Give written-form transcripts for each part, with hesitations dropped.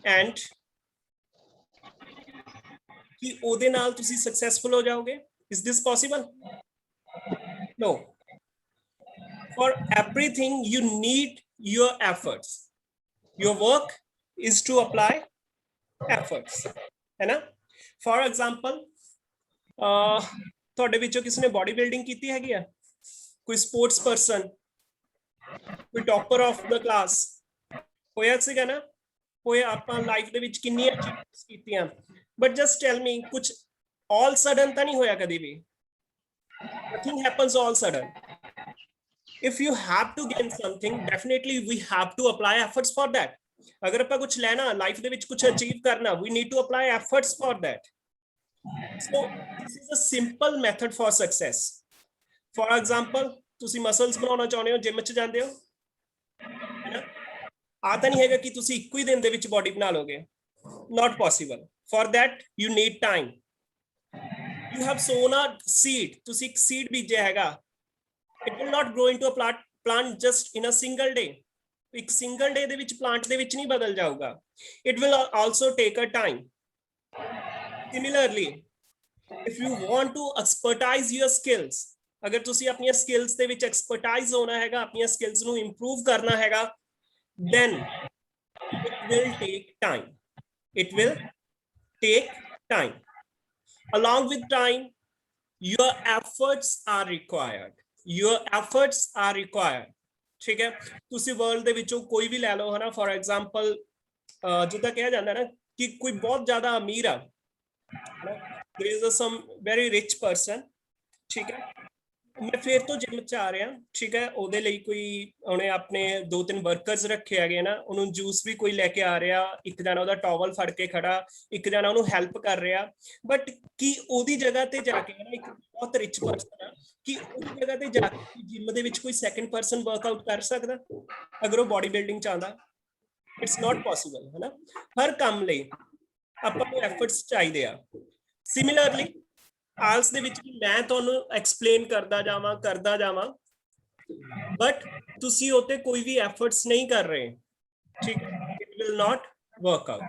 And कि ओदे नाल तुसी सक्सेसफुल हो जाओगे? Is this possible? No. For everything you need your efforts. Your work is to apply efforts, है ना? For example, ਤੁਹਾਡੇ ਵਿੱਚੋਂ ਕਿਸੇ ਨੇ ਬੋਡੀ ਬਿਲਡਿੰਗ ਕੀਤੀ ਹੈਗੀ ਆ? ਕੋਈ ਸਪੋਰਟਸ ਪਰਸਨ, ਕੋਈ ਟੌਪਰ ਆਫ ਦਾ ਕਲਾਸ ਹੋਇਆ ਸੀਗਾ ਨਾ? ਹੋਇਆ ਆਪਾਂ ਲਾਈਫ ਦੇ ਵਿੱਚ ਕਿੰਨੀਆਂ ਅਚੀਵਮੈਂਟਸ ਕੀਤੀਆਂ, ਬਟ ਜਸਟ ਟੈਲ ਮੀ ਕੁਝ all sudden ਤਾਂ ਨਹੀਂ ਹੋਇਆ ਕਦੀ ਵੀ. Nothing happens all sudden. If you have to gain something, definitely we have to apply efforts for that. अगर ਆਪਾਂ कुछ ਲੈਣਾ ਲਾਈਫ ਦੇ ਵਿੱਚ ਕੁਝ ਅਚੀਵ ਕਰਨਾ, we need to apply efforts for that. So this is a simple method for success. For example, ਤੁਸੀਂ muscles ਬਣਾਉਣਾ ਚਾਹੁੰਦੇ ਹੋ, ਜਿਮ 'ਚ ਜਾਂਦੇ ਹੋ, ਹੈ ਨਾ? ਆ ਤਾਂ ਨਹੀਂ ਹੈਗਾ ਕਿ ਤੁਸੀਂ ਇੱਕੋ ਹੀ ਦਿਨ ਦੇ ਵਿੱਚ ਬਾਡੀ ਬਣਾ ਲੋਗੇ. Not possible. For that you need time. You have sown a seed. ਤੁਸੀਂ ਇੱਕ seed ਬੀਜਿਆ ਹੈਗਾ. It will not grow into a plant just in a single day. ਇੱਕ single day ਦੇ ਵਿੱਚ plant ਦੇ ਵਿੱਚ ਨਹੀਂ ਬਦਲ ਜਾਊਗਾ. It will also take a time. Similarly, if you want to expertise your skills, ਅਗਰ ਤੁਸੀਂ ਆਪਣੀਆਂ skills ਦੇ ਵਿੱਚ expertise ਹੋਣਾ ਹੈਗਾ, ਆਪਣੀਆਂ skills ਨੂੰ improve ਕਰਨਾ ਹੈਗਾ, then it will take time. It will take time. Along with time, your efforts are required. Your efforts are required. ठीक है? ਤੁਸੀਂ world ਦੇ ਵਿੱਚੋਂ ਕੋਈ ਵੀ ਲੈ ਲਓ, ਹੈ ਨਾ? For example, ਜਿੱਦਾਂ ਕਿਹਾ ਜਾਂਦਾ ਨਾ ਕਿ ਕੋਈ ਬਹੁਤ ਜ਼ਿਆਦਾ ਅਮੀਰ ਆ, there is some very rich person, ਠੀਕ ਹੈ? मैं फिर तो जिम च आ रहा, ठीक है? ਉਹਦੇ ਲਈ ਕੋਈ ਉਹਨੇ ਆਪਣੇ 2-3 ਵਰਕਰਸ ਰੱਖੇ ਹੈਗੇ ਨਾ, ਉਹਨੂੰ ਜੂਸ ਵੀ ਕੋਈ ਲੈ ਕੇ ਆ ਰਿਹਾ, ਇੱਕ ਜਣਾ ਉਹਦਾ ਟਾਵਲ ਫੜ ਕੇ ਖੜਾ, ਇੱਕ ਜਣਾ ਉਹਨੂੰ ਹੈਲਪ ਕਰ ਰਿਹਾ, ਬਟ ਕੀ ਉਹਦੀ ਜਗ੍ਹਾ ਤੇ ਜਾ ਕੇ ਨਾ ਇੱਕ ਬਹੁਤ ਰਿਚ ਪਰਸਨ ਆ, ਕਿ ਉਹਦੀ ਜਗ੍ਹਾ ਤੇ ਜਾ ਕੇ ਜਿਮ ਦੇ ਵਿੱਚ ਕੋਈ ਸੈਕੰਡ ਪਰਸਨ ਵਰਕਆਊਟ ਕਰ ਸਕਦਾ ਅਗਰ ਉਹ ਬਾਡੀ ਬਿਲਡਿੰਗ ਚਾਹੁੰਦਾ? ਇਟਸ ਨਾਟ ਪੋਸੀਬਲ, ਹੈ ਨਾ? ਹਰ ਕੰਮ ਲਈ ਆਪਾਂ ਨੂੰ ਐਫਰਟਸ ਚਾਹੀਦੇ ਆ. ਸਿਮਿਲਰਲੀ ਆਲਸ ਦੇ ਵਿੱਚ ਵੀ ਮੈਂ ਤੁਹਾਨੂੰ ਐਕਸਪਲੇਨ ਕਰਦਾ ਜਾਵਾਂ, ਬਟ ਤੁਸੀਂ ਉੱਤੇ ਕੋਈ ਵੀ ਐਫਰਟਸ ਨਹੀਂ ਕਰ ਰਹੇ, ਠੀਕ ਹੈ? It will not work out.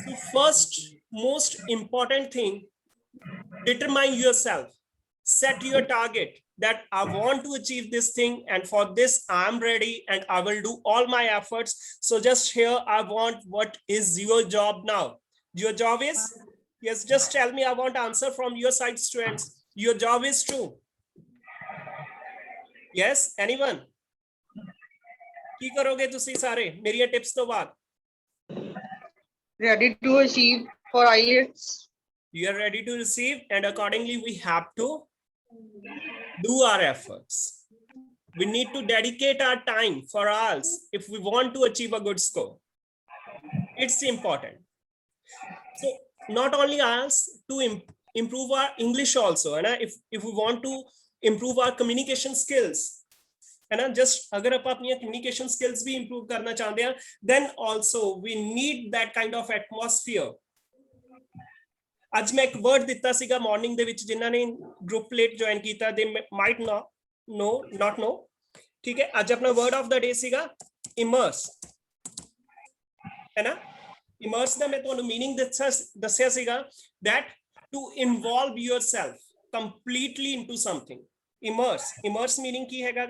So first most important thing, determine yourself, set your target that I want to achieve this thing, and for this I'm ready and I will do all my efforts. So just here I want, what is your job now? Your job is, yes, just tell me. I want answer from your side, students. Your job is true. Yes, anyone? ਕੀ ਕਰੋਗੇ ਤੁਸੀਂ ਸਾਰੇ ਮੇਰੀਆਂ tips ਤੋਂ ਬਾਅਦ? Ready to achieve for IELTS. You are ready to receive, and accordingly we have to do our efforts. We need to dedicate our time for IELTS if we want to achieve a good score. It's important. So not only IELTS, to improve our English also, and if we want to improve our communication skills, है ना? Just अगर आप अपनी communication skills भी improve करना चाहते हैं, then also we need that kind of atmosphere. आज मैं एक वर्ड दिता सीगा मॉर्निंग दे विच, जिन्हां ने ग्रुप लेट ज्वाइन कीता, they might not know, ठीक है? आज अपना वर्ड ऑफ द डे सीगा immerse, है ना? immerse ਦਾ ਮੈਂ ਤੁਹਾਨੂੰ मीनिंग ਦੱਸਿਆ ਸੀਗਾ, that to involve yourself completely into something. immerse meaning ਕੀ ਹੈਗਾ?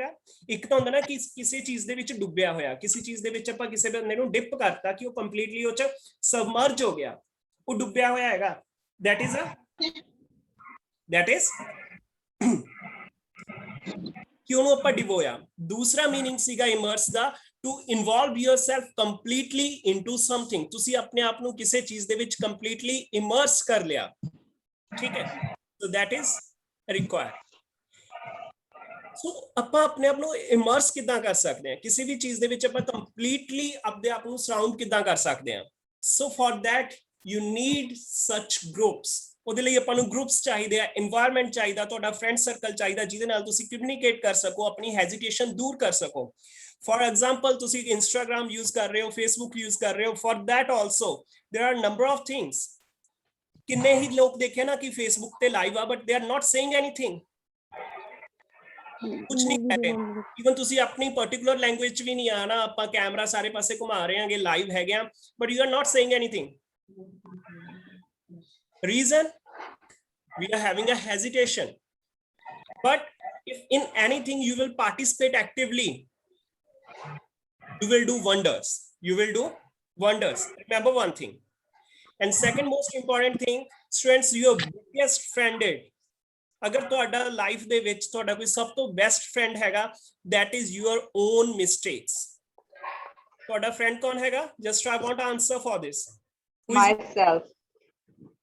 ਇੱਕ ਤਾਂ ਹੁੰਦਾ ਨਾ ਕਿ ਕਿਸੇ ਚੀਜ਼ ਦੇ ਵਿੱਚ ਡੁੱਬਿਆ ਹੋਇਆ, ਕਿਸੇ ਚੀਜ਼ ਦੇ ਵਿੱਚ ਆਪਾਂ ਕਿਸੇ ਬੰਦੇ ਨੂੰ ਡਿਪ ਕਰਤਾ ਕਿ ਉਹ ਕੰਪਲੀਟਲੀ ਉਹ ਚ ਸਬਮਰਜ ਹੋ ਗਿਆ, ਉਹ ਡੁੱਬਿਆ ਹੋਇਆ ਹੈਗਾ, that is ਕਿ ਉਹਨੂੰ ਆਪਾਂ ਡਿਬੋਇਆ. ਦੂਸਰਾ ਮੀਨਿੰਗ ਸੀਗਾ immerse the, to involve yourself completely into something. ਤੁਸੀਂ ਆਪਣੇ ਆਪ ਨੂੰ ਕਿਸੇ ਚੀਜ਼ ਦੇ ਵਿੱਚ completely immerse ਕਰ ਲਿਆ, ਠੀਕ ਹੈ? so that is required. ਸੋ ਆਪਾਂ ਆਪਣੇ ਆਪ ਨੂੰ ਇਮਰਸ ਕਿੱਦਾਂ ਕਰ ਸਕਦੇ ਹਾਂ? ਕਿਸੇ ਵੀ ਚੀਜ਼ ਦੇ ਵਿੱਚ ਆਪਾਂ ਕੰਪਲੀਟਲੀ ਆਪਣੇ ਆਪ ਨੂੰ ਸਰਾਊਂਡ ਕਿੱਦਾਂ ਕਰ ਸਕਦੇ ਹਾਂ? ਸੋ ਫॉर दैट ਯੂ ਨੀਡ ਸੱਚ ਗਰੁੱਪਸ. ਉਹਦੇ ਲਈ ਆਪਾਂ ਨੂੰ ਗਰੁੱਪਸ ਚਾਹੀਦੇ ਆ, এনवायरमेंट ਚਾਹੀਦਾ, ਤੁਹਾਡਾ ਫਰੈਂਡ ਸਰਕਲ ਚਾਹੀਦਾ, ਜਿਹਦੇ ਨਾਲ ਤੁਸੀਂ ਕਮਿਊਨੀਕੇਟ ਕਰ ਸਕੋ, ਆਪਣੀ ਹੈਜ਼ਿਟੇਸ਼ਨ ਦੂਰ ਕਰ ਸਕੋ. ਫॉर ਐਗਜ਼ਾਮਪਲ ਤੁਸੀਂ ਇੰਸਟਾਗ੍ਰਾਮ ਯੂਜ਼ ਕਰ ਰਹੇ ਹੋ, ਫੇਸਬੁੱਕ ਯੂਜ਼ ਕਰ ਰਹੇ ਹੋ, for that also there are number of things. ਕਿੰਨੇ ਹੀ ਲੋਕ ਦੇਖੇ ਨਾ ਕਿ ਫੇਸਬੁੱਕ ਤੇ ਲਾਈਵ ਆ, but they are not saying anything. ਕੁਝ ਨਹੀਂ ਕਰ ਰਹੇ ਇਵਨ ਤੁਸੀਂ ਆਪਣੀ ਪਾਰਟਿਕੂਲਰ ਲੈਂਗੁਏਜ ਚ ਵੀ ਨਹੀਂ ਆਣਾ ਆਪਾਂ ਕੈਮਰਾ ਸਾਰੇ ਪਾਸੇ ਘੁਮਾ ਰਹੇ ਹਾਂਗੇ ਲਾਈਵ ਹੈਗੇ ਆ but you are not saying anything reason we are having a hesitation but if in anything you will participate actively you will do wonders remember one thing and second most important thing students your biggest friend is ਅਗਰ ਤੁਹਾਡਾ life ਦੇ ਵਿੱਚ ਤੁਹਾਡਾ ਕੋਈ ਸਭ ਤੋਂ best friend ਹੈਗਾ that is your own mistakes ਤੁਹਾਡਾ ਫਰੈਂਡ ਕੌਣ ਹੈਗਾ just I want to answer for this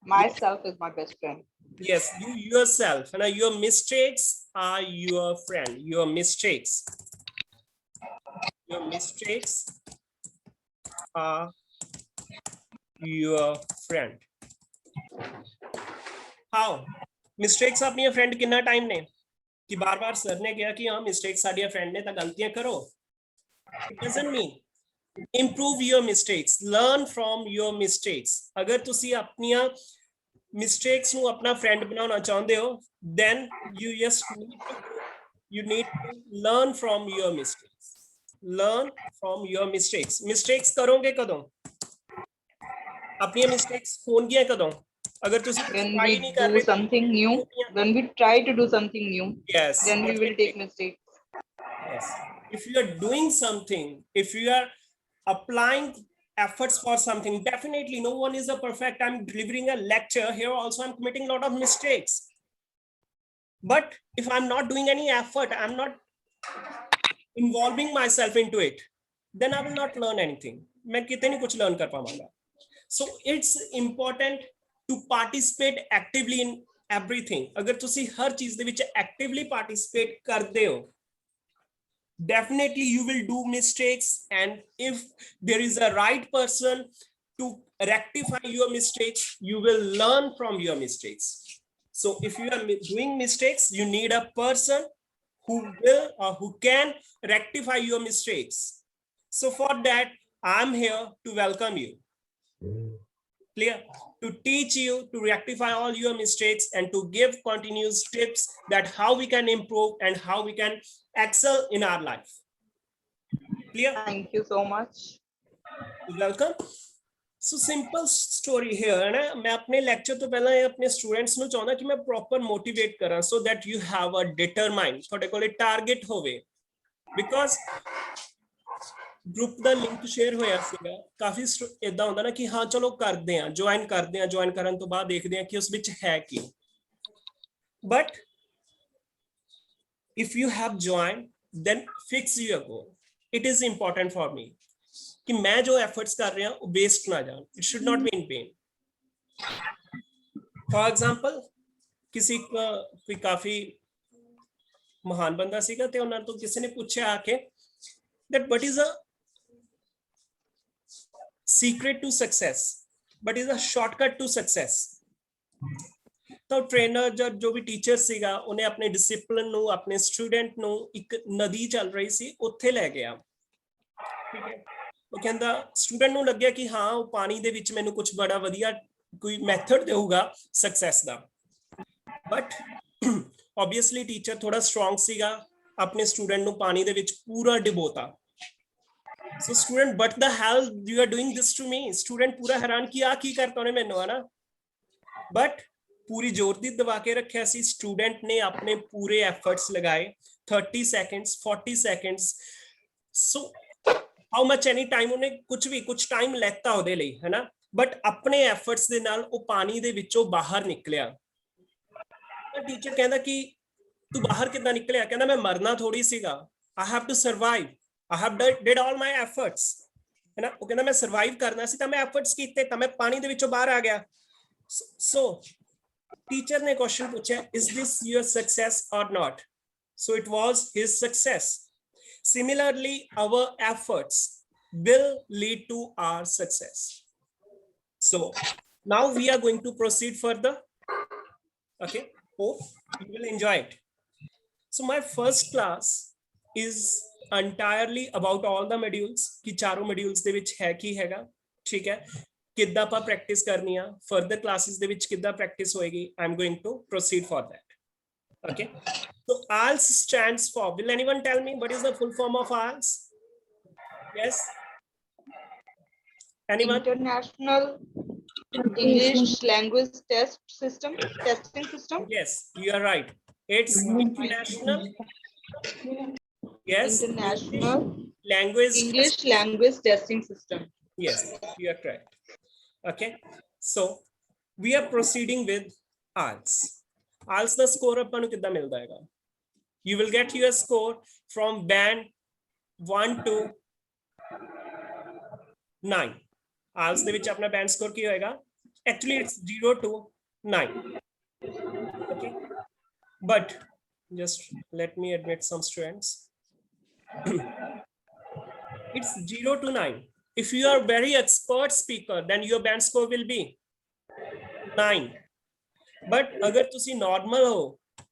myself is my best friend. Yes, you yourself and your mistakes are your friend. Your mistakes are your friend. How mistakes अपनी friend कितना time ने कि बार-बार sir ने कहा कि हाँ mistakes sari friend ने तो गलतियां करो. It doesn't mean improve your mistakes, learn from your mistakes. अगर तुसी अपनियां mistakes ਨੂੰ ਆਪਣਾ friend ਬਣਾਉਣਾ ਚਾਹੁੰਦੇ ਹੋ then you need to learn from your mistakes. mistakes ਕਰੋਗੇ ਕਦੋਂ ਆਪਣੀਆਂ mistakes ਹੋਣਗੀਆਂ ਕਦੋਂ ਅਗਰ ਤੁਸੀਂ try ਨਹੀਂ ਕਰ ਰਹੇ something new when we try to do something new yes then we will take mistakes yes if you are doing something if you are applying efforts for something definitely no one is a perfect I'm delivering a lecture here also I'm committing a lot of mistakes but if I'm not doing any effort I'm not involving myself into it then I will not learn anything main kite nahi kuch learn kar pawanga so it's important to participate actively in everything agar tusi har cheez de vich actively participate karde ho definitely you will do mistakes and if there is a right person to rectify your mistakes you will learn from your mistakes so if you are doing mistakes you need a person who will or who can rectify your mistakes so for that I'm here to welcome you clear to teach you to rectify all your mistakes and to give continuous tips that how we can improve and how we can excel in our life clear thank you so much welcome so simple story here है ना मैं अपने lecture तो पहला अपने students ਨੂੰ ਚਾਹੁੰਦਾ ਕਿ ਮੈਂ proper motivate ਕਰਾਂ so that you have a determine ਤੁਹਾਡੇ ਕੋਲੇ target ਹੋਵੇ because group the link share ਹੋਇਆ ਸੀਗਾ ਕਾਫੀ ਇਦਾਂ ਹੁੰਦਾ ਨਾ ਕਿ ਹਾਂ ਚਲੋ ਕਰਦੇ ਆ ਜੁਆਇਨ ਕਰਨ ਤੋਂ ਬਾਅਦ ਦੇਖਦੇ ਆ ਕਿ ਉਸ ਵਿੱਚ ਹੈ ਕੀ but if you have joined then fix your goal it is important for me कि मैं जो efforts कर रहा हूं waste ना जाए it should not be in vain for example किसी का कोई काफी महान बंदा सीगा ते उन्होंने तो किसी ने पूछा आके that what is a secret to success but is a shortcut to success तो ट्रेनर जो भी टीचर ਸੀਗਾ ਉਹਨੇ ਆਪਣੇ ਡਿਸਪਲਿਨ ਨੂੰ ਆਪਣੇ ਸਟੂਡੈਂਟ ਨੂੰ ਇੱਕ ਨਦੀ ਚੱਲ ਰਹੀ ਸੀ ਉੱਥੇ ਲੈ ਗਿਆ ਠੀਕ ਹੈ ਉਹ ਕਹਿੰਦਾ ਸਟੂਡੈਂਟ ਨੂੰ ਲੱਗਿਆ ਕਿ ਹਾਂ ਉਹ ਪਾਣੀ ਦੇ ਵਿੱਚ ਮੈਨੂੰ ਕੁਝ ਬੜਾ ਵਧੀਆ ਕੋਈ ਮੈਥਡ ਦੇਊਗਾ success the but obviously teacher ਥੋੜਾ ਸਟਰੋਂਗ ਸੀਗਾ ਆਪਣੇ ਸਟੂਡੈਂਟ ਨੂੰ ਪਾਣੀ ਦੇ ਵਿੱਚ ਪੂਰਾ ਡਿਬੋਤਾ so student but the hell you are doing this to me student पूरा हैरान किया की करता उन्हें मैंने है ना but पूरी जोर दी दबा के रखा सी स्टूडेंट ने अपने पूरे एफर्ट्स लगाए 30 seconds 40 seconds so how much any time उन्हें कुछ टाइम लेता ਉਹਦੇ ਲਈ है ना but अपने एफर्ट्स ਦੇ ਨਾਲ ਉਹ ਪਾਣੀ ਦੇ ਵਿੱਚੋਂ ਬਾਹਰ ਨਿਕਲਿਆ ਤਾਂ ਟੀਚਰ ਕਹਿੰਦਾ ਕਿ ਤੂੰ ਬਾਹਰ ਕਿੱਦਾਂ ਨਿਕਲਿਆ ਕਹਿੰਦਾ ਮੈਂ ਮਰਨਾ ਥੋੜੀ ਸੀਗਾ I have to survive I have did all my efforts है ना वो कहना मैं survive करना सी ਤਾਂ ਮੈਂ efforts ਕੀਤੇ ਤਾਂ ਮੈਂ ਪਾਣੀ ਦੇ ਵਿੱਚੋਂ ਬਾਹਰ ਆ ਗਿਆ so teacher ने question पूछा is this your success or not so it was his success similarly our efforts will lead to our success so now we are going to proceed further okay hope you will enjoy it so my first class is entirely about all the modules कि चारों modules ਦੇ ਵਿੱਚ ਹੈ ਕੀ ਹੈਗਾ ਠੀਕ ਹੈ ਕਿੱਦਾਂ ਆਪਾਂ ਪ੍ਰੈਕਟਿਸ ਕਰਨੀ ਆ ਫਰਦਰ ਕਲਾਸਿਸ ਦੇ ਵਿੱਚ ਕਿੱਦਾਂ ਪ੍ਰੈਕਟਿਸ ਹੋਏਗੀ I am going to proceed for that Okay, so IELTS stands for, will anyone tell me what is the full form of IELTS? Yes, anyone? International English Language Testing System. Yes, you are right. It's international. Yes, International language. English Language Testing System. Yes, you are correct. Okay, so we are proceeding with IELTS. IELTS the score ਆਪਾਂ ਨੂੰ ਕਿੱਦਾਂ ਮਿਲਦਾ ਹੈਗਾ? You will get your score from band 1 to 9. IELTS ਦੇ ਵਿੱਚ ਆਪਣਾ band score ਕੀ ਹੋਏਗਾ? Actually, it's 0 to 9. Okay, but just let me admit some students. It's 0 to 9. If you are very expert speaker, then your band score will be 9. But agar tusi normal ho,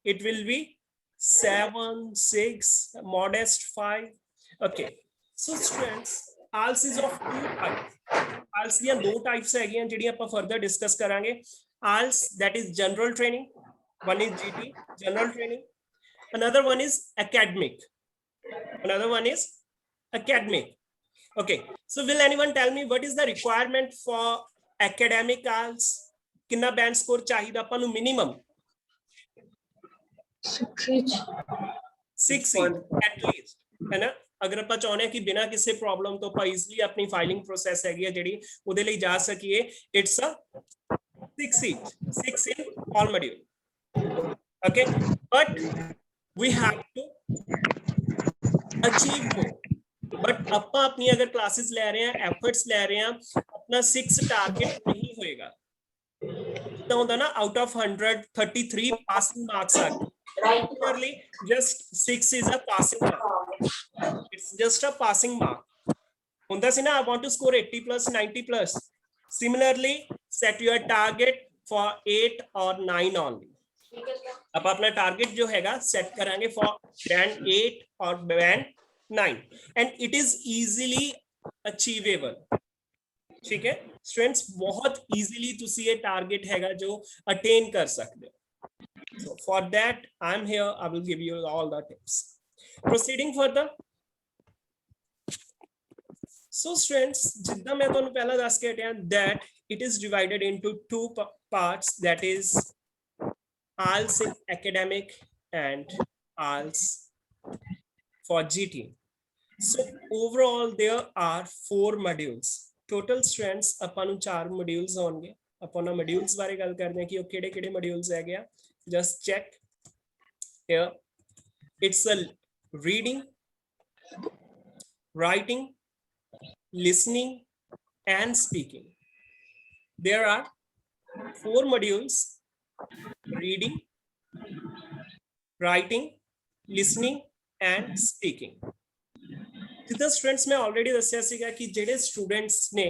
it will be 7, 6, modest 5. Okay, so students, IELTS is of two types. IELTS ਦੀਆਂ ਦੋ types ਹੈਗੀਆਂ ਜਿਹੜੀਆਂ ਆਪਾਂ further discuss ਕਰਾਂਗੇ. IELTS, that is general training. One is GT, general training. Another one is academic. Another one is academic. Okay, so will anyone tell me what is the requirement for academic IELTS? कितना band score चाहिए ਆਪਾਂ ਨੂੰ minimum? 6 at least, है ना? अगर ਆਪਾਂ ਚਾਹੁੰਦੇ ਹਾਂ ਕਿ ਬਿਨਾਂ ਕਿਸੇ ਪ੍ਰੋਬਲਮ ਤੋਂ ਆਪਾਂ ਈਜ਼ੀਲੀ ਆਪਣੀ ਫਾਈਲਿੰਗ ਪ੍ਰੋਸੈਸ ਹੈਗੀ ਹੈ ਜਿਹੜੀ ਉਹਦੇ ਲਈ ਜਾ ਸਕੀਏ, it's a 6 each, 6 in all module. Okay, but we have to achieve more. But ਆਪਾਂ ਆਪਣੀ ਅਗਰ ਕਲਾਸਿਸ ਲੈ ਰਹੇ ਹਾਂ, ਐਫਰਟਸ ਲੈ ਰਹੇ ਹਾਂ, ਆਪਣਾ 6 ਟਾਰਗੇਟ ਨਹੀਂ ਹੋਏਗਾ ਤਾਂ ਹੁੰਦਾ ਨਾ out of 100 33 passing marks are particularly just 6 is a passing mark. It's just a passing mark. ਹੁੰਦਾ ਸੀ ਨਾ I want to score 80 plus 90 plus. Similarly, set your target for 8 or 9 only. ਆਪਾਂ ਆਪਣਾ ਟਾਰਗੇਟ ਜੋ ਹੈਗਾ ਸੈਟ ਕਰਾਂਗੇ for band 8 or band 9 and it is easily achievable. ठीक है students, बहुत easily ਤੁਸੀਂ ਇਹ ਟਾਰਗੇਟ ਹੈਗਾ ਜੋ attain ਕਰ ਸਕਦੇ ਹੋ. So for that I'm here, I will give you all the tips. Proceeding further. So students, ਜਿੱਦਾਂ ਮੈਂ ਤੁਹਾਨੂੰ ਪਹਿਲਾਂ ਦੱਸ ਕੇ ਹਟਿਆ that it is divided into two parts, that is IELTS in academic and IELTS for GT. So overall there are 4 modules. Total students ਆਪਾਂ ਨੂੰ 4 modules ਹੋਣਗੇ. ਆਪਾਂ ਉਹਨਾਂ modules ਬਾਰੇ ਗੱਲ ਕਰਦੇ ਹਾਂ ਕਿ ਉਹ ਕਿਹੜੇ-ਕਿਹੜੇ modules ਹੈਗੇ ਆ. Just check here. It's a reading, writing, listening and speaking. There are 4 modules: reading, writing, listening and speaking. जितना स्टूडेंट्स मैं ऑलरेडी दस्या सीगा कि जेडे स्टूडेंट्स ने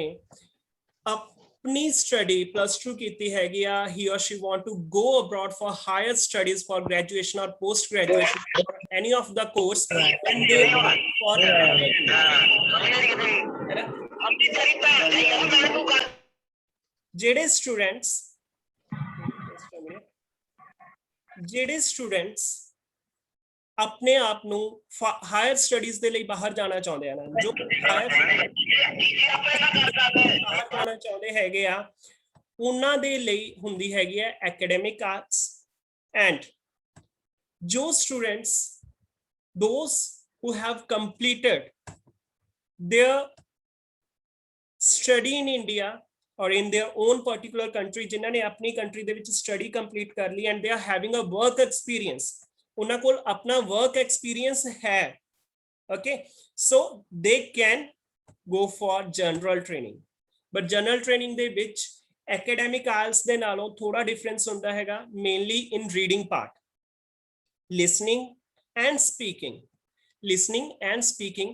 अपनी स्टडी +2 कीती हैगी आ, he or she want to go abroad for higher studies for graduation or post graduation or any of the course, and they are for जेडे स्टूडेंट्स अपने आप ਨੂੰ ਹਾਇਰ ਸਟੱਡੀਜ਼ ਦੇ ਲਈ ਬਾਹਰ ਜਾਣਾ ਚਾਹੁੰਦੇ ਆ ਨਾ, ਜੋ ਬਾਹਰ ਜਾਣਾ ਚਾਹੁੰਦੇ ਹੈਗੇ ਆ, ਉਹਨਾਂ ਦੇ ਲਈ ਹੁੰਦੀ ਹੈਗੀ ਹੈ ਐਕੈਡੈਮਿਕ ਆਰਟਸ. ਐਂਡ ਜੋ students, those who have completed their study in India or in their own particular country, ਜਿਨ੍ਹਾਂ ਨੇ ਆਪਣੀ ਕੰਟਰੀ ਦੇ ਵਿੱਚ ਸਟੱਡੀ ਕੰਪਲੀਟ ਕਰ ਲਈ and they are having a work experience, ਉਹਨਾਂ ਕੋਲ ਆਪਣਾ work experience ਹੈ, okay, so they can go for general training. But general training ਦੇ ਵਿੱਚ academic IELTS ਦੇ ਨਾਲੋਂ ਥੋੜਾ difference ਹੁੰਦਾ ਹੈਗਾ, mainly in reading part. Listening and speaking. Listening and speaking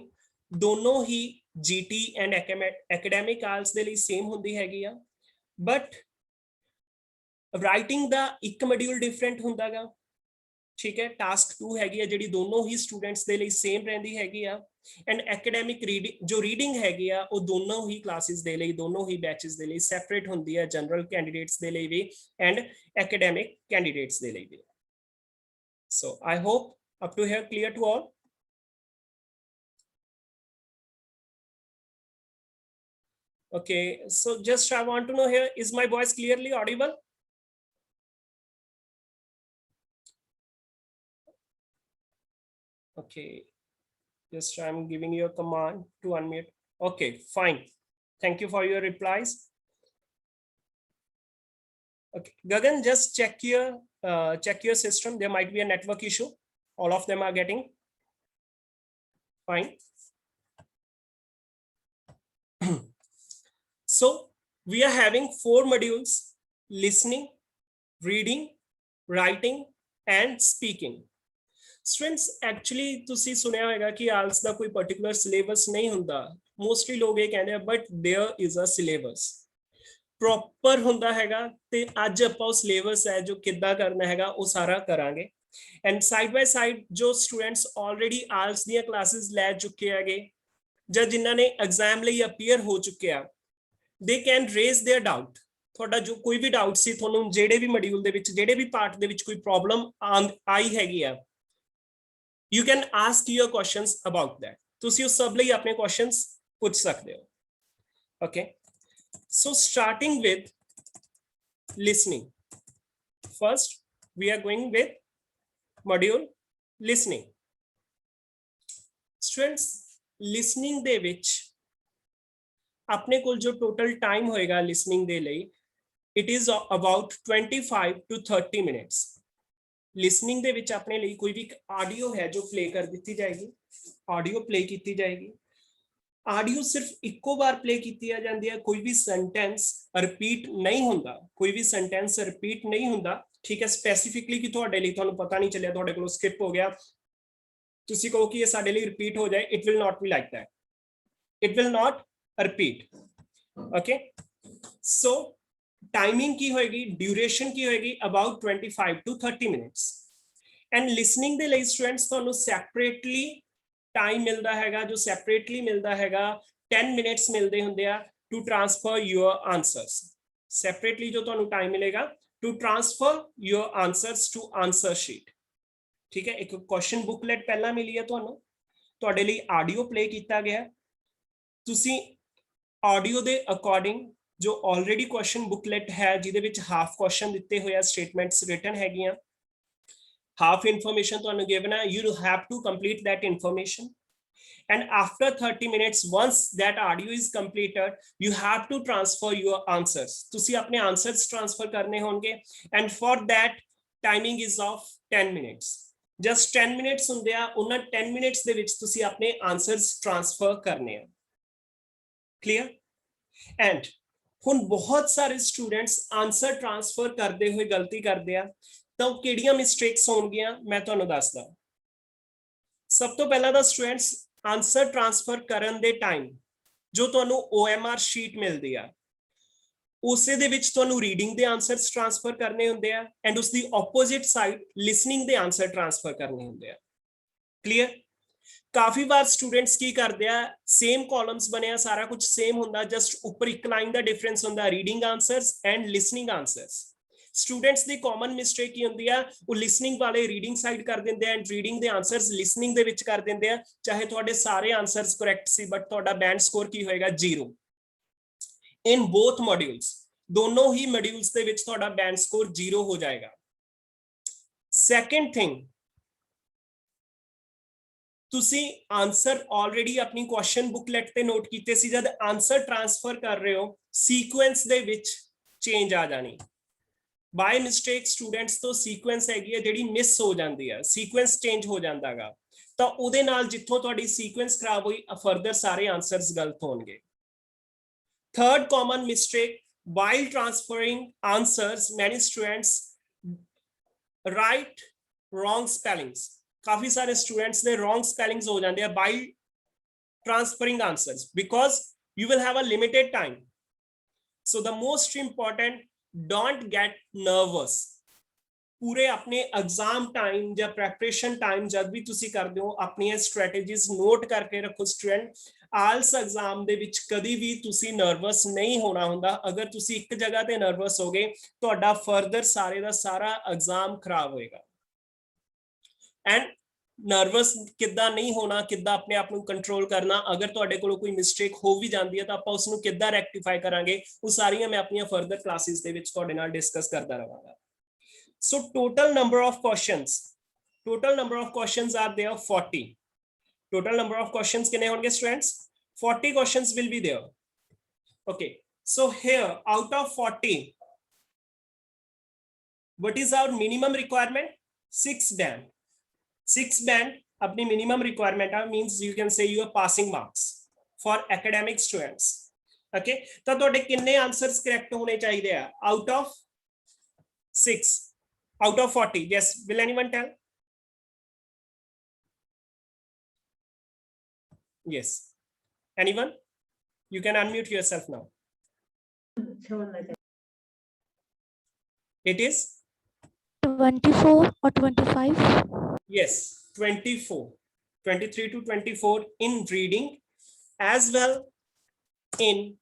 ਦੋਨੋਂ ਹੀ GT and academic IELTS ਦੇ ਲਈ same ਹੁੰਦੀ ਹੈਗੀ ਆ, but writing ਦਾ ਇੱਕ module different ਹੁੰਦਾ ਗਾ, ठीक है. टास्क 2 हैगी है ਜਿਹੜੀ ਦੋਨੋਂ ਹੀ ਸਟੂਡੈਂਟਸ ਦੇ ਲਈ ਸੇਮ ਰਹਿੰਦੀ ਹੈਗੀ ਆ, ਐਂਡ ਐਕੈਡੈਮਿਕ ਰੀਡਿੰਗ ਜੋ ਰੀਡਿੰਗ ਹੈਗੀ ਆ ਉਹ ਦੋਨੋਂ ਹੀ ਕਲਾਸਿਸ ਦੇ ਲਈ, ਦੋਨੋਂ ਹੀ ਬੈਚਸ ਦੇ ਲਈ ਸੈਪਰੇਟ ਹੁੰਦੀ ਹੈ, ਜਨਰਲ ਕੈਂਡੀਡੇਟਸ ਦੇ ਲਈ ਵੀ ਐਂਡ ਐਕੈਡੈਮਿਕ ਕੈਂਡੀਡੇਟਸ ਦੇ ਲਈ ਵੀ. So I hope up to here clear to all. Okay, so just I want to know here, is my voice clearly audible? Okay, just I'm giving you a command to unmute. Okay, fine. Thank you for your replies. Okay, Gagan, just check your system. There might be a network issue. All of them are getting fine. So we are having 4 modules: listening, reading, writing, and speaking. Students, actually ਤੁਸੀਂ ਸੁਣਿਆ ਹੋਵੇਗਾ ਕਿ IELTS ਦਾ ਕੋਈ particular syllabus ਨਹੀਂ ਹੁੰਦਾ. Mostly ਲੋਕ ਇਹ ਕਹਿੰਦੇ ਆ but there is a syllabus. Proper ਹੁੰਦਾ ਹੈਗਾ ਤੇ ਅੱਜ ਆਪਾਂ ਉਹ syllabus ਹੈ ਜੋ ਕਿੱਦਾਂ ਕਰਨਾ ਹੈਗਾ ਉਹ ਸਾਰਾ ਕਰਾਂਗੇ. And side by side ਜੋ students already IELTS ਦੀਆਂ classes ਲੈ ਚੁੱਕੇ ਹੈਗੇ ਜਾਂ ਜਿਨ੍ਹਾਂ ਨੇ exam ਲਈ appear ਹੋ ਚੁੱਕੇ ਆ, they can raise their doubt. ਤੁਹਾਡਾ ਜੋ ਕੋਈ ਵੀ ਡਾਊਟ ਸੀ, ਤੁਹਾਨੂੰ ਜਿਹੜੇ ਵੀ ਮੋਡਿਊਲ ਦੇ ਵਿੱਚ ਜਿਹੜੇ ਵੀ ਪਾਰਟ ਦੇ ਵਿੱਚ ਕੋਈ ਪ੍ਰੋਬਲਮ ਆਈ ਹੈਗੀ ਆ, you can ask your questions about that. ਤੁਸੀਂ ਉਸ ਸਭ ਲਈ ਆਪਣੇ questions ਪੁੱਛ ਸਕਦੇ ਹੋ. Okay, so starting with listening. First we are going with module listening. Students, listening ਦੇ ਵਿੱਚ ਆਪਣੇ ਕੋਲ ਜੋ ਟੋਟਲ ਟਾਈਮ ਹੋਏਗਾ ਲਿਸਨਿੰਗ ਦੇ ਲਈ, it is about 25 to 30 minutes. Listening ਦੇ ਵਿੱਚ ਆਪਣੇ ਲਈ ਕੋਈ ਵੀ ਆਡੀਓ ਹੈ ਜੋ ਪਲੇ ਕਰ ਦਿੱਤੀ ਜਾਏਗੀ, ਆਡੀਓ ਪਲੇ ਕੀਤੀ ਜਾਏਗੀ. ਆਡੀਓ ਸਿਰਫ ਇੱਕੋ ਵਾਰ ਪਲੇ ਕੀਤੀ ਜਾਂਦੀ ਹੈ, ਕੋਈ ਵੀ ਸੈਂਟੈਂਸ ਰਿਪੀਟ ਨਹੀਂ ਹੁੰਦਾ, ਕੋਈ ਵੀ ਸੈਂਟੈਂਸ ਰਿਪੀਟ ਨਹੀਂ ਹੁੰਦਾ. ਠੀਕ ਹੈ, ਸਪੈਸੀਫਿਕਲੀ ਕਿ ਤੁਹਾਡੇ ਲਈ ਤੁਹਾਨੂੰ ਪਤਾ ਨਹੀਂ ਚੱਲਿਆ, ਤੁਹਾਡੇ ਕੋਲੋਂ ਸਕਿਪ ਹੋ ਗਿਆ, ਤੁਸੀਂ ਕਹੋ ਕਿ ਇਹ ਸਾਡੇ ਲਈ ਰਿਪੀਟ ਹੋ ਜਾਏ, it will not be like that. It will not repeat. Okay, so timing ਕੀ ਹੋਏਗੀ, duration ਕੀ ਹੋਏਗੀ, about 25 to 30 minutes. And listening ਦੇ ਲਈ students ਤੁਹਾਨੂੰ separately time ਮਿਲਦਾ ਹੈਗਾ, ਜੋ separately ਮਿਲਦਾ ਹੈਗਾ 10 minutes ਮਿਲਦੇ ਹੁੰਦੇ ਆ to transfer your answers. Separately ਜੋ ਤੁਹਾਨੂੰ time ਮਿਲੇਗਾ to transfer your answers to answer sheet. ਠੀਕ ਹੈ, ਇੱਕ question booklet ਪਹਿਲਾਂ ਮਿਲੀ ਹੈ ਤੁਹਾਨੂੰ, ਤੁਹਾਡੇ ਲਈ ਆਡੀਓ play ਕੀਤਾ ਗਿਆ, ਤੁਸੀਂ ਆਡੀਓ ਦੇ ਅਕੋਰਡਿੰਗ ਜੋ ਆਲਰੇਡੀ ਕੁਐਸਚਨ ਬੁਕਲੇਟ ਹੈ ਜਿਹਦੇ ਵਿੱਚ ਹਾਫ ਕੁਐਸਚਨ ਦਿੱਤੇ ਹੋਏ ਆ, ਸਟੇਟਮੈਂਟਸ ਰਿਟਨ ਹੈਗੀਆਂ, ਹਾਫ ਇਨਫੋਰਮੇਸ਼ਨ ਤੁਹਾਨੂੰ ਗਿਵਨ ਹੈ, you have to complete that information. And after 30 minutes, once that audio is completed, you have to transfer your answers. ਤੁਸੀਂ ਆਪਣੇ answers transfer ਕਰਨੇ ਹੋਣਗੇ, and for that timing is of 10 minutes. Just 10 minutes ਹੁੰਦੇ ਆ, ਉਹਨਾਂ 10 minutes ਦੇ ਵਿੱਚ ਤੁਸੀਂ ਆਪਣੇ answers transfer ਕਰਨੇ ਆ. Clear? And ਹੁਣ ਬਹੁਤ ਸਾਰੇ ਸਟੂਡੈਂਟਸ ਆਨਸਰ ਟ੍ਰਾਂਸਫਰ ਕਰਦੇ ਹੋਏ ਗਲਤੀ ਕਰਦੇ ਆ, ਤਾਂ ਉਹ ਕਿਹੜੀਆਂ ਮਿਸਟੇਕਸ ਹੋਣਗੀਆਂ ਮੈਂ ਤੁਹਾਨੂੰ ਦੱਸਦਾ. ਸਭ ਤੋਂ ਪਹਿਲਾਂ ਤਾਂ ਸਟੂਡੈਂਟਸ ਆਨਸਰ ਟ੍ਰਾਂਸਫਰ ਕਰਨ ਦੇ ਟਾਈਮ ਜੋ ਤੁਹਾਨੂੰ OMR ਸ਼ੀਟ ਮਿਲਦੀ ਆ, ਉਸੇ ਦੇ ਵਿੱਚ ਤੁਹਾਨੂੰ ਰੀਡਿੰਗ ਦੇ ਆਨਸਰਸ ਟ੍ਰਾਂਸਫਰ ਕਰਨੇ ਹੁੰਦੇ ਆ, ਐਂਡ ਉਸ ਦੀ ਆਪੋਜ਼ਿਟ ਸਾਈਡ ਲਿਸਨਿੰਗ ਦੇ ਆਨਸਰ ਟ੍ਰਾਂਸਫਰ ਕਰਨੇ ਹੁੰਦੇ ਆ. ਕਲੀਅਰ? ਕਾਫੀ ਵਾਰ ਸਟੂਡੈਂਟਸ ਕੀ ਕਰਦੇ ਆ, ਸੇਮ ਕਾਲਮਸ ਬਣਿਆ, ਸਾਰਾ ਕੁਝ ਸੇਮ ਹੁੰਦਾ, ਜਸਟ ਉੱਪਰ ਇੱਕ ਲਾਈਨ ਦਾ ਡਿਫਰੈਂਸ ਹੁੰਦਾ, reading answers and listening answers. Students the common mistake ਕੀ ਹੁੰਦੀ ਆ, ਉਹ ਲਿਸਨਿੰਗ ਵਾਲੇ ਰੀਡਿੰਗ ਸਾਈਡ ਕਰ ਦਿੰਦੇ ਆ ਐਂਡ ਰੀਡਿੰਗ ਦੇ ਆਨਸਰਸ ਲਿਸਨਿੰਗ ਦੇ ਵਿੱਚ ਕਰ ਦਿੰਦੇ ਆ, ਚਾਹੇ ਤੁਹਾਡੇ ਸਾਰੇ ਆਨਸਰਸ ਕਰੈਕਟ ਸੀ, ਬਟ ਤੁਹਾਡਾ ਬੈਂਡ ਸਕੋਰ ਕੀ ਹੋਏਗਾ, 0. ਇਨ ਬੋਥ ਮੋਡਿਊਲਸ, ਦੋਨੋਂ ਹੀ ਮੋਡਿਊਲਸ ਦੇ ਵਿੱਚ ਤੁਹਾਡਾ ਬੈਂਡ ਸਕੋਰ 0 ਹੋ ਜਾਏਗਾ. ਸੈਕੰਡ ਥਿੰਗ, ਤੁਸੀਂ ਆਨਸਰ ਆਲਰੇਡੀ ਆਪਣੀ ਕੁਐਸਚਨ ਬੁਕਲੇਟ ਤੇ ਨੋਟ ਕੀਤੇ ਸੀ, ਜਦ ਆਨਸਰ ਟ੍ਰਾਂਸਫਰ ਕਰ ਰਹੇ ਹੋ ਸੀਕੁਐਂਸ ਦੇ ਵਿੱਚ ਚੇਂਜ ਆ ਜਾਣੀ. ਬਾਈ ਮਿਸਟੇਕ ਸਟੂਡੈਂਟਸ ਤੋਂ ਸੀਕੁਐਂਸ ਹੈਗੀ ਹੈ ਜਿਹੜੀ ਮਿਸ ਹੋ ਜਾਂਦੀ ਹੈ, ਸੀਕੁਐਂਸ ਚੇਂਜ ਹੋ ਜਾਂਦਾਗਾ, ਤਾਂ ਉਹਦੇ ਨਾਲ ਜਿੱਥੋਂ ਤੁਹਾਡੀ ਸੀਕੁਐਂਸ ਖਰਾਬ ਹੋਈ, ਫਰਦਰ ਸਾਰੇ ਆਨਸਰਸ ਗਲਤ ਹੋਣਗੇ. Third common mistake, while transferring answers, many students write wrong spellings. ਕਾਫੀ ਸਾਰੇ ਸਟੂਡੈਂਟਸ ਦੇ wrong spellings ਹੋ ਜਾਂਦੇ ਆ by transferring answers, because you will have a limited time. So the most important, don't get nervous. ਪੂਰੇ ਆਪਣੇ exam time ਜਾਂ preparation time ਜਦ ਵੀ ਤੁਸੀਂ ਕਰਦੇ ਹੋ, ਆਪਣੀਆਂ ਸਟ੍ਰੈਟੇਜੀਜ਼ ਨੋਟ ਕਰਕੇ ਰੱਖੋ. ਸਟੂਡੈਂਟ, ਆਇਲਸ ਐਗਜ਼ਾਮ ਦੇ ਵਿੱਚ ਕਦੀ ਵੀ ਤੁਸੀਂ ਨਰਵਸ ਨਹੀਂ ਹੋਣਾ ਹੁੰਦਾ. ਅਗਰ ਤੁਸੀਂ ਇੱਕ ਜਗ੍ਹਾ ਤੇ ਨਰਵਸ ਹੋਗੇ, ਤੁਹਾਡਾ ਫਰਦਰ ਸਾਰੇ ਦਾ ਸਾਰਾ ਐਗਜ਼ਾਮ ਖਰਾਬ ਹੋਏਗਾ. एंड नर्वस किद्दां नहीं होना, किद्दां अपने आप ਨੂੰ ਕੰਟਰੋਲ ਕਰਨਾ, ਅਗਰ ਤੁਹਾਡੇ ਕੋਲੋਂ ਕੋਈ ਮਿਸਟੇਕ ਹੋ ਵੀ ਜਾਂਦੀ ਹੈ ਤਾਂ ਆਪਾਂ ਉਸ ਨੂੰ ਕਿੱਦਾਂ ਰੈਕਟੀਫਾਈ ਕਰਾਂਗੇ, ਉਹ ਸਾਰੀਆਂ ਮੈਂ ਆਪਣੀਆਂ ਫਰਦਰ ਕਲਾਸਿਸ ਦੇ ਵਿੱਚ ਤੁਹਾਡੇ ਨਾਲ ਡਿਸਕਸ ਕਰਦਾ ਰਹਾਂਗਾ। So total number of questions are there 40। total number of questions कितने होंगे students? 40 questions will be there। okay, so here out of 40 what is our minimum requirement? 6 band। 6 band अपनी minimum requirement means you can say you are passing marks for academic students। okay, तो ਤੁਹਾਡੇ ਕਿੰਨੇ answers correct होने चाहिए out of 6 out of 40? yes, will anyone tell? yes, anyone? You can unmute yourself now। it is 24 or 25? yes, 24, 23 to 24 in reading as well in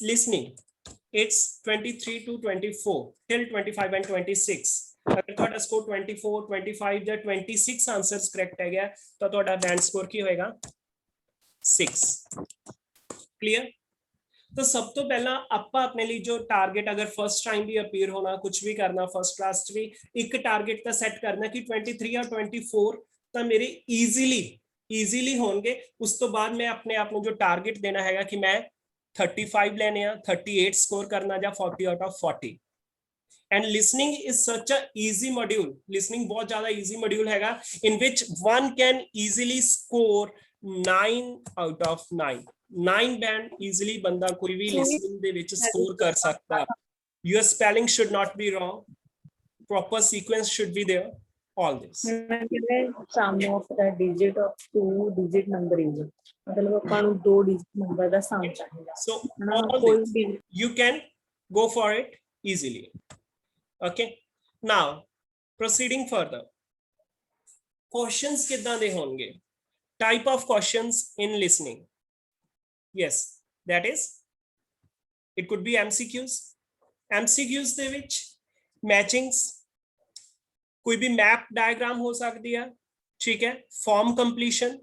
listening। it's 23 to 24 till 25 and 26। अगर ਤੁਹਾਡਾ score 24, 25 ਜਾਂ 26 answers correct ਹੈ ਗਿਆ ਤਾਂ ਤੁਹਾਡਾ band score ਕੀ ਹੋਏਗਾ? 6। Clear? तो सब तो पहला ਆਪਾਂ ਆਪਣੇ ਲਈ ਜੋ ਟਾਰਗੇਟ ਅਗਰ ਫਸਟ ਟਾਈਮ ਵੀ ਅਪੀਅਰ ਹੋਣਾ, ਕੁਝ ਵੀ ਕਰਨਾ ਫਸਟ ਕਲਾਸ ਚ ਵੀ, ਇੱਕ ਟਾਰਗੇਟ ਤਾਂ ਸੈੱਟ ਕਰਨਾ ਕਿ 23 ਜਾਂ 24 ਤਾਂ ਮੇਰੇ ਈਜ਼ੀਲੀ ਹੋਣਗੇ। ਉਸ ਤੋਂ ਬਾਅਦ ਮੈਂ ਆਪਣੇ ਆਪ ਨੂੰ ਜੋ ਟਾਰਗੇਟ ਦੇਣਾ ਹੈਗਾ ਕਿ ਮੈਂ 35 ਲੈਣੇ ਆ, 38 ਸਕੋਰ ਕਰਨਾ ਜਾਂ 40 out of 40। and listening is such a easy module। listening बहुत ज्यादा easy module हैगा in which one can easily score 9 out of 9। 9 band easily बंदा कोई भी listening दे विच score कर सकता। your spelling should not be wrong, proper sequence should be there, all this। sum of the digit of 2 digit number is मतलब ਆਪਾਂ ਨੂੰ 2 digit number ਦਾ sum ਚਾਹੀਦਾ। so all this, you can go for it easily। okay, now proceeding further, questions किद्दां दे होंगे? type of questions in listening। yes, that is it could be MCQs ਦੇ ਵਿੱਚ matchings, कोई भी map diagram हो सकती है, ठीक है, form completion,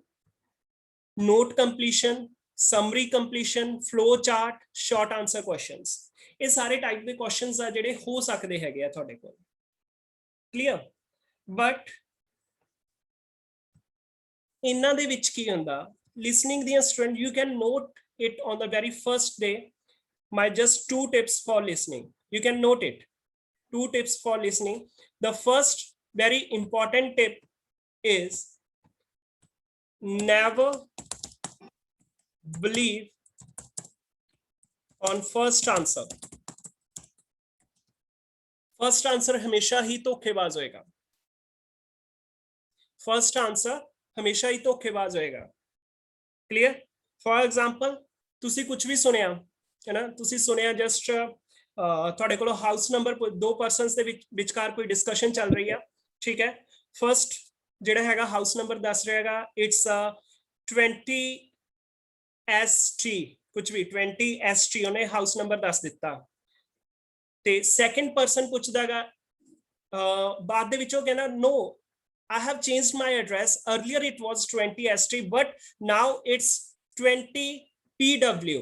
note completion, summary completion, flow chart, short answer questions. ये सारे टाइप के क्वेश्चंस आ ਜਿਹੜੇ ਹੋ ਸਕਦੇ ਹੈਗੇ ਆ ਤੁਹਾਡੇ ਕੋਲ। ਕਲੀਅਰ? ਬਟ ਇਹਨਾਂ ਦੇ ਵਿੱਚ ਕੀ ਹੁੰਦਾ, ਲਿਸਨਿੰਗ ਦੀਆਂ student you can note it on the very first day. my just 2 tips for listening, you can note it, 2 tips for listening। the first very important tip is never believe on first answer। First answer हमेशा ही धोखेबाज होएगा। First answer हमेशा ही धोखेबाज होएगा। Clear? For example तुसी कुछ भी सुनिया है ना, तुसी सुनिया जस्ट ਤੁਹਾਡੇ ਕੋਲ ਹਾਊਸ ਨੰਬਰ 2 ਪਰਸਨਸ ਦੇ ਵਿਚਕਾਰ ਕੋਈ ਡਿਸਕਸ਼ਨ ਚੱਲ ਰਹੀ ਆ, ਠੀਕ ਹੈ। ਫਰਸਟ ਜਿਹੜਾ ਹੈਗਾ ਹਾਊਸ ਨੰਬਰ ਦੱਸ ਰਿਹਾ ਹੈਗਾ ਇਟਸ 20 ST ਕੁਝ ਵੀ 20 ST ਉਹਨੇ ਹਾਊਸ ਨੰਬਰ ਦੱਸ ਦਿੱਤਾ ਤੇ ਸੈਕੰਡ ਪਰਸਨ ਪੁੱਛਦਾਗਾ ਬਾਅਦ ਦੇ ਵਿੱਚ ਉਹ ਕਹਿੰਦਾ no, I have changed my address, earlier it was 20 ST but now it's 20 PW।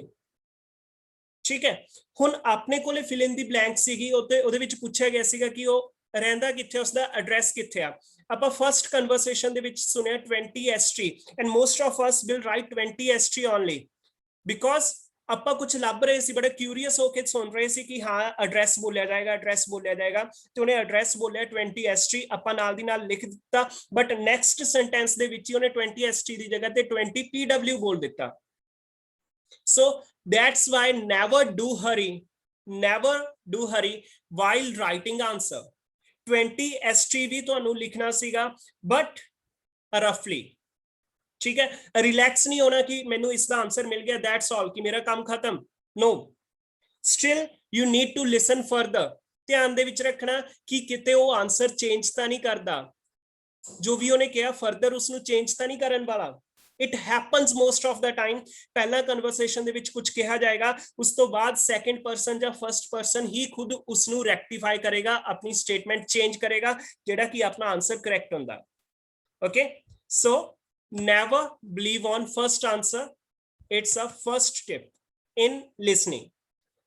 ठीक है, ਹੁਣ ਆਪਣੇ ਕੋਲੇ ਫਿਲ ਇਨ ਦੀ ਬਲੈਂਕ ਸੀਗੀ, ਉਹਦੇ ਵਿੱਚ ਪੁੱਛਿਆ ਗਿਆ ਸੀਗਾ ਕਿ ਉਹ ਰਹਿੰਦਾ ਕਿੱਥੇ, ਉਸਦਾ ਐਡਰੈਸ ਕਿੱਥੇ ਆ। ਆਪਾਂ ਫਰਸਟ ਕਨਵਰਸੇਸ਼ਨ ਦੇ ਵਿੱਚ ਸੁਣਿਆ 20 ST and most of us will write 20 ST only because ਆਪਾਂ ਕੁਝ ਲੱਭ ਰਹੇ ਸੀ, ਬੜੇ ਕਿਊਰੀਅਸ ਹੋ ਕੇ ਸੁਣ ਰਹੇ ਸੀ ਕਿ ਹਾਂ ਐਡਰੈਸ ਬੋਲਿਆ ਜਾਏਗਾ, ਐਡਰੈਸ ਬੋਲਿਆ ਜਾਏਗਾ, ਤੇ ਉਹਨੇ ਐਡਰੈਸ ਬੋਲਿਆ 20 ST, ਆਪਾਂ ਨਾਲ ਦੀ ਨਾਲ ਲਿਖ ਦਿੱਤਾ ਬਟ ਨੈਕਸਟ ਸੈਂਟੈਂਸ ਦੇ ਵਿੱਚ ਹੀ ਉਹਨੇ 20 ST ਦੀ ਜਗ੍ਹਾ ਤੇ 20 PW ਬੋਲ ਦਿੱਤਾ। So that's why never do hurry while writing answer। 20 ST भी ਤੁਹਾਨੂੰ ਲਿਖਣਾ ਸੀਗਾ but roughly, ठीक है, रिलैक्स नहीं होना कि मैंने इसका आंसर मिल गया दैट्स ऑल कि मेरा काम खत्म। No, still you need to listen further. ध्यान दे विच रखना कि किते वो आंसर चेंज ਤਾਂ नहीं करता, जो भी ਉਹਨੇ ਕਿਹਾ फर्दर उसनु चेंज ਤਾਂ नहीं करन वाला। It happens most of the time. ਪਹਿਲਾ ਕਨਵਰਸੇਸ਼ਨ ਦੇ ਵਿੱਚ ਕੁਝ ਕਿਹਾ ਜਾਏਗਾ, ਉਸ ਤੋਂ ਬਾਅਦ ਸੈਕੰਡ ਪਰਸਨ ਜਾਂ ਫਰਸਟ ਪਰਸਨ ਹੀ ਖੁਦ ਉਸ ਨੂੰ ਰੈਕਟੀਫਾਈ ਕਰੇਗਾ, ਆਪਣੀ ਸਟੇਟਮੈਂਟ ਚੇਂਜ ਕਰੇਗਾ, ਜਿਹੜਾ ਕਿ ਆਪਣਾ ਆਨਸਰ ਕਰੈਕਟ ਹੁੰਦਾ। Okay, so never believe on first answer, it's a first tip in listening।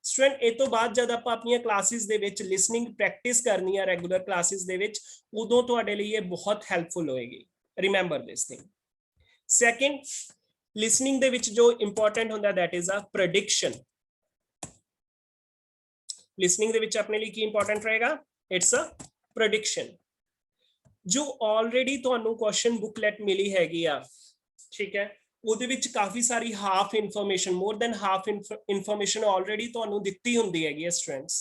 Student ਇਹ ਤੋਂ ਬਾਅਦ ਜਦ ਆਪਾਂ ਆਪਣੀਆਂ ਕਲਾਸਿਸ ਦੇ ਵਿੱਚ ਲਿਸਨਿੰਗ ਪ੍ਰੈਕਟਿਸ ਕਰਨੀ ਆ ਰੈਗੂਲਰ ਕਲਾਸਿਸ ਦੇ ਵਿੱਚ, ਉਦੋਂ ਤੁਹਾਡੇ ਲਈ ਇਹ ਬਹੁਤ ਹੈਲਪਫੁਲ ਹੋਏਗੀ। Remember this thing. Second, listening ਦੇ ਵਿੱਚ ਜੋ ਇੰਪੋਰਟੈਂਟ ਹੁੰਦਾ that is a prediction। Listening ਦੇ ਵਿੱਚ ਆਪਣੇ ਲਈ ਕੀ ਇੰਪੋਰਟੈਂਟ ਰਹੇਗਾ? it's a prediction। ਜੋ ਆਲਰੇਡੀ ਤੁਹਾਨੂੰ ਕੁਐਸਚਨ ਬੁਕਲੈਟ ਮਿਲੀ ਹੈਗੀ ਆ, ਠੀਕ ਹੈ, ਉਹਦੇ ਵਿੱਚ ਕਾਫੀ ਸਾਰੀ half information, more than half information already ਤੁਹਾਨੂੰ ਦਿੱਤੀ ਹੁੰਦੀ ਹੈਗੀ ਹੈ ਸਟੂਡੈਂਟਸ।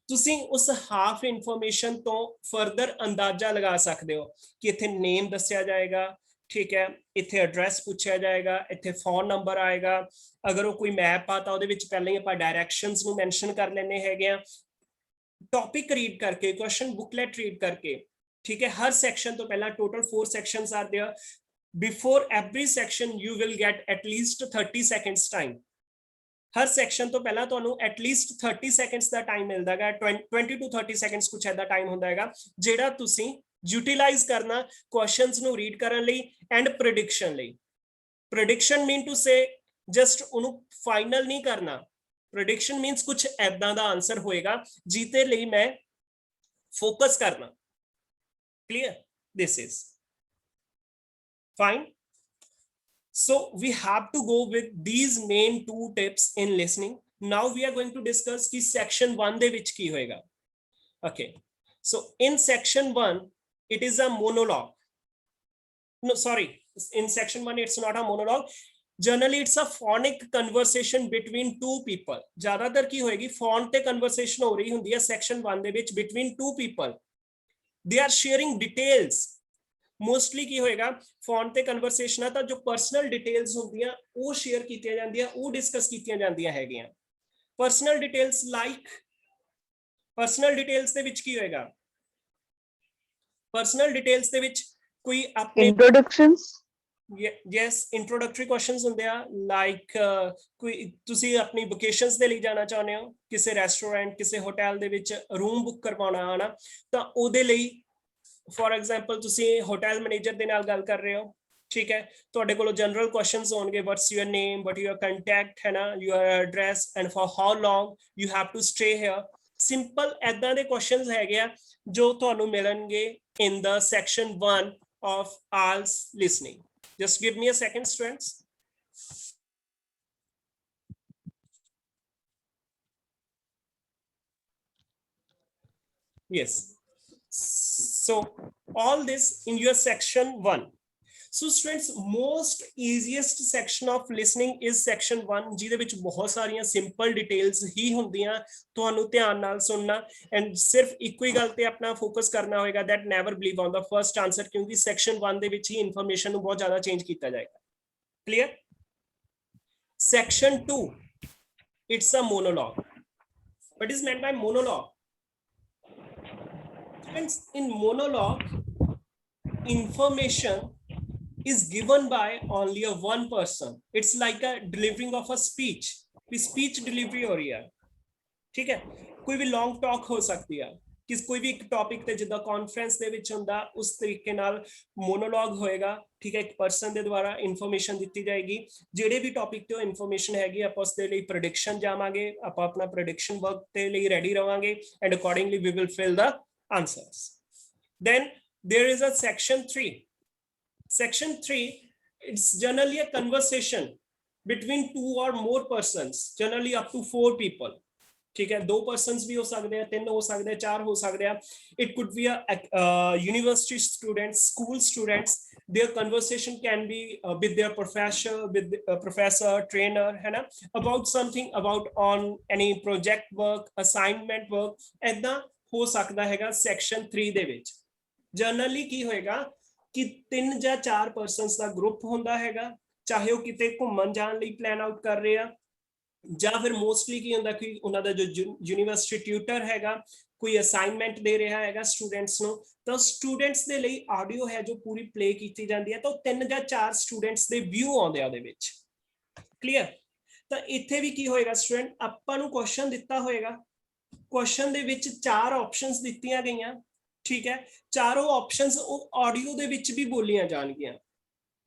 ਤੁਸੀਂ ਉਸ ਹਾਫ ਇਨਫੋਰਮੇਸ਼ਨ ਤੋਂ ਫਰਦਰ ਅੰਦਾਜ਼ਾ ਲਗਾ ਸਕਦੇ ਹੋ ਕਿ ਇੱਥੇ ਨੇਮ ਦੱਸਿਆ ਜਾਏਗਾ, ਠੀਕ ਹੈ, ਇੱਥੇ ਐਡਰੈਸ ਪੁੱਛਿਆ ਜਾਏਗਾ, ਇੱਥੇ ਫੋਨ ਨੰਬਰ ਆਏਗਾ। ਅਗਰ ਉਹ ਕੋਈ ਮੈਪ ਆ ਤਾਂ ਉਹਦੇ ਵਿੱਚ ਪਹਿਲਾਂ ਹੀ ਆਪਾਂ ਡਾਇਰੈਕਸ਼ਨਸ ਨੂੰ ਮੈਂਸ਼ਨ ਕਰ ਲੈਣੇ ਹੈਗੇ ਆ। ਟੌਪਿਕ ਰੀਡ ਕਰਕੇ, ਕੁਐਸਚਨ ਬੁਕਲੈਟ ਰੀਡ ਕਰਕੇ, ठीक है, हर सेक्शन तो पहला total 4 sections are there। Before every section you will get at least 30 seconds time। Her section तो पहला तो at least 30 seconds the time ਮਿਲਦਾ ਹੈ, 20 to 30 seconds ਕੁਛ ਐਦਾ time ਹੁੰਦਾ ਹੈਗਾ, ਜਿਹੜਾ ਤੁਸੀਂ utilize ਕਰਨਾ questions ਨੂੰ read ਕਰਨ ਲਈ and prediction ਲਈ। Prediction mean to say just ਉਹਨੂੰ final ਨਹੀਂ ਕਰਨਾ। Prediction means ਕੁਛ ਐਦਾਂ ਦਾ ਆਨਸਰ ਹੋਏਗਾ ਜਿਹਦੇ ਲਈ ਮੈਂ focus ਕਰਨਾ। Clear? This is fine। So we have to go with these main 2 tips in listening। Now we are going to discuss ki section 1 de vich ki hoega। Okay, so in section 1 it is a monologue। No, sorry, in section 1 it's not a monologue। Generally it's a phonic conversation between 2 people। zyadatar ki hoegi phone te conversation ho rahi hundi hai section 1 de vich between 2 people। they are sharing details। mostly ਕੀ ਹੋਏਗਾ, phone ਤੇ conversation ਆ ਤਾਂ ਜੋ personal details ਹੁੰਦੀਆਂ ਉਹ share ਕੀਤੀਆਂ ਜਾਂਦੀਆਂ, ਉਹ ਡਿਸਕਸ ਕੀਤੀਆਂ ਜਾਂਦੀਆਂ ਹੈਗੀਆਂ। Personal details like, personal details ਦੇ ਵਿੱਚ ਕੀ ਹੋਏਗਾ? ਪਰਸਨਲ ਡਿਟੇਲਸ ਦੇ ਵਿੱਚ ਕੋਈ ਆਪਣੇ Introductions। yes, introductory questions ਹੁੰਦੇ ਆ, like ਕੋਈ ਤੁਸੀਂ ਆਪਣੀ ਵਕੇਸ਼ਨਸ ਦੇ ਲਈ ਜਾਣਾ ਚਾਹੁੰਦੇ ਹੋ, ਕਿਸੇ ਰੈਸਟੋਰੈਂਟ, ਕਿਸੇ ਹੋਟਲ ਦੇ ਵਿੱਚ ਰੂਮ ਬੁੱਕ ਕਰਵਾਉਣਾ ਹੈ ਨਾ, ਤਾਂ ਉਹਦੇ ਲਈ ਫੋਰ ਐਗਜ਼ਾਮਪਲ ਤੁਸੀਂ ਹੋਟਲ ਮੈਨੇਜਰ ਦੇ ਨਾਲ ਗੱਲ ਕਰ ਰਹੇ ਹੋ, ਠੀਕ ਹੈ, ਤੁਹਾਡੇ ਕੋਲ ਜਨਰਲ ਕੁਐਸਚਨਸ ਹੋਣਗੇ, what's your name, what your contact ਹੈ ਨਾ, your address and for how long you have to stay here। Simple ਐਦਾਂ ਦੇ ਕੁਐਸਚਨਸ ਹੈਗੇ ਆ ਜੋ ਤੁਹਾਨੂੰ ਮਿਲਣਗੇ in the section 1 of IELTS listening। Just give me a second, students। Yes, so all this in your section 1। So students, most easiest section of listening is section 1, ਜਿਹਦੇ ਵਿੱਚ ਬਹੁਤ ਸਾਰੀਆਂ simple details ਹੀ ਹੁੰਦੀਆਂ, ਤੁਹਾਨੂੰ ਧਿਆਨ ਨਾਲ ਸੁਣਨਾ and ਸਿਰਫ ਇੱਕੋ ਹੀ ਗੱਲ ਤੇ ਆਪਣਾ ਫੋਕਸ ਕਰਨਾ ਹੋਏਗਾ, that never believe on the first answer, ਕਿਉਂਕਿ section 1 ਦੇ ਵਿੱਚ ਹੀ ਇਨਫੋਰਮੇਸ਼ਨ ਨੂੰ ਬਹੁਤ ਜ਼ਿਆਦਾ ਚੇਂਜ ਕੀਤਾ ਜਾਏਗਾ। Clear? Section 2, it's a monologue। What is meant by monologue? Friends, in monologue, information is given by only a one person। It's like a delivering of a speech। भी speech delivery हो रही है, ठीक है, कोई भी long talk हो सकती है, किस कोई भी एक टॉपिक ते जिद्दां कॉन्फ्रेंस दे विच हुंदा उस तरीके नाल मोनोलॉग होएगा, ठीक है, एक पर्सन दे द्वारा इन्फॉर्मेशन दित्ती जाएगी, जेड़े भी टॉपिक ते इन्फॉर्मेशन हैगी आपां उस दे लई प्रेडिक्शन जावांगे, आपां अपना प्रेडिक्शन वर्क ते लई ready रहांगे and accordingly we will fill the answers। Then there is a section 3। Section 3, it's generally a conversation between 2 or more persons, generally up to 4 people। ठीक है, 2 persons भी हो सकते हैं, 3 हो सकते हैं, 4 हो सकते हैं। It could be a university students, school students। Their conversation can be with their professor, with a professor, trainer, है ना, about something, about on any project work, assignment work। ऐदा हो सकता हैगा section 3 ਦੇ ਵਿੱਚ। Generally ਕੀ ਹੋਏਗਾ ਕਿ 3 ਜਾਂ 4 ਪਰਸਨਸ ਦਾ ਗਰੁੱਪ ਹੁੰਦਾ ਹੈਗਾ, ਚਾਹੇ ਉਹ ਕਿਤੇ ਘੁੰਮਣ ਜਾਣ ਲਈ ਪਲਾਨ ਆਊਟ ਕਰ ਰਹੇ ਆ, ਜਾਂ ਫਿਰ ਮੋਸਟਲੀ ਕੀ ਹੁੰਦਾ ਕਿ ਉਹਨਾਂ ਦਾ ਜੋ ਯੂਨੀਵਰਸਿਟੀ ਟਿਊਟਰ ਹੈਗਾ ਕੋਈ ਅਸਾਈਨਮੈਂਟ ਦੇ ਰਿਹਾ ਹੈਗਾ ਸਟੂਡੈਂਟਸ ਨੂੰ, ਤਾਂ ਸਟੂਡੈਂਟਸ ਦੇ ਲਈ ਆਡੀਓ ਹੈ ਜੋ ਪੂਰੀ ਪਲੇ ਕੀਤੀ ਜਾਂਦੀ ਹੈ, ਤਾਂ ਉਹ 3 ਜਾਂ 4 ਸਟੂਡੈਂਟਸ ਦੇ ਵਿਊ ਆਉਂਦੇ ਆ ਉਹਦੇ ਵਿੱਚ। ਕਲੀਅਰ? ਤਾਂ ਇੱਥੇ ਵੀ ਕੀ ਹੋਏਗਾ ਸਟੂਡੈਂਟ, ਆਪਾਂ ਨੂੰ ਕੁਐਸਚਨ ਦਿੱਤਾ ਹੋਏਗਾ, ਕੁਐਸਚਨ ਦੇ ਵਿੱਚ 4 ਆਪਸ਼ਨਸ ਦਿੱਤੀਆਂ ਗਈਆਂ, ਠੀਕ ਹੈ, ਚਾਰੋਂ ਆਪਸ਼ਨਸ ਉਹ ਆਡੀਓ ਦੇ ਵਿੱਚ ਵੀ ਬੋਲੀਆਂ ਜਾਣਗੀਆਂ,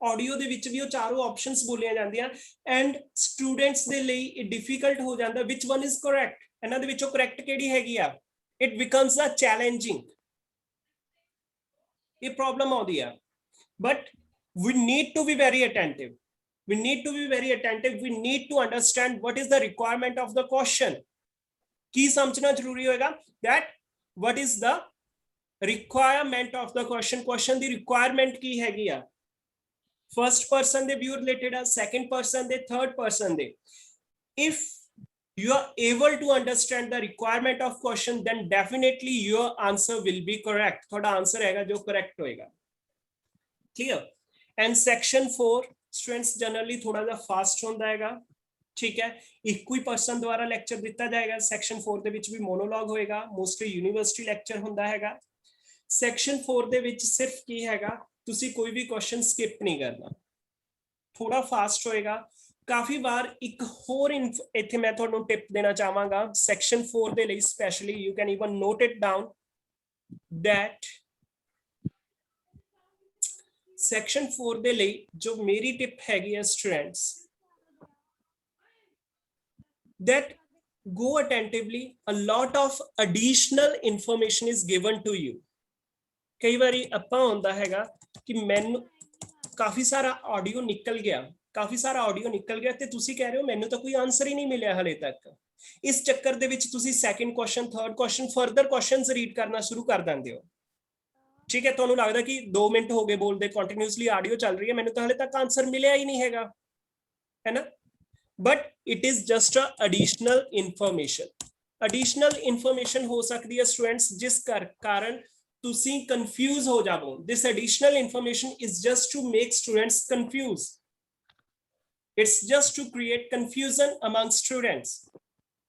ਆਡੀਓ ਦੇ ਵਿੱਚ ਵੀ ਉਹ ਚਾਰੋਂ ਆਪਸ਼ਨਸ ਬੋਲੀਆਂ ਜਾਂਦੀਆਂ, ਐਂਡ ਸਟੂਡੈਂਟਸ ਦੇ ਲਈ ਇਹ ਡਿਫਿਕਲਟ ਹੋ ਜਾਂਦਾ ਵਿਚ ਵਨ ਇਜ਼ ਕਰੈਕਟ, ਇਹਨਾਂ ਦੇ ਵਿੱਚੋਂ ਕਰੈਕਟ ਕਿਹੜੀ ਹੈਗੀ ਆ, ਇਟ ਬਿਕਮਸ ਅ ਚੈਲੰਜਿੰਗ, ਇਹ ਪ੍ਰੋਬਲਮ ਆਉਂਦੀ ਆ। But we need to be very attentive, we need to be very attentive, we need to understand what is the requirement of the question, ਕੀ ਸਮਝਣਾ ਜ਼ਰੂਰੀ ਹੋਏਗਾ, that what is the requirement of the question, question the requirement ਕੀ ਹੈਗੀ ਆ, first person ਦੇ view related ਆ, second person ਦੇ, third person ਦੇ। If you are able to understand the requirement of question, then definitely your answer will be correct, ਤੁਹਾਡਾ answer ਹੈਗਾ ਜੋ correct ਹੋਏਗਾ। Clear? And section 4 students generally ਥੋੜਾ ਜਿਹਾ fast ਹੁੰਦਾ ਹੈਗਾ, ਠੀਕ ਹੈ, ਇੱਕੋ ਹੀ ਪਰਸਨ ਦੁਆਰਾ ਲੈਕਚਰ ਦਿੱਤਾ ਜਾਏਗਾ। ਸੈਕਸ਼ਨ 4 ਦੇ ਵਿੱਚ ਵੀ ਮੋਨੋਲੌਗ ਹੋਏਗਾ, ਮੋਸਟਲੀ ਯੂਨੀਵਰਸਿਟੀ ਲੈਕਚਰ ਹੁੰਦਾ ਹੈਗਾ। ਸੈਕਸ਼ਨ 4 ਦੇ ਵਿੱਚ ਸਿਰਫ ਕੀ ਹੈਗਾ, ਤੁਸੀਂ ਕੋਈ ਵੀ ਕੁਐਸਚਨ ਸਕਿਪ ਨਹੀਂ ਕਰਨਾ, ਥੋੜਾ ਫਾਸਟ ਹੋਏਗਾ। ਕਾਫੀ ਵਾਰ ਇੱਕ ਹੋਰ ਇੱਥੇ ਮੈਂ ਤੁਹਾਨੂੰ ਟਿਪ ਦੇਣਾ ਚਾਹਾਂਗਾ ਸੈਕਸ਼ਨ 4 ਦੇ ਲਈ specially, you can even note it down that section 4 ਦੇ ਲਈ ਜੋ ਮੇਰੀ ਟਿਪ ਹੈਗੀ ਹੈ students, that go attentively, a lot of additional information is given to you। ਕਈ ਵਾਰੀ ਆਪਾਂ ਹੁੰਦਾ ਹੈਗਾ ਕਿ ਮੈਨੂੰ ਕਾਫੀ ਸਾਰਾ ਆਡੀਓ ਨਿਕਲ ਗਿਆ, ਕਾਫੀ ਸਾਰਾ ਆਡੀਓ ਨਿਕਲ ਗਿਆ ਤੇ ਤੁਸੀਂ ਕਹਿ ਰਹੇ ਹੋ ਮੈਨੂੰ ਤਾਂ ਕੋਈ ਆਨਸਰ ਹੀ ਨਹੀਂ ਮਿਲਿਆ ਹਲੇ ਤੱਕ। ਇਸ ਚੱਕਰ ਦੇ ਵਿੱਚ ਤੁਸੀਂ second question, third question, further questions read ਕਰਨਾ ਸ਼ੁਰੂ ਕਰ ਦਿੰਦੇ ਹੋ, ਠੀਕ ਹੈ। ਤੁਹਾਨੂੰ ਲੱਗਦਾ ਕਿ 2 ਮਿੰਟ ਹੋ ਗਏ ਬੋਲਦੇ, ਕੰਟੀਨਿਊਸਲੀ ਆਡੀਓ ਚੱਲ ਰਹੀ ਹੈ, ਮੈਨੂੰ ਤਾਂ ਹਲੇ ਤੱਕ ਆਨਸਰ ਮਿਲਿਆ ਹੀ ਨਹੀਂ ਹੈਗਾ, ਹੈ ਨਾ। But it is just a additional information, additional information ਹੋ ਸਕਦੀ ਹੈ ਸਟੂਡੈਂਟਸ ਜਿਸ ਕਾਰਨ ਤੁਸੀਂ confuse ਹੋ ਜਾਵੋ। This additional information is just to make students confuse, it's just to create confusion among students,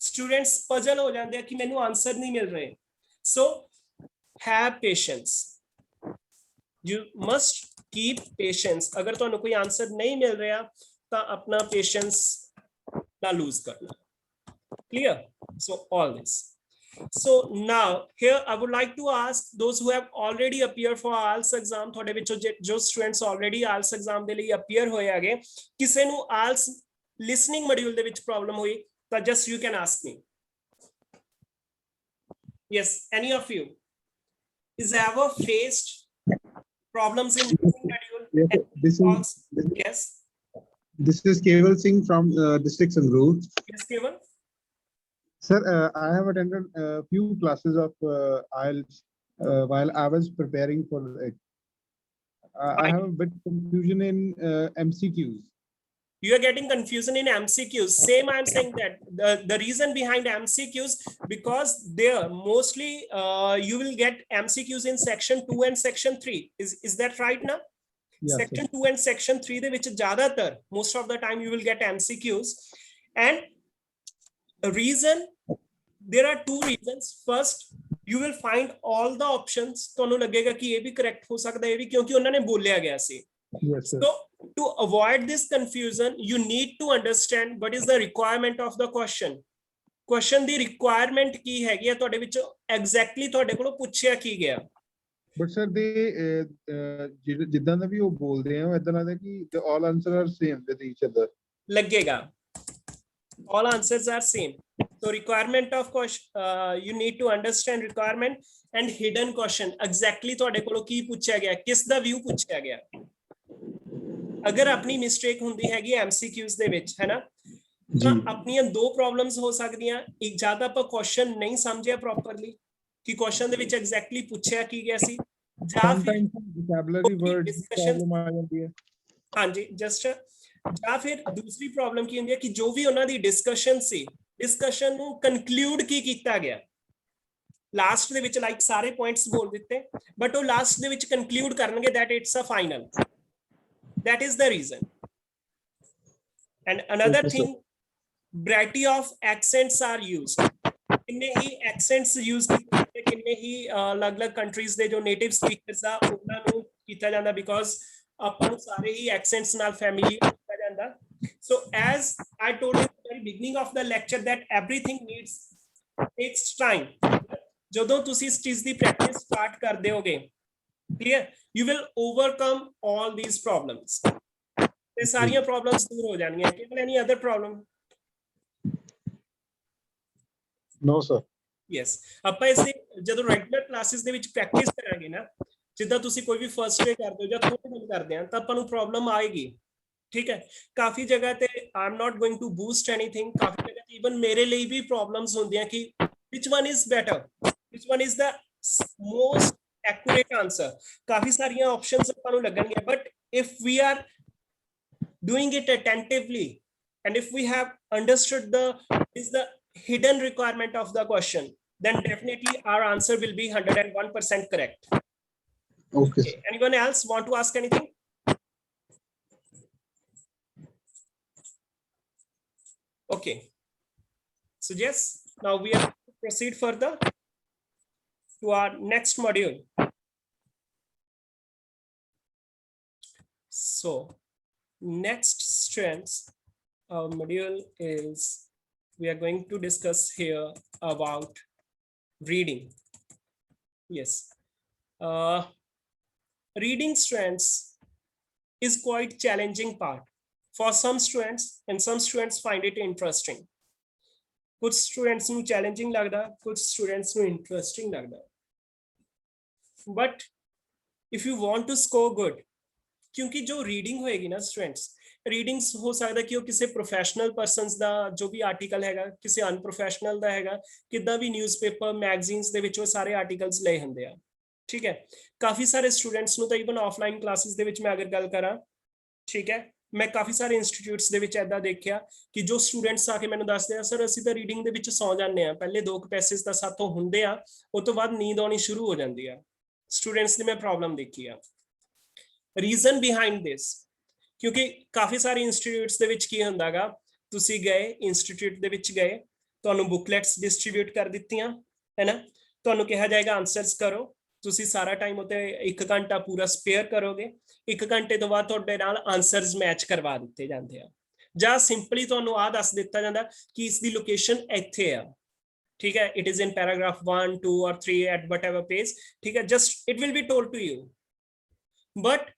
students puzzle ਹੋ ਜਾਂਦੇ ਆ ਕਿ ਮੈਨੂੰ ਆਨਸਰ ਨਹੀਂ ਮਿਲ ਰਹੇ। So have patience, you must keep patience। ਅਗਰ ਤੁਹਾਨੂੰ ਕੋਈ ਆਨਸਰ ਨਹੀਂ ਮਿਲ ਰਿਹਾ ਤਾਂ ਆਪਣਾ patience ਨਾ lose ਕਰਨਾ। Clear? So all this, so now here I would like to ask those who have already appeared for IELTS exam, ਤੁਹਾਡੇ ਵਿੱਚੋਂ ਜੋ students already IELTS exam ਦੇ ਲਈ appear ਹੋਏ ਹੈਗੇ, ਕਿਸੇ ਨੂੰ IELTS listening module ਦੇ ਵਿੱਚ problem ਹੋਈ ਤਾਂ just you can ask me। Yes, any of you is ever faced problems in listening module? Yes, this is Keval Singh from District Sangrur. yes Keval. Sir, I have attended a few classes of IELTS while I was preparing for it. I have a bit confusion in MCQs. You are getting confusion in MCQs. Same, I am saying that the reason behind MCQs, because there mostly you will get MCQs in section 2 and section 3. Is that right now? Yes, section 2 and section 3 ਦੇ ਵਿੱਚ ਜ਼ਿਆਦਾਤਰ most of the time you will get MCQs, and the reason, there are 2 reasons। First, you will find all the options, ਤੁਹਾਨੂੰ ਲੱਗੇਗਾ ਕਿ ਇਹ ਵੀ correct ਹੋ ਸਕਦਾ ਹੈ, ਇਹ ਵੀ, ਕਿਉਂਕਿ ਉਹਨਾਂ ਨੇ ਬੋਲਿਆ ਗਿਆ ਸੀ। Yes, sir. So to avoid this confusion, you need to understand what is the requirement of the question। question the requirement ਕੀ ਹੈਗੀ ਹੈ, ਤੁਹਾਡੇ ਵਿੱਚੋਂ exactly ਤੁਹਾਡੇ ਕੋਲੋਂ ਪੁੱਛਿਆ ਕੀ ਗਿਆ। But sir, they ਜਿੱਦਾਂ ਦਾ ਵੀ ਉਹ ਬੋਲਦੇ ਆ, ਇਦਾਂ ਲੱਗਦਾ ਕਿ the all answers are same with each other। ਲੱਗੇਗਾ all answers are same। So requirement of question, you need to understand requirement and hidden question, exactly ਤੁਹਾਡੇ ਕੋਲੋਂ ਕੀ ਪੁੱਛਿਆ ਗਿਆ, ਕਿਸ ਦਾ view ਪੁੱਛਿਆ ਗਿਆ। ਅਗਰ ਆਪਣੀ ਮਿਸਟੇਕ ਹੁੰਦੀ ਹੈਗੀ MCQs ਦੇ ਵਿੱਚ, ਹੈ ਨਾ, ਤਾਂ ਆਪਣੀਆਂ 2 ਪ੍ਰੋਬਲਮਸ ਹੋ ਸਕਦੀਆਂ। ਇੱਕ, ਜ਼ਿਆਦਾ ਆਪਾਂ ਕੁਐਸਚਨ ਨਹੀਂ ਸਮਝਿਆ ਪ੍ਰੋਪਰਲੀ ਕਿ ਕੁਐਸਚਨ ਦੇ ਵਿੱਚ ਐਗਜ਼ੈਕਟਲੀ ਪੁੱਛਿਆ ਕੀ ਗਿਆ ਸੀ, ਜਾਂ ਫਿਰ vocabulary words problem ਆ ਜਾਂਦੀ ਹੈ। ਹਾਂਜੀ, ਜਸਟ, ਜਾਂ ਫਿਰ ਦੂਸਰੀ ਪ੍ਰੋਬਲਮ ਕੀ ਹੁੰਦੀ ਹੈ ਕਿ ਜੋ ਵੀ ਉਹਨਾਂ ਦੀ ਡਿਸਕਸ਼ਨ ਸੀ, ਡਿਸਕਸ਼ਨ ਨੂੰ ਕਨਕਲੂਡ ਕੀ ਕੀਤਾ ਗਿਆ। ਲਾਸਟ ਦੇ ਵਿੱਚ ਲਾਈਕ ਸਾਰੇ ਪੁਆਇੰਟਸ ਬੋਲ ਦਿੱਤੇ, ਬਟ ਉਹ ਲਾਸਟ ਦੇ ਵਿੱਚ ਕਨਕਲੂਡ ਕਰਨਗੇ that it's a final, that is the reason। And another thing, variety of accents are used. ਕਿੰਨੇ ਹੀ accents use ਕੀਤੇ ਜਾਂਦੇ, ਕਿੰਨੇ ਹੀ ਅਲੱਗ-ਅਲੱਗ countries ਦੇ ਜੋ native speakers ਆ ਉਹਨਾਂ ਨੂੰ ਕੀਤਾ ਜਾਂਦਾ, because ਆਪਾਂ ਨੂੰ ਸਾਰੇ ਹੀ accents ਨਾਲ familiar ਕੀਤਾ ਜਾਂਦਾ. So as I told you at the very beginning of the lecture that everything takes time. ਜਦੋਂ ਤੁਸੀਂ ਇਸ ਚੀਜ਼ ਦੀ ਪ੍ਰੈਕਟਿਸ ਸਟਾਰਟ ਕਰਦੇ ਹੋਗੇ, clear, you will overcome all these problems. ਤੇ ਸਾਰੀਆਂ ਪ੍ਰੋਬਲਮਸ ਦੂਰ ਹੋ ਜਾਣਗੀਆਂ. Any other problem? No, sir. Yes, ਆਪਾਂ ਇਸ ਦੀ ਜਦੋਂ ਰੈਗੂਲਰ ਕਲਾਸਿਸ ਦੇ ਵਿੱਚ ਪ੍ਰੈਕਟਿਸ ਕਰਾਂਗੇ ਨਾ, ਜਿੱਦਾਂ ਤੁਸੀਂ ਕੋਈ ਵੀ ਫਰਸਟ ਡੇ ਕਰਦੇ ਹੋ ਜਾਂ ਥੋੜੇ ਦਿਨ ਕਰਦੇ ਆ, ਤਾਂ ਆਪਾਂ ਨੂੰ ਪ੍ਰੋਬਲਮ ਆਏਗੀ. ਠੀਕ ਹੈ, ਕਾਫੀ ਜਗ੍ਹਾ ਤੇ I am not going to boost anything, ਕਾਫੀ ਜਗ੍ਹਾ ਤੇ ਇਵਨ ਮੇਰੇ ਲਈ ਵੀ ਪ੍ਰੋਬਲਮਸ ਹੁੰਦੀਆਂ ਕਿ which one is better, which one is the most accurate answer. ਕਾਫੀ ਸਾਰੀਆਂ ਆਪਸ਼ਨਸ ਆਪਾਂ ਨੂੰ ਲੱਗਣਗੀਆਂ, but if we are doing it attentively and if we have understood the hidden requirement of the question, then definitely our answer will be 101% correct. Okay. Anyone else want to ask anything? Okay, so yes, now we are to proceed further to our next module. So next strengths module is we are going to discuss here about reading. Yes, reading strengths is quite challenging part for some students, and some students find it interesting. कुछ students ਨੂੰ challenging ਲੱਗਦਾ, ਕੁਝ students ਨੂੰ interesting ਲੱਗਦਾ. But if you want to score good, ਕਿਉਂਕਿ ਜੋ reading ਹੋਏਗੀ ਨਾ students, readings ਹੋ ਸਕਦਾ ਕਿ ਉਹ ਕਿਸੇ professional persons ਦਾ ਜੋ ਵੀ article ਹੈਗਾ, ਕਿਸੇ unprofessional ਦਾ ਹੈਗਾ, ਕਿੱਦਾਂ ਵੀ newspaper, magazines ਦੇ ਵਿੱਚ ਉਹ ਸਾਰੇ articles ਲਏ ਹੁੰਦੇ ਆ. ਠੀਕ ਹੈ, ਕਾਫੀ ਸਾਰੇ ਸਟੂਡੈਂਟਸ ਨੂੰ ਤਾਂ ਇਵਨ ਆਫਲਾਈਨ ਕਲਾਸਿਸ ਦੇ ਵਿੱਚ ਮੈਂ ਅਗਰ ਗੱਲ ਕਰਾਂ, ਠੀਕ ਹੈ, ਮੈਂ ਕਾਫੀ ਸਾਰੇ ਇੰਸਟੀਚਿਊਟਸ ਦੇ ਵਿੱਚ ਐਦਾਂ ਦੇਖਿਆ ਕਿ ਜੋ ਸਟੂਡੈਂਟਸ ਆ ਕੇ ਮੈਨੂੰ ਦੱਸਦੇ ਆ, ਸਰ ਅਸੀਂ ਤਾਂ ਰੀਡਿੰਗ ਦੇ ਵਿੱਚ ਸੌ ਜਾਂਦੇ ਆ, ਪਹਿਲੇ 2 ਪੈਸੇਜ ਤਾਂ ਸਾਥੋਂ ਹੁੰਦੇ ਆ, ਉਸ ਤੋਂ ਬਾਅਦ ਨੀਂਦ ਆਉਣੀ ਸ਼ੁਰੂ ਹੋ ਜਾਂਦੀ ਆ. ਸਟੂਡੈਂਟਸ ਦੀ ਮੈਂ ਪ੍ਰੋਬਲਮ ਦੇਖੀ ਆ. ਰੀਜ਼ਨ ਬਿਹਾਈਂਡ ਦਿਸ, ਕਿਉਂਕਿ ਕਾਫੀ ਸਾਰੇ ਇੰਸਟੀਚਿਊਟਸ ਦੇ ਵਿੱਚ ਕੀ ਹੁੰਦਾਗਾ, ਤੁਸੀਂ ਗਏ ਇੰਸਟੀਚਿਊਟ ਦੇ ਵਿੱਚ ਗਏ, ਤੁਹਾਨੂੰ ਬੁਕਲੈਟਸ ਡਿਸਟ੍ਰੀਬਿਊਟ ਕਰ ਦਿੱਤੀਆਂ, ਹੈ ਨਾ, ਤੁਹਾਨੂੰ ਕਿਹਾ ਜਾਏਗਾ ਆਨਸਰਸ ਕਰੋ, ਤੁਸੀਂ ਸਾਰਾ ਟਾਈਮ ਉਤੇ 1 ਘੰਟਾ ਪੂਰਾ ਸਪੇਅਰ ਕਰੋਗੇ, 1 ਘੰਟੇ ਤੋਂ ਬਾਅਦ ਤੁਹਾਡੇ ਨਾਲ ਆਨਸਰਸ ਮੈਚ ਕਰਵਾ ਦਿੱਤੇ ਜਾਂਦੇ ਆ, ਜਾਂ ਸਿੰਪਲੀ ਤੁਹਾਨੂੰ ਆਹ ਦੱਸ ਦਿੱਤਾ ਜਾਂਦਾ ਕਿ ਇਸ ਦੀ ਲੋਕੇਸ਼ਨ ਇੱਥੇ ਆ. ਠੀਕ ਹੈ, it is in paragraph 1, 2 or 3 at whatever page. ਠੀਕ ਹੈ, just it will be told to you. But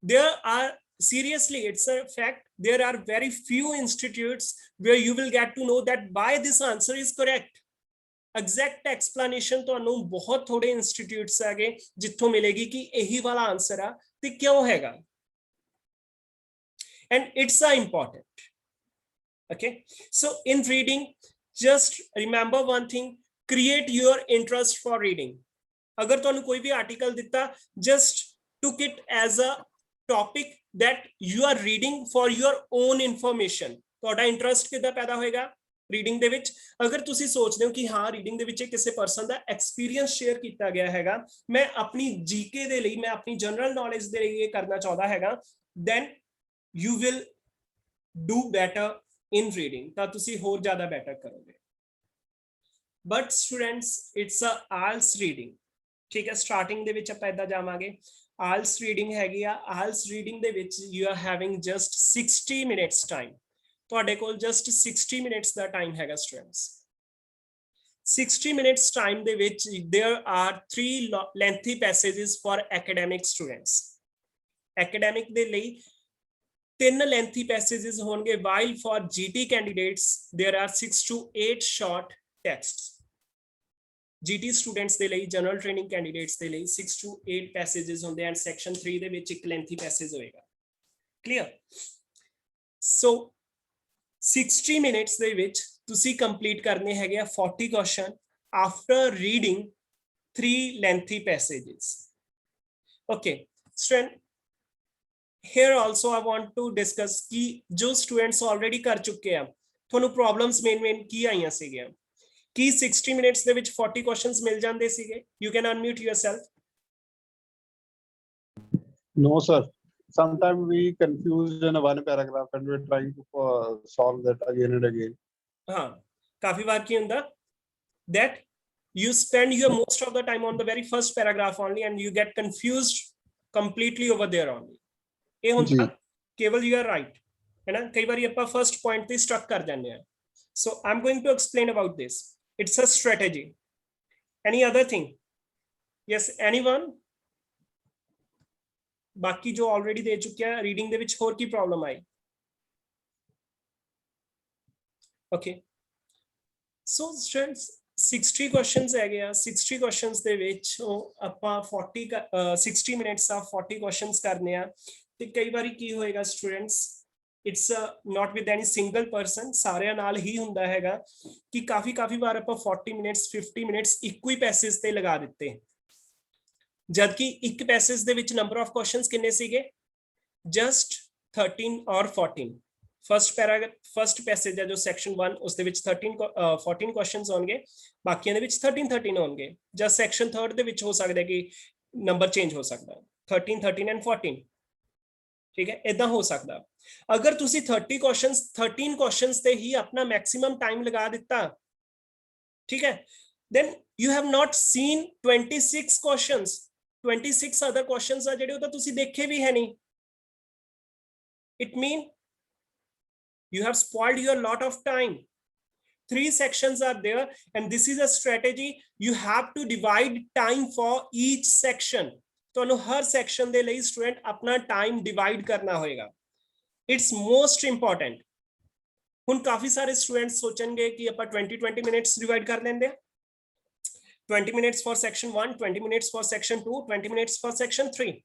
there are, seriously, it's a fact, there are very few institutes where you will get to know that why this answer is correct. Exact explanation ਤੁਹਾਨੂੰ ਬਹੁਤ ਥੋੜੇ institutes ਹੈਗੇ ਜਿੱਥੋਂ ਮਿਲੇਗੀ ਕਿ ਇਹੀ ਵਾਲਾ answer ਆ ਤੇ ਕਿਉਂ ਹੈਗਾ. And it's important. Okay, so in reading, just remember one thing, create your interest for reading. ਅਗਰ ਤੁਹਾਨੂੰ ਕੋਈ ਵੀ ਆਰਟੀਕਲ ਦਿੱਤਾ, just took it as a topic that you are reading for your own information. ਤੁਹਾਡਾ interest ਕਿੱਦਾਂ ਪੈਦਾ ਹੋਏਗਾ reading ਦੇ ਵਿੱਚ? ਅਗਰ ਤੁਸੀਂ ਸੋਚਦੇ ਹੋ ਕਿ ਹਾਂ ਰੀਡਿੰਗ ਦੇ ਵਿੱਚ ਕਿਸੇ ਪਰਸਨ ਦਾ ਐਕਸਪੀਰੀਅੰਸ ਸ਼ੇਅਰ ਕੀਤਾ ਗਿਆ ਹੈਗਾ, ਮੈਂ ਆਪਣੀ ਜੀਕੇ ਦੇ ਲਈ, ਮੈਂ ਆਪਣੀ ਜਨਰਲ ਨੌਲੇਜ ਦੇ ਲਈ ਇਹ ਕਰਨਾ ਚਾਹੁੰਦਾ ਹੈਗਾ, then you will do better in reading, ਤਾਂ ਤੁਸੀਂ ਹੋਰ ਜ਼ਿਆਦਾ ਬੈਟਰ ਕਰੋਗੇ. But students, it's a IELTS reading. ਠੀਕ ਹੈ, ਸਟਾਰਟਿੰਗ ਦੇ ਵਿੱਚ ਆਪਾਂ ਏਦਾਂ ਜਾਵਾਂਗੇ. IELTS reading ਹੈਗੀ ਆ. IELTS reading ਦੇ ਵਿੱਚ you are having just 60 minutes time. ਤੁਹਾਡੇ ਕੋਲ just 60 minutes ਦਾ ਟਾਈਮ ਹੈਗਾ ਸਟੂਡੈਂਟਸ. 60 minutes time ਦੇ ਵਿੱਚ there are 3 lengthy passages for academic students. academic ਦੇ ਲਈ 3 lengthy passages ਹੋਣਗੇ, while for GT candidates there are 6 to 8 short texts. GT students ਦੇ ਲਈ, general training candidates ਦੇ ਲਈ 6 to 8 passages ਹੁੰਦੇ ਹਨ. section 3 ਦੇ ਵਿੱਚ ਇੱਕ lengthy passage ਹੋਏਗਾ. clear? So 60 minutes ਦੇ ਵਿੱਚ ਤੁਸੀਂ ਕੰਪਲੀਟ ਕਰਨੇ ਹੈਗੇ ਆ 40 question after reading 3 lengthy passages. Okay, student, here also I want to discuss ਕਿ ਜੋ students already ਕਰ ਚੁੱਕੇ ਆ, ਤੁਹਾਨੂੰ problems main ਕੀ ਆਈਆਂ ਸੀਗੀਆਂ? ਕੀ 60 minutes ਦੇ ਵਿੱਚ 40 questions ਮਿਲ ਜਾਂਦੇ ਸੀਗੇ? You can unmute yourself. No, sir. Sometimes we confused in one paragraph and we're trying to solve that again and again. हाँ काफी बार की हुंदा that you spend your most of the time on the very first paragraph only and you get confused completely over there only ਇਹ ਹੁੰਦਾ ਕੇਵਲ you are right ਹੈ ਨਾ ਕਈ ਵਾਰੀ ਆਪਾਂ first point ਤੇ ਸਟਕ ਕਰ ਜਾਂਦੇ ਆ so I'm going to explain about this it's a strategy any other thing yes anyone ਬਾਕੀ ਜੋ already ਦੇ ਚੁੱਕਿਆ ਰੀਡਿੰਗ ਦੇ ਵਿੱਚ ਹੋਰ ਕੀ ਪ੍ਰੋਬਲਮ ਆਈ okay so students 60 questions ਹੈਗੇ ਆ 60 questions ਦੇ ਵਿੱਚ ਆਪਾਂ 60 minutes ਆ 40 questions ਕਰਨੇ ਆ ਤੇ ਕਈ ਵਾਰੀ ਕੀ ਹੋਏਗਾ students it's not with any single person ਸਾਰਿਆਂ ਨਾਲ ਹੀ ਹੁੰਦਾ ਹੈਗਾ ਕਿ ਕਾਫੀ ਵਾਰ ਆਪਾਂ 40 minutes 50 minutes ਇੱਕੋ ਹੀ ਪੈਸੇਜ ਤੇ ਲਗਾ ਦਿੱਤੇ ਜਦ ਕਿ ਇੱਕ ਪੈਸੇਜ ਦੇ ਵਿੱਚ ਨੰਬਰ ਆਫ ਕੁਐਸਚਨਸ ਕਿੰਨੇ ਸੀਗੇ ਜਸਟ 13 ਔਰ 14 फर्स्ट पैसेज है जो सेक्शन 1 उसके विच 14 क्वेश्चंस होंगे बाकियां दे विच 13 होंगे ਜਾਂ सेक्शन 3 ਦੇ ਵਿੱਚ ਹੋ ਸਕਦਾ ਹੈ ਕਿ ਨੰਬਰ ਚੇਂਜ ਹੋ ਸਕਦਾ 13 and 14 ਠੀਕ ਹੈ ਇਦਾਂ ਹੋ ਸਕਦਾ ਅਗਰ ਤੁਸੀਂ 13 क्वेश्चंस ਤੇ ਹੀ ਆਪਣਾ ਮੈਕਸਿਮਮ ਟਾਈਮ ਲਗਾ ਦਿੱਤਾ ਠੀਕ ਹੈ then you have not seen 26 questions 26 other questions ਆ ਜਿਹੜੇ ਉਹ ਤਾਂ ਤੁਸੀਂ ਦੇਖੇ ਵੀ ਹੈ ਨਹੀਂ it mean you have spoiled your lot of time 3 sections are there and this is a strategy you have to divide time for each section ਤੁਹਾਨੂੰ ਹਰ section ਦੇ ਲਈ student ਆਪਣਾ time divide ਕਰਨਾ ਹੋਏਗਾ it's most important ਹੁਣ ਕਾਫੀ ਸਾਰੇ students ਸੋਚਣਗੇ ਕਿ ਆਪਾਂ 20 minutes divide ਕਰ ਲੈਂਦੇ ਆ 20 minutes for section 1 20 minutes for section 2 20 minutes for section 3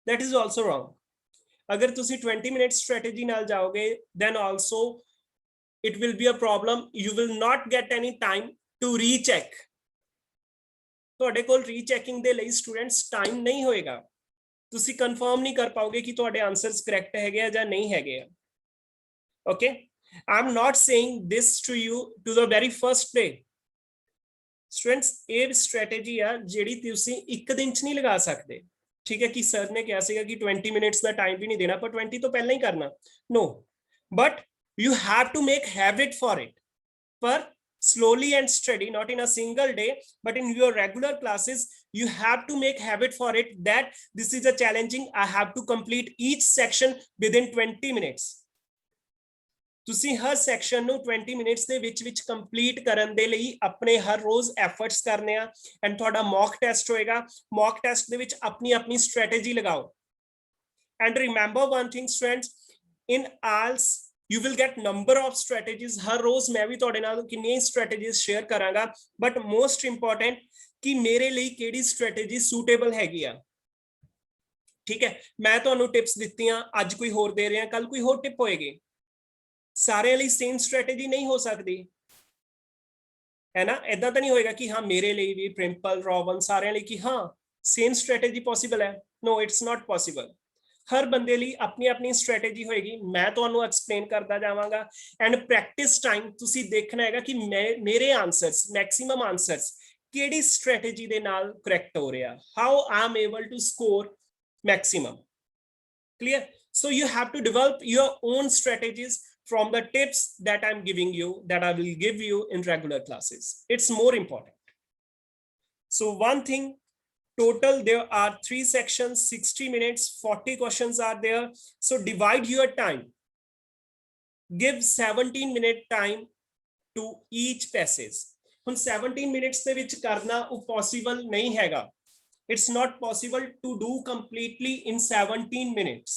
that is also wrong अगर तुसी 20 minute strategy नाल जाओगे then also it will be a problem you will not get any time to recheck ਤੁਹਾਡੇ ਕੋਲ rechecking ਦੇ ਲਈ students time ਨਹੀਂ ਹੋਏਗਾ ਤੁਸੀਂ ਕਨਫਰਮ ਨਹੀਂ ਕਰ ਪਾਓਗੇ ਕਿ ਤੁਹਾਡੇ ਆਨਸਰਸ ਕਰੈਕਟ ਹੈਗੇ ਆ ਜਾਂ ਨਹੀਂ ਹੈਗੇ ਆ okay I am not saying this to you to the very first day students ਇਹ ਸਟ੍ਰੈਟੇਜੀ ਆ ਜਿਹੜੀ ਤੁਸੀਂ ਇੱਕ ਦਿਨ ਚ ਨਹੀਂ ਲਗਾ ਸਕਦੇ ठीक है कि सर ने क्या सीगा कि 20 minutes का टाइम भी नहीं देना पर 20 तो पहले ही करना no but you have to make habit for it पर slowly and steady not in a single day but in your regular classes you have to make habit for it that this is a challenging I have to complete each section within 20 minutes ਤੁਸੀਂ ਹਰ section ਨੂੰ 20 minutes ਦੇ ਵਿੱਚ complete ਕਰਨ ਦੇ ਲਈ ਆਪਣੇ ਹਰ ਰੋਜ਼ efforts ਕਰਨੇ ਆ ਐਂਡ ਤੁਹਾਡਾ ਮੌਕ ਟੈਸਟ ਹੋਏਗਾ ਮੌਕ ਟੈਸਟ ਦੇ ਵਿੱਚ ਆਪਣੀ ਸਟ੍ਰੈਟੇਜੀ ਲਗਾਓ and remember one thing students in IELTS you will get number of strategies ਹਰ ਰੋਜ਼ ਮੈਂ ਵੀ ਤੁਹਾਡੇ ਨਾਲ ਕਿੰਨੀਆਂ ਸਟ੍ਰੈਟੇਜੀਜ਼ ਸ਼ੇਅਰ ਕਰਾਂਗਾ ਬਟ ਮੋਸਟ ਇੰਪੋਰਟੈਂਟ ਕਿ ਮੇਰੇ ਲਈ ਕਿਹੜੀ ਸਟ੍ਰੈਟੇਜੀ ਸੂਟੇਬਲ ਹੈਗੀ ਆ ਠੀਕ ਹੈ ਮੈਂ ਤੁਹਾਨੂੰ ਟਿਪਸ ਦਿੱਤੀਆਂ ਅੱਜ ਕੋਈ ਹੋਰ ਦੇ ਰਿਹਾ ਕੱਲ ਕੋਈ ਹੋਰ ਟਿਪ ਹੋਏਗੀ ਸਾਰਿਆਂ ਲਈ ਸੇਮ ਸਟ੍ਰੈਟੇਜੀ ਨਹੀਂ ਹੋ ਸਕਦੀ ਹੈ ਨਾ ਇਦਾਂ ਤਾਂ ਨਹੀਂ ਹੋਏਗਾ ਕਿ ਹਾਂ ਮੇਰੇ ਲਈ ਵੀ ਪ੍ਰਿੰਪਲ ਰੋਵਨ ਸਾਰਿਆਂ ਲਈ ਕਿ ਹਾਂ ਸੇਮ ਸਟ੍ਰੈਟੇਜੀ ਪੋਸੀਬਲ ਹੈ ਨੋ ਇਟਸ ਨਾਟ ਪੋਸੀਬਲ ਹਰ ਬੰਦੇ ਲਈ ਆਪਣੀ ਸਟ੍ਰੈਟੇਜੀ ਹੋਏਗੀ ਮੈਂ ਤੁਹਾਨੂੰ ਐਕਸਪਲੇਨ ਕਰਦਾ ਜਾਵਾਂਗਾ ਐਂਡ ਪ੍ਰੈਕਟਿਸ ਟਾਈਮ ਤੁਸੀਂ ਦੇਖਣਾ ਹੈਗਾ ਕਿ ਮੇਰੇ ਆਨਸਰਸ ਮੈਕਸਿਮਮ ਆਨਸਰਸ ਕਿਹੜੀ ਸਟ੍ਰੈਟੇਜੀ ਦੇ ਨਾਲ ਕਰੈਕਟ ਹੋ ਰਿਹਾ how I am able to score maximum clear so you have to develop your own strategies from the tips that I'm giving you that I will give you in regular classes it's more important so one thing total there are 3 sections 60 minutes 40 questions are there so divide your time give 17-minute time to each passage ਹੁਣ 17 minutes ਦੇ ਵਿੱਚ ਕਰਨਾ ਉਹ possible ਨਹੀਂ ਹੈਗਾ it's not possible to do completely in 17 minutes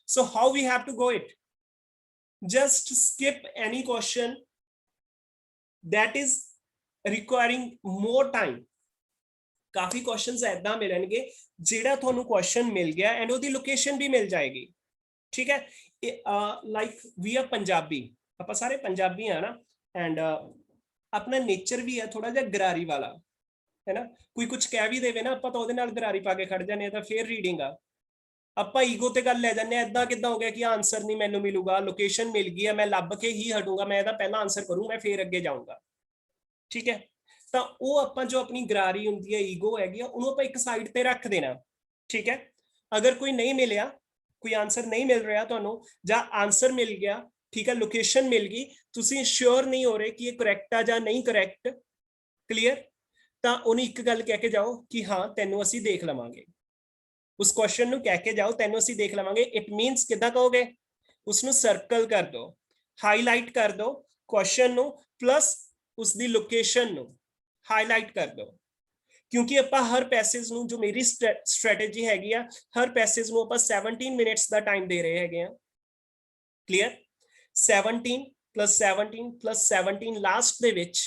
so how we have to go it just skip any question that is requiring more time coffee questions ਐਦਾਂ ਮਿਲਣਗੇ ਜਿਹੜਾ ਤੁਹਾਨੂੰ ਕੁਐਸਚਨ ਮਿਲ ਗਿਆ ਐਂਡ ਉਹਦੀ ਲੋਕੇਸ਼ਨ ਵੀ ਮਿਲ ਜਾਏਗੀ ਠੀਕ ਹੈ ਲਾਈਕ ਵੀ ਆ ਪੰਜਾਬੀ ਆਪਾਂ ਸਾਰੇ ਪੰਜਾਬੀ ਆ ਨਾ ਐਂਡ ਆਪਣਾ ਨੇਚਰ ਵੀ ਹੈ ਥੋੜਾ ਜਿਹਾ ਗਰਾਰੀ ਵਾਲਾ ਹੈ ਨਾ ਕੋਈ ਕੁਝ ਕਹਿ ਵੀ ਦੇਵੇ ਨਾ ਆਪਾਂ ਤਾਂ ਉਹਦੇ ਨਾਲ ਗਰਾਰੀ ਪਾ ਕੇ ਖੜ ਜਾਂਦੇ ਆ ਤਾਂ ਫੇਰ ਰੀਡਿੰਗ ਆ ਆਪਾਂ ਈਗੋ ਤੇ ਗੱਲ ਲੈ ਜਾਂਦੇ ਆ ਏਦਾਂ ਕਿੱਦਾਂ ਹੋ ਗਿਆ ਕਿ ਆਨਸਰ ਨਹੀਂ ਮੈਨੂੰ ਮਿਲੂਗਾ ਲੋਕੇਸ਼ਨ ਮਿਲ ਗਈ ਆ ਮੈਂ ਲੱਭ ਕੇ ਹੀ ਹਟੂੰਗਾ ਮੈਂ ਇਹਦਾ ਪਹਿਲਾ ਆਨਸਰ ਕਰੂੰ ਮੈਂ ਫੇਰ ਅੱਗੇ ਜਾਊਂਗਾ ਠੀਕ ਹੈ ਤਾਂ ਉਹ ਆਪਾਂ ਜੋ ਆਪਣੀ ਗਰਾਰੀ ਹੁੰਦੀ ਹੈ ਈਗੋ ਹੈਗੀ ਆ ਉਹਨੂੰ ਆਪਾਂ ਇੱਕ ਸਾਈਡ ਤੇ ਰੱਖ ਦੇਣਾ ਠੀਕ ਹੈ ਅਗਰ ਕੋਈ ਨਹੀਂ ਮਿਲਿਆ ਕੋਈ ਆਨਸਰ ਨਹੀਂ ਮਿਲ ਰਿਹਾ ਤੁਹਾਨੂੰ ਜਾਂ ਆਨਸਰ ਮਿਲ ਗਿਆ ठीक है, लोकेशन मिल गई, ਤੁਸੀਂ श्योर नहीं हो रहे कि ये correct ਆ ਜਾਂ नहीं correct, clear, ਤਾਂ ਉਹਨੂੰ ਇੱਕ ਗੱਲ ਕਹਿ ਕੇ ਜਾਓ ਕਿ ਹਾਂ ਤੈਨੂੰ ਅਸੀਂ ਦੇਖ ਲਵਾਂਗੇ, ਉਸ ਕੁਐਸਚਨ ਨੂੰ ਕਹਿ ਕੇ ਜਾਓ ਤੈਨੂੰ ਅਸੀਂ ਦੇਖ ਲਵਾਂਗੇ। ਇਟ ਮੀਨਸ ਕਿੱਦਾਂ ਕਹੋਗੇ, ਉਸ ਨੂੰ ਸਰਕਲ ਕਰ ਦਿਓ, ਹਾਈਲਾਈਟ ਕਰ ਦਿਓ ਕੁਐਸਚਨ ਨੂੰ, ਪਲੱਸ ਉਸ ਦੀ ਲੋਕੇਸ਼ਨ ਨੂੰ ਹਾਈਲਾਈਟ ਕਰ ਦਿਓ, ਕਿਉਂਕਿ ਆਪਾਂ ਹਰ ਪੈਸੇਜ ਨੂੰ, ਜੋ ਮੇਰੀ ਸਟ੍ਰੈਟੇਜੀ ਹੈਗੀ ਆ, ਹਰ ਪੈਸੇਜ ਨੂੰ ਆਪਾਂ 17 ਮਿੰਟਸ ਦਾ ਟਾਈਮ ਦੇ ਰਹੇ ਹੈਗੇ ਆ, ਕਲੀਅਰ, 17 plus 17 plus 17 ਲਾਸਟ ਦੇ ਵਿੱਚ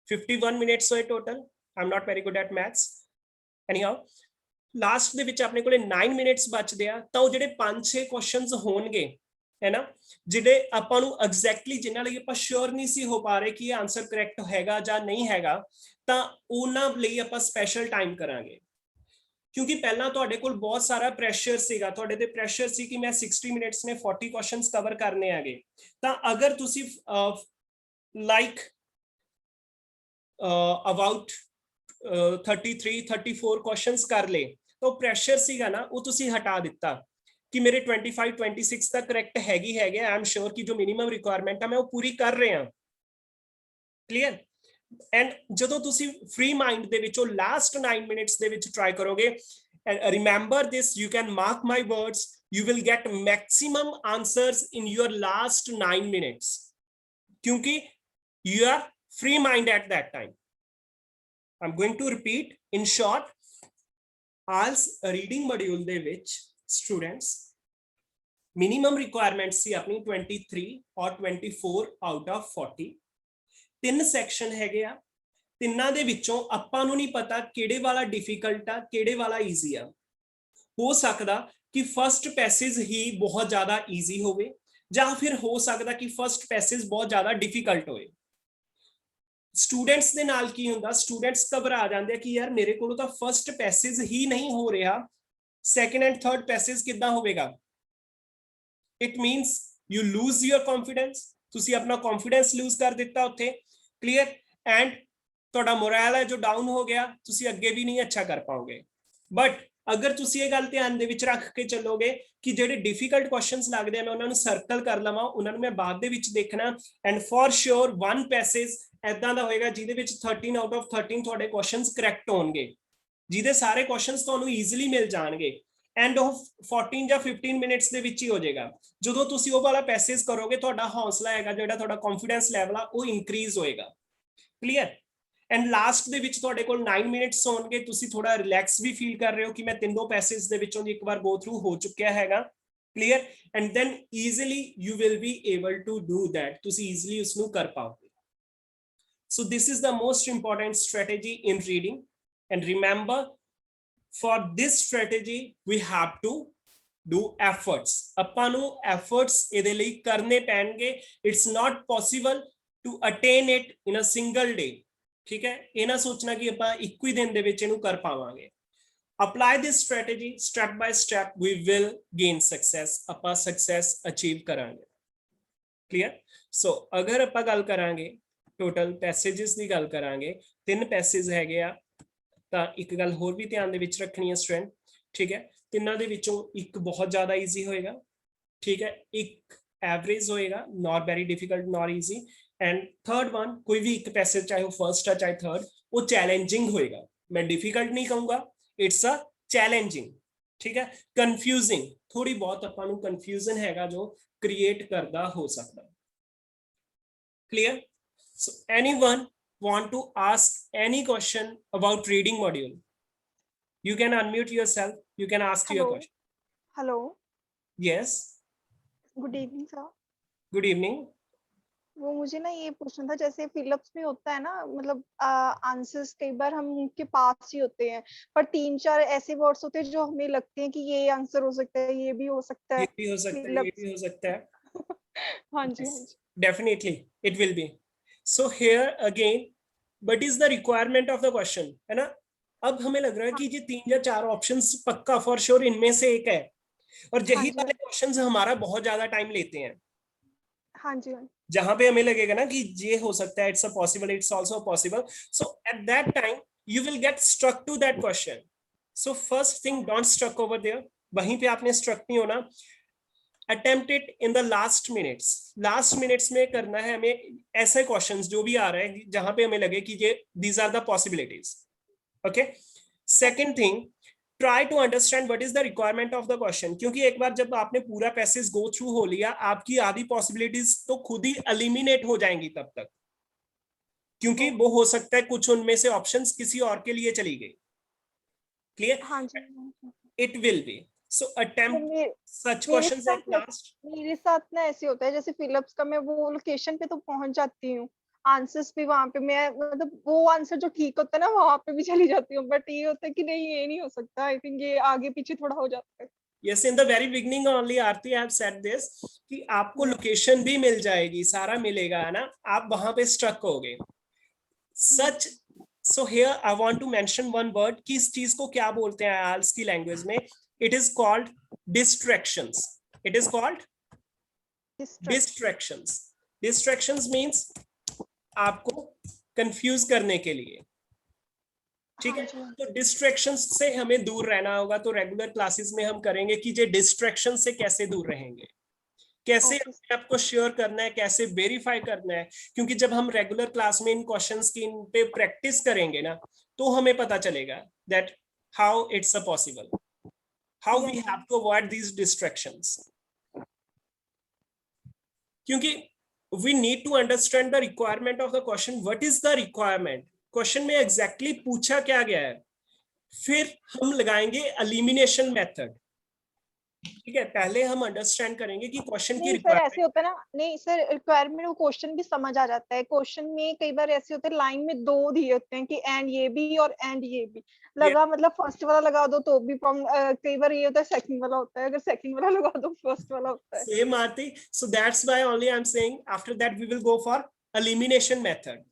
51 ਮਿੰਟਸ ਹੋਏ total. I am not very good at maths, anyhow last ਦੇ ਵਿੱਚ ਆਪਣੇ ਕੋਲੇ 9 ਮਿੰਟਸ ਬਚਦੇ ਆ, ਤਾਂ ਉਹ ਜਿਹੜੇ 5-6 ਕੁਐਸਚਨਸ ਹੋਣਗੇ ਹੈ ਨਾ, ਜਿਹੜੇ ਆਪਾਂ ਨੂੰ ਐਗਜ਼ੈਕਟਲੀ ਜਿਨ੍ਹਾਂ ਲਈ ਆਪਾਂ ਸ਼ੋਰ ਨਹੀਂ ਸੀ ਹੋ ਪਾ ਰਹੇ ਕਿ ਇਹ ਆਨਸਰ ਕਰੈਕਟ ਹੈਗਾ ਜਾਂ ਨਹੀਂ ਹੈਗਾ, ਤਾਂ ਉਹਨਾਂ ਲਈ ਆਪਾਂ ਸਪੈਸ਼ਲ ਟਾਈਮ ਕਰਾਂਗੇ। ਕਿਉਂਕਿ ਪਹਿਲਾਂ ਤੁਹਾਡੇ ਕੋਲ ਬਹੁਤ ਸਾਰਾ ਪ੍ਰੈਸ਼ਰ ਸੀਗਾ, ਤੁਹਾਡੇ ਤੇ ਪ੍ਰੈਸ਼ਰ ਸੀ ਕਿ ਮੈਂ 60 ਮਿੰਟਸ ਨੇ 40 ਕੁਐਸਚਨਸ ਕਵਰ ਕਰਨੇ ਹੈਗੇ, ਤਾਂ ਅਗਰ ਤੁਸੀਂ ਲਾਈਕ ਅਬਾਊਟ 33-34 ਕੁਐਸਚਨਸ ਕਰ ਲਏ, ਤਾਂ ਉਹ ਪ੍ਰੈਸ਼ਰ ਸੀਗਾ ਨਾ, ਉਹ ਤੁਸੀਂ ਹਟਾ ਦਿੱਤਾ ਕਿ ਮੇਰੇ 25-26 ਤੱਕ ਕਰੈਕਟ ਹੈਗੇ, ਆਈ ਐਮ ਸ਼ੋਰ ਕਿ ਜੋ ਮਿਨੀਮਮ ਰਿਕੁਆਇਰਮੈਂਟ ਆ ਮੈਂ ਉਹ ਪੂਰੀ ਕਰ ਰਿਹਾ, ਕਲੀਅਰ। ਐਂਡ ਜਦੋਂ ਤੁਸੀਂ ਫ੍ਰੀ ਮਾਈਂਡ ਦੇ ਵਿੱਚੋਂ ਲਾਸਟ 9 ਮਿੰਟਸ ਦੇ ਵਿੱਚ ਟਰਾਈ ਕਰੋਗੇ, remember this, you can mark my words, you will get maximum answers in your last 9 minutes, kyunki you are free mind at that time. I'm going to repeat in short, IELTS reading module de vich students minimum requirements si apni 23 or 24 out of 40, ਤਿੰਨ section ਹੈਗੇ ਆ, ਤਿੰਨਾਂ ਦੇ ਵਿੱਚੋਂ ਆਪਾਂ ਨੂੰ ਨਹੀਂ ਪਤਾ ਕਿਹੜੇ ਵਾਲਾ ਡਿਫਿਕਲਟ ਆ ਕਿਹੜੇ ਵਾਲਾ ਈਜ਼ੀ ਆ। ਹੋ ਸਕਦਾ ਕਿ ਫਸਟ ਪੈਸੇਜ ਹੀ ਬਹੁਤ ਜ਼ਿਆਦਾ ਈਜ਼ੀ ਹੋਵੇ, ਜਾਂ ਫਿਰ ਹੋ ਸਕਦਾ ਕਿ ਫਸਟ ਪੈਸੇਜ ਬਹੁਤ ਜ਼ਿਆਦਾ ਡਿਫਿਕਲਟ ਹੋਵੇ। ਸਟੂਡੈਂਟਸ ਦੇ ਨਾਲ ਕੀ ਹੁੰਦਾ, ਸਟੂਡੈਂਟਸ ਘਬਰਾ ਜਾਂਦੇ ਆ ਕਿ ਯਾਰ ਮੇਰੇ ਕੋਲੋਂ ਤਾਂ ਫਸਟ ਪੈਸੇਜ ਹੀ ਨਹੀਂ ਹੋ ਰਿਹਾ, ਸੈਕੰਡ ਐਂਡ ਥਰਡ ਪੈਸੇਜ ਕਿੱਦਾਂ ਹੋਵੇਗਾ। It means you lose your confidence, ਤੁਸੀਂ ਆਪਣਾ ਕੌਨਫੀਡੈਂਸ ਲੂਜ਼ ਕਰ ਦਿੱਤਾ ਉੱਥੇ, ਕਲੀਅਰ, ਐਂਡ ਤੁਹਾਡਾ ਮੋਰਲ ਹੈ ਜੋ ਡਾਊਨ ਹੋ ਗਿਆ, ਤੁਸੀਂ ਅੱਗੇ ਵੀ ਨਹੀਂ ਅੱਛਾ ਕਰ ਪਾਓਗੇ। ਬਟ ਅਗਰ ਤੁਸੀਂ ਇਹ ਗੱਲ ਧਿਆਨ ਦੇ ਵਿੱਚ ਰੱਖ ਕੇ ਚੱਲੋਗੇ ਕਿ ਜਿਹੜੇ ਡਿਫਿਕਲਟ ਕੁਐਸਚਨਸ ਲੱਗਦੇ ਆ ਮੈਂ ਉਹਨਾਂ ਨੂੰ ਸਰਕਲ ਕਰ ਲਵਾਂ, ਉਹਨਾਂ ਨੂੰ ਮੈਂ ਬਾਅਦ ਦੇ ਵਿੱਚ ਦੇਖਣਾ, and for sure one passage ਐਦਾਂ ਦਾ ਹੋਏਗਾ ਜਿਹਦੇ ਵਿੱਚ 13 ਆਊਟ ਆਫ 13 ਤੁਹਾਡੇ ਕੁਐਸਚਨਸ ਕਰੈਕਟ ਹੋਣਗੇ, ਜਿਹਦੇ ਸਾਰੇ ਕੁਐਸਚਨਸ ਤੁਹਾਨੂੰ ਈਜ਼ੀਲੀ ਮਿਲ ਜਾਣਗੇ, ਐਂਡ ਉਹ 14 ਜਾਂ 15 ਮਿੰਟਸ ਦੇ ਵਿੱਚ ਹੀ ਹੋ ਜਾਏਗਾ। ਜਦੋਂ ਤੁਸੀਂ ਉਹ ਵਾਲਾ ਪੈਸੇਜ ਕਰੋਗੇ ਤੁਹਾਡਾ ਹੌਸਲਾ ਹੈਗਾ, ਜਿਹੜਾ ਤੁਹਾਡਾ ਕੌਨਫੀਡੈਂਸ ਲੈਵਲ ਆ ਉਹ ਇਨਕਰੀਜ਼ ਹੋਏਗਾ, ਕਲੀਅਰ। ਐਂਡ ਲਾਸਟ ਦੇ ਵਿੱਚ ਤੁਹਾਡੇ ਕੋਲ 9 ਮਿੰਟਸ ਹੋਣਗੇ, ਤੁਸੀਂ ਥੋੜਾ ਰਿਲੈਕਸ ਵੀ ਫੀਲ ਕਰ ਰਹੇ ਹੋ ਕਿ ਮੈਂ ਤਿੰਨੋਂ ਪੈਸੇਜ ਦੇ ਵਿੱਚੋਂ ਦੀ ਇੱਕ ਵਾਰ ਗੋ ਥਰੂ ਹੋ ਚੁੱਕਿਆ ਹੈਗਾ, clear, and then easily you will be able to do that, ਤੁਸੀਂ ਈਜ਼ੀਲੀ ਉਸ ਨੂੰ ਕਰ ਪਾਓਗੇ। So this is the most important strategy in reading, and remember for this strategy we have to do efforts, ਆਪਾਂ ਨੂੰ efforts ਇਹਦੇ ਲਈ ਕਰਨੇ ਪੈਣਗੇ। it's not possible to attain it in a single day, ਠੀਕ ਹੈ, ਇਹ ਨਾ ਸੋਚਣਾ ਕਿ ਆਪਾਂ ਇੱਕੋ ਹੀ ਦਿਨ ਦੇ ਵਿੱਚ ਇਹਨੂੰ ਕਰ ਪਾਵਾਂਗੇ। apply this strategy step by step, we will gain success, ਆਪਾਂ success achieve ਕਰਾਂਗੇ, clear। so ਅਗਰ ਆਪਾਂ ਗੱਲ ਕਰਾਂਗੇ ਟੋਟਲ ਪੈਸੇजेस ਦੀ ਗੱਲ ਕਰਾਂਗੇ, 3 ਪੈਸੇਜ ਹੈਗੇ ਆ, ਤਾਂ ਇੱਕ ਗੱਲ ਹੋਰ ਵੀ ਧਿਆਨ ਦੇ ਵਿੱਚ ਰੱਖਣੀ ਹੈ ਸਟੂਡੈਂਟ, ਠੀਕ ਹੈ, ਤਿੰਨਾਂ ਦੇ ਵਿੱਚੋਂ ਇੱਕ ਬਹੁਤ ਜ਼ਿਆਦਾ ਈਜ਼ੀ ਹੋਏਗਾ, ਠੀਕ ਹੈ, ਇੱਕ ਐਵਰੇਜ ਹੋਏਗਾ, not very difficult, not easy, and third one ਕੋਈ ਵੀ ਇੱਕ ਪੈਸੇਜ ਚਾਹੇ ਉਹ ਫਰਸਟ ਆ ਚਾਹੇ ਥਰਡ, ਉਹ ਚੈਲੰਜਿੰਗ ਹੋਏਗਾ। ਮੈਂ ਡਿਫਿਕਲਟ ਨਹੀਂ ਕਹੂੰਗਾ, ਇਟਸ ਅ ਚੈਲੰਜਿੰਗ, ਠੀਕ ਹੈ, ਕਨਫਿਊਜ਼ਿੰਗ, ਥੋੜੀ ਬਹੁਤ ਆਪਾਂ ਨੂੰ ਕਨਫਿਊਜ਼ਨ ਹੈਗਾ ਜੋ ਕ੍ਰੀਏਟ ਕਰਦਾ ਹੋ ਸਕਦਾ, clear. So anyone want to ask any question about reading module, you can unmute yourself, you can ask your question. Hello. Yes, Good evening sir. good evening. वो मुझे ना ये पूछना था, जैसे फिलअप्स में होता है ना, मतलब आंसर्स कई बार हम उनके पास ही होते हैं, पर 3-4 ऐसे वर्ड्स होते हैं जो हमें लगते हैं कि ये आंसर हो सकता है, ये भी हो सकता है, ये भी हो सकता है, ये भी हो सकता है। हाँ जी, हाँ जी। Definitely it will be. So here again, what is the requirement of the question, है ना। अब हमें लग रहा है कि ये 3 या 4 ऑप्शंस पक्का फॉर श्योर इनमें से एक है, और यही वाले क्वेश्चंस हमारा बहुत ज्यादा टाइम लेते हैं। हाँ जी, जहां पे हमें लगेगा ना कि ये हो सकता है, it's a possible, it's also possible, so at that time you will get stuck to that question. So first thing, don't stuck over there, वहीं पे आपने stuck नहीं होना, attempt it in the last minutes में करना है हमें ऐसे क्वेश्चंस जो भी आ रहे हैं जहां पे हमें लगे कि ये these are the possibilities. Okay. Second thing, try to understand what is the requirement of the question, क्योंकि एक बार जब आपने पूरा पैसेज गो थ्रू हो लिया, आपकी आधी पॉसिबिलिटीज तो खुद ही एलिमिनेट हो जाएंगी तब तक, क्योंकि वो हो सकता है कुछ उनमें से ऑप्शंस किसी और के लिए चली गई. क्लियर? हाँ जी. It will be. So attempt such questions at last. मेरे साथ ना ऐसे होता है, जैसे फिलिप्स का मैं वो लोकेशन पे तो पहुंच जाती हूँ, आंसर्स भी वहां पे मैं मतलब वो आंसर जो ठीक होता है ना वहां पे भी चली जाती हूँ, बट ये होता है कि नहीं ये नहीं हो सकता, आई थिंक ये आगे पीछे थोड़ा हो जाता है. Yes, in the very beginning only Aarti I have said this कि आपको लोकेशन भी मिल जाएगी, सारा मिलेगा, है ना, आप वहां पे स्ट्रक होगे. सच. So here I want to mention one word कि इस चीज को क्या बोलते हैं IELTS की लैंग्वेज में. It is called distractions. It is called distractions. Distractions means आपको कंफ्यूज करने के लिए. ठीक है. तो डिस्ट्रैक्शंस से हमें दूर रहना होगा. तो रेगुलर क्लासेस में हम करेंगे कि ये डिस्ट्रैक्शन से कैसे दूर रहेंगे, कैसे अपने आप को श्योर करना है, कैसे वेरीफाई करना है. क्योंकि जब हम रेगुलर क्लास में इन क्वेश्चंस की इन पे प्रैक्टिस करेंगे ना, तो हमें पता चलेगा that how it's a possible, how we have to avoid these distractions. क्योंकि we need to understand the requirement of the question. What is the requirement? Question में एग्जैक्टली पूछा क्या गया है, फिर हम लगाएंगे एलिमिनेशन मेथड. ठीक है, पहले हम अंडरस्टैंड करेंगे कि क्वेश्चन की नहीं सर ऐसे होता है ना, नहीं सर रिक्वायरमेंट वो क्वेश्चन भी समझ आ जाता है. क्वेश्चन में कई बार ऐसे होते हैं लाइन में दो दिए होते हैं कि एंड ये भी और एंड ये भी लगा, मतलब फर्स्ट वाला लगा दो तो भी कई बार ये होता है सेकंड वाला होता है, अगर सेकंड वाला लगा दो फर्स्ट वाला होता है. सेम आरती. So that's why only I am saying after that we will go for elimination method.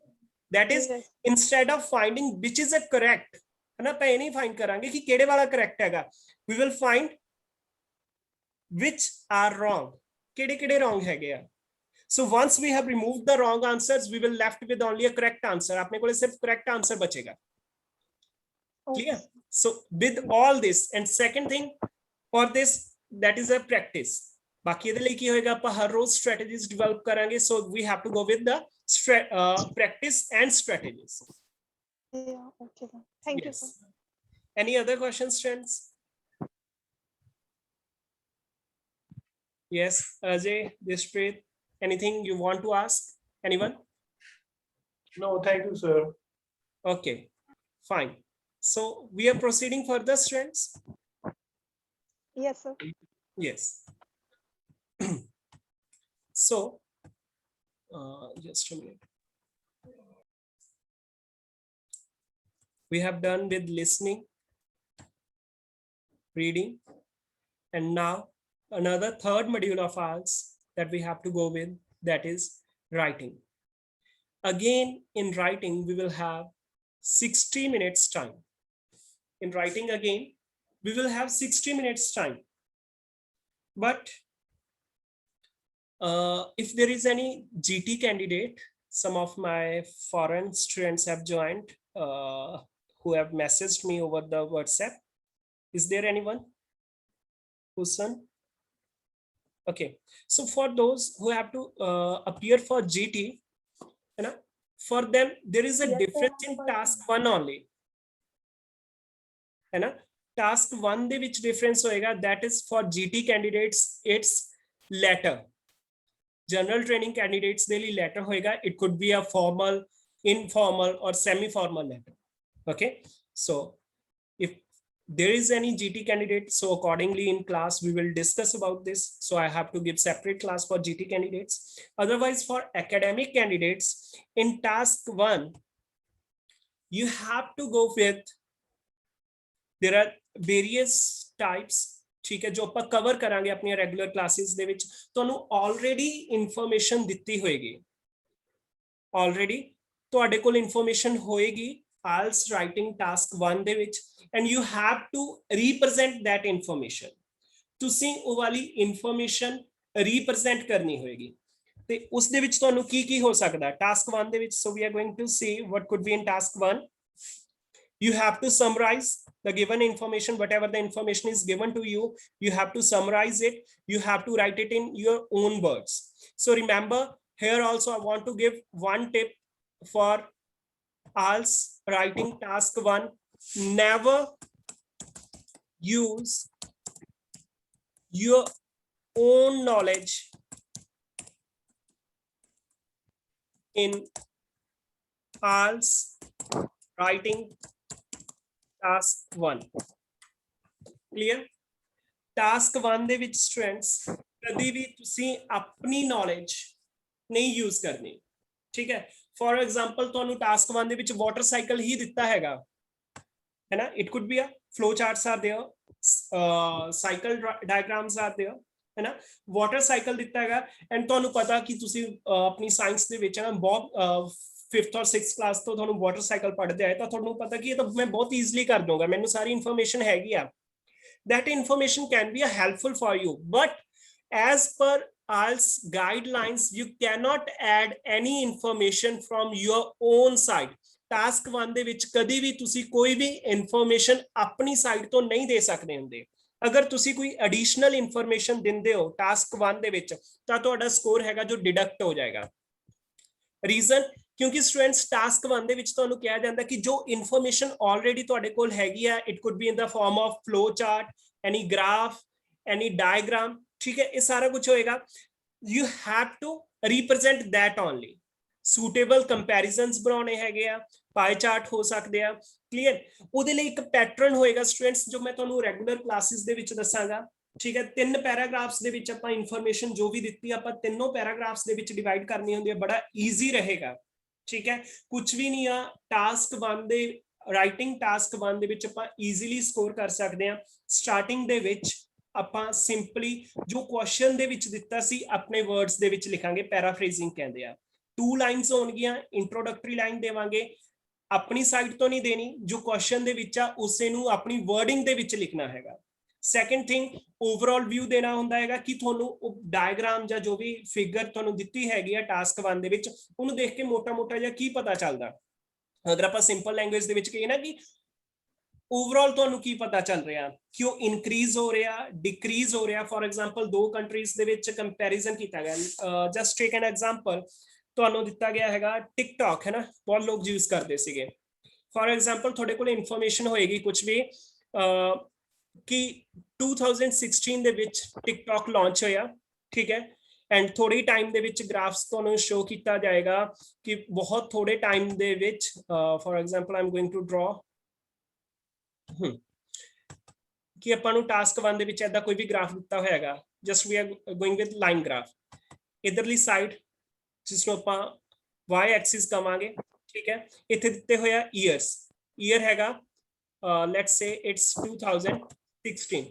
That is instead of finding which is a correct, है ना, पे नहीं फाइंड करांगे कि केड़े वाला करेक्ट हैगा, we will find which are wrong, kede wrong hai gaya. So once we have removed the wrong answers, we will left with only a correct answer. Apne kole sirf correct answer bachega. Clear? So with all this, and second thing for this, that is a practice. Baki ede liye ki hoega, aapa har roz strategies develop karange. So we have to go with the practice and strategies. Yeah, okay. Thank you sir. Any other questions, friends? Yes, Ajay, Dishpreet, anything you want to ask? Anyone? No, thank you, sir. Okay, fine. So we are proceeding further, students? Yes sir. Yes. So, just a minute. We have done with listening, reading, and now another third module of ours that we have to go with, that is writing. Again, in writing, we will have 60 minutes time. In writing again, we will have 60 minutes time. But if there is any GT candidate, some of my foreign students have joined, who have messaged me over the WhatsApp. Is there anyone? Husan? Okay, so for those who have to appear for GT, you know, for them there is a difference in task 1 only, है ना. Task 1 ਦੇ ਵਿੱਚ difference होएगा, that is for GT candidates it's letter. General training candidates ਦੇ ਲਈ letter होएगा. It could be a formal, informal or semi-formal letter. Okay, so if there is any GT candidate, so accordingly in class we will discuss about this. So I have to give separate class for GT candidates. Otherwise, for academic candidates, in task 1 you have to go with, there are various types, ठीक है, जो ਆਪਾਂ cover करांगे अपनी regular classes ਦੇ ਵਿੱਚ. ਤੁਹਾਨੂੰ already information ਦਿੱਤੀ ਹੋਏਗੀ, already ਤੁਹਾਡੇ ਕੋਲ information ਹੋਏਗੀ IELTS writing task 1 ਦੇ ਵਿੱਚ, and you have to represent that information. ਤੁਸੀਂ ਉਹ ਵਾਲੀ information represent ਕਰਨੀ ਹੋਏਗੀ. ਤੇ ਉਸ ਦੇ ਵਿੱਚ ਤੁਹਾਨੂੰ ਕੀ ਕੀ ਹੋ ਸਕਦਾ task 1 ਦੇ ਵਿੱਚ. So we are going to see what could be in task 1. You have to summarize the given information, whatever the information is given to you, you have to summarize it. You have to write it in your own words. So remember, here also I want to give one tip for IELTS writing task 1. Never use your own knowledge in IELTS writing task 1. Clear? Task 1 ਦੇ ਵਿੱਚ students ਕਦੀ ਵੀ ਤੁਸੀਂ ਆਪਣੀ knowledge ਨਹੀਂ use ਕਰਨੀ, ਠੀਕ ਹੈ? For example ਤੁਹਾਨੂੰ ਟਾਸਕ 1 ਦੇ ਵਿੱਚ ਵਾਟਰ ਸਾਈਕਲ ਹੀ ਦਿੱਤਾ ਹੈਗਾ, ਹੈ ਨਾ? It could be a flow charts are there, cycle diagrams are there, है ना? वाटर साइकिल दिता है एंड तुहानू पता कि तुसी अपनी साइंस दे विच ना बहुत 5th और 6th क्लास तो तुहानू वाटर साइकिल पढ़दे आए तो तुहानू पता कि ये तो मैं बहुत ईजिली कर दूंगा, मैनू सारी इंफॉर्मेशन हैगी आ. That information can be helpful for you, but as per IELTS guidelines you cannot add any information from your own side. Task 1 ਦੇ ਵਿੱਚ ਕਦੀ ਵੀ ਤੁਸੀਂ ਕੋਈ ਵੀ ਇਨਫੋਰਮੇਸ਼ਨ ਆਪਣੀ ਸਾਈਡ ਤੋਂ ਨਹੀਂ ਦੇ ਸਕਦੇ ਹੁੰਦੇ. अगर तुसी कोई एडिशनल इंफॉर्मेशन दिंदे हो टास्क 1 ਦੇ ਵਿੱਚ ਤਾਂ ਤੁਹਾਡਾ ਸਕੋਰ ਹੈਗਾ ਜੋ ਡਿਡਕਟ ਹੋ ਜਾਏਗਾ. ਰੀਜ਼ਨ ਕਿਉਂਕਿ ਸਟੂਡੈਂਟਸ ਟਾਸਕ 1 ਦੇ ਵਿੱਚ ਤੁਹਾਨੂੰ ਕਿਹਾ ਜਾਂਦਾ ਕਿ ਜੋ ਇਨਫੋਰਮੇਸ਼ਨ ਆਲਰੇਡੀ ਤੁਹਾਡੇ ਕੋਲ ਹੈਗੀ ਆ, it could be in the form of flow chart, any graph, any diagram, ਠੀਕ ਹੈ? ਇਹ ਸਾਰਾ ਕੁਝ ਹੋਏਗਾ. You have to represent that only. Suitable comparisons बनाने हैगे आ, पाई चार्ट हो सकते हैं. क्लीयर? ਉਹਦੇ ਲਈ ਇੱਕ ਪੈਟਰਨ ਹੋਏਗਾ ਸਟੂਡੈਂਟਸ ਜੋ ਮੈਂ ਤੁਹਾਨੂੰ ਰੈਗੂਲਰ ਕਲਾਸਿਸ ਦੇ ਵਿੱਚ ਦੱਸਾਂਗਾ, ਠੀਕ ਹੈ? 3 ਪੈਰਾਗ੍ਰਾਫਸ ਦੇ ਵਿੱਚ ਆਪਾਂ ਇਨਫੋਰਮੇਸ਼ਨ ਜੋ ਵੀ ਦਿੱਤੀ ਆਪਾਂ ਤਿੰਨੋਂ ਪੈਰਾਗ੍ਰਾਫਸ ਦੇ ਵਿੱਚ ਡਿਵਾਈਡ ਕਰਨੀ ਹੁੰਦੀ ਹੈ. ਬੜਾ ਈਜ਼ੀ ਰਹੇਗਾ, ਠੀਕ ਹੈ? ਕੁਝ ਵੀ ਨਹੀਂ ਆ. ਟਾਸਕ 1 ਦੇ ਰਾਈਟਿੰਗ ਟਾਸਕ 1 ਦੇ ਵਿੱਚ ਆਪਾਂ ਈਜ਼ੀਲੀ ਸਕੋਰ ਕਰ ਸਕਦੇ ਹਾਂ. ਸਟਾਰਟਿੰਗ ਦੇ ਵਿੱਚ ਆਪਾਂ ਸਿੰਪਲੀ ਜੋ ਕੁਐਸਚਨ ਦੇ ਵਿੱਚ ਦਿੱਤਾ ਸੀ ਆਪਣੇ ਵਰਡਸ ਦੇ ਵਿੱਚ ਲਿਖਾਂਗੇ, ਪੈਰਾਫਰੇਜ਼ਿੰਗ ਕਹਿੰਦੇ ਆ. 2 ਲਾਈਨਸ ਹੋਣਗੀਆਂ, ਇੰਟਰੋਡਕਟਰੀ ਲਾਈਨ ਦੇਵਾਂਗੇ, ਆਪਣੀ ਸਾਈਡ ਤੋਂ ਨਹੀਂ ਦੇਣੀ, ਜੋ ਕੁਐਸਚਨ ਦੇ ਵਿੱਚ ਆ ਉਸੇ ਨੂੰ ਆਪਣੀ ਵਰਡਿੰਗ ਦੇ ਵਿੱਚ ਲਿਖਣਾ ਹੈਗਾ. ਸੈਕੰਡ ਥਿੰਗ, ਓਵਰਆਲ ਵਿਊ ਦੇਣਾ ਹੁੰਦਾ ਹੈਗਾ ਕਿ ਤੁਹਾਨੂੰ ਉਹ ਡਾਇਗਰਾਮ ਜਾਂ ਜੋ ਵੀ ਫਿਗਰ ਤੁਹਾਨੂੰ ਦਿੱਤੀ ਹੈਗੀ ਆ ਟਾਸਕ 1 ਦੇ ਵਿੱਚ ਉਹਨੂੰ ਦੇਖ ਕੇ ਮੋਟਾ-ਮੋਟਾ ਜਿਹਾ ਕੀ ਪਤਾ ਚੱਲਦਾ. ਅਗਰ ਆਪਾਂ ਸਿੰਪਲ ਲੈਂਗੁਏਜ ਦੇ ਵਿੱਚ ਕਹੀਏ ਨਾ ਕਿ ਓਵਰਆਲ ਤੁਹਾਨੂੰ ਕੀ ਪਤਾ ਚੱਲ ਰਿਹਾ ਕਿ ਉਹ ਇਨਕਰੀਜ਼ ਹੋ ਰਿਹਾ, ਡਿਕਰੀਜ਼ ਹੋ ਰਿਹਾ. ਫॉर ਐਗਜ਼ਾਮਪਲ 2 ਕੰਟਰੀਜ਼ ਦੇ ਵਿੱਚ ਕੰਪੈਰੀਜ਼ਨ ਕੀਤਾ ਗਿਆ. ਜਸਟ ਟੇਕ ਐਨ ਐਗਜ਼ਾਮਪਲ, ਤੁਹਾਨੂੰ ਦਿੱਤਾ ਗਿਆ ਹੈਗਾ ਟਿਕਟੌਕ, ਹੈ ਨਾ? ਬਹੁਤ ਲੋਕ ਯੂਜ਼ ਕਰਦੇ ਸੀਗੇ. ਫॉर ਐਗਜ਼ਾਮਪਲ ਤੁਹਾਡੇ ਕੋਲ ਇਨਫੋਰਮੇਸ਼ਨ ਹੋਏਗੀ ਕੁਝ ਵੀ ਕਿ 2016 ਦੇ ਵਿੱਚ ਟਿਕਟੌਕ ਲਾਂਚ ਹੋਇਆ, ਠੀਕ ਹੈ? ਐਂਡ ਥੋੜੇ ਟਾਈਮ ਦੇ ਵਿੱਚ ਗ੍ਰਾਫਸ ਤੁਹਾਨੂੰ ਸ਼ੋ ਕੀਤਾ ਜਾਏਗਾ ਕਿ ਬਹੁਤ ਥੋੜੇ ਟਾਈਮ ਦੇ ਵਿੱਚ for example I am going to draw ਕਿ ਆਪਾਂ ਨੂੰ ਟਾਸਕ 1 ਦੇ ਵਿੱਚ ਏਦਾਂ ਕੋਈ ਵੀ ਗ੍ਰਾਫ ਦਿੱਤਾ ਹੋਏਗਾ. Just we are going with line graph. ਇਧਰਲੀ ਸਾਈਡ ਜਿਸਨੂੰ ਆਪਾਂ y ਐਕਸਿਸ ਕਵਾਂਗੇ, ਠੀਕ ਹੈ? ਇੱਥੇ ਦਿੱਤੇ ਹੋਇਆ ਈਅਰਸ. ਈਅਰ ਹੈਗਾ ਲੈਟਸ ਸੇ ਇਟਸ 2016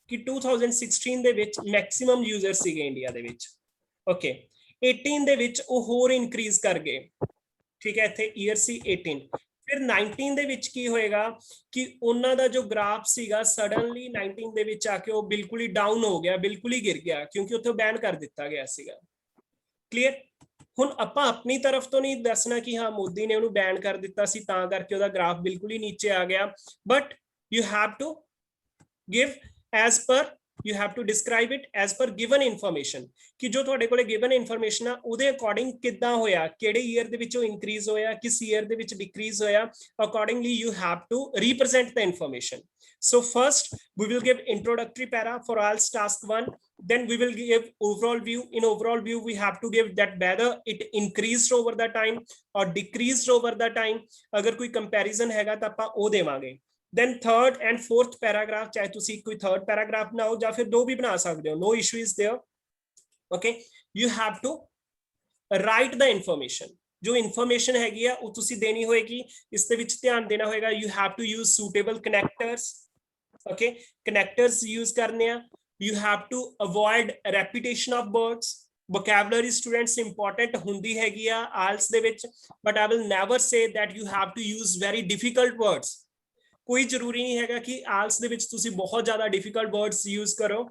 ਕਿ 2016 ਦੇ ਵਿੱਚ ਮੈਕਸਿਮਮ ਯੂਜ਼ਰ ਸੀਗੇ ਇੰਡੀਆ ਦੇ ਵਿੱਚ. ਓਕੇ, 18 ਦੇ ਵਿੱਚ ਉਹ ਹੋਰ ਇਨਕਰੀਜ਼ ਕਰ ਗਏ, ਠੀਕ ਹੈ? ਇੱਥੇ ਈਅਰ ਸੀ 18. ਫਿਰ 19 ਦੇ ਵਿੱਚ ਕੀ ਹੋਏਗਾ ਕਿ ਉਹਨਾਂ ਦਾ ਜੋ ਗ੍ਰਾਫ ਸੀਗਾ ਸਡਨਲੀ 19 ਦੇ ਵਿੱਚ ਆ ਕੇ ਉਹ ਬਿਲਕੁਲ ਹੀ ਡਾਊਨ ਹੋ ਗਿਆ, ਬਿਲਕੁਲ ਹੀ ਗਿਰ ਗਿਆ ਕਿਉਂਕਿ ਉੱਥੇ ਬੈਨ ਕਰ ਦਿੱਤਾ ਗਿਆ ਸੀਗਾ. ਕਲੀਅਰ? ਹੁਣ ਆਪਾਂ ਆਪਣੀ ਤਰਫ ਤੋਂ ਨਹੀਂ ਦੱਸਣਾ ਕਿ ਹਾਂ ਮੋਦੀ ਨੇ ਉਹਨੂੰ ਬੈਨ ਕਰ ਦਿੱਤਾ ਸੀ ਤਾਂ ਕਰਕੇ ਉਹਦਾ ਗ੍ਰਾਫ ਬਿਲਕੁਲ ਹੀ ਨੀਚੇ ਆ ਗਿਆ, but you have to give as per, you have to describe it as per given information ਕਿ ਜੋ ਤੁਹਾਡੇ ਕੋਲੇ given information ਆ ਉਹਦੇ ਅਕੋਰਡਿੰਗ ਕਿੱਦਾਂ ਹੋਇਆ, ਕਿਹੜੇ ਈਅਰ ਦੇ ਵਿੱਚ ਉਹ ਇਨਕਰੀਜ਼ ਹੋਇਆ, ਕਿਸ ਈਅਰ ਦੇ ਵਿੱਚ ਡਿਕਰੀਜ਼ ਹੋਇਆ. accordingly you have to represent the information. So first we will give introductory para for IELTS task 1, then we will give overall view. In overall view we have to give that whether it increased over the time or decreased over the time. ਅਗਰ ਕੋਈ comparison ਹੈਗਾ ਤਾਂ ਆਪਾਂ ਉਹ ਦੇਵਾਂਗੇ. then third and fourth paragraph ਚਾਹੇ ਤੁਸੀਂ ਕੋਈ third paragraph ਬਣਾਓ ਜਾਂ ਫਿਰ ਦੋ ਵੀ ਬਣਾ ਸਕਦੇ ਹੋ, no issue is there. okay, you have to write the information. ਜੋ information ਹੈਗੀ ਆ ਉਹ ਤੁਸੀਂ ਦੇਣੀ ਹੋਏਗੀ. ਇਸ ਦੇ ਵਿੱਚ ਧਿਆਨ ਦੇਣਾ ਹੋਏਗਾ, you have to use suitable connectors. okay, connectors use ਕਰਨੇ ਆ. you have to avoid repetition of words. vocabulary students important ਹੁੰਦੀ ਹੈਗੀ ਆ IELTS ਦੇ ਵਿੱਚ, but I will never say that you have to use very difficult words. ਕੋਈ ਜ਼ਰੂਰੀ ਨਹੀਂ ਹੈਗਾ ਕਿ IELTS ਦੇ ਵਿੱਚ ਤੁਸੀਂ ਬਹੁਤ ਜ਼ਿਆਦਾ ਡਿਫਿਕਲਟ ਵਰਡਸ ਯੂਜ਼ ਕਰੋ,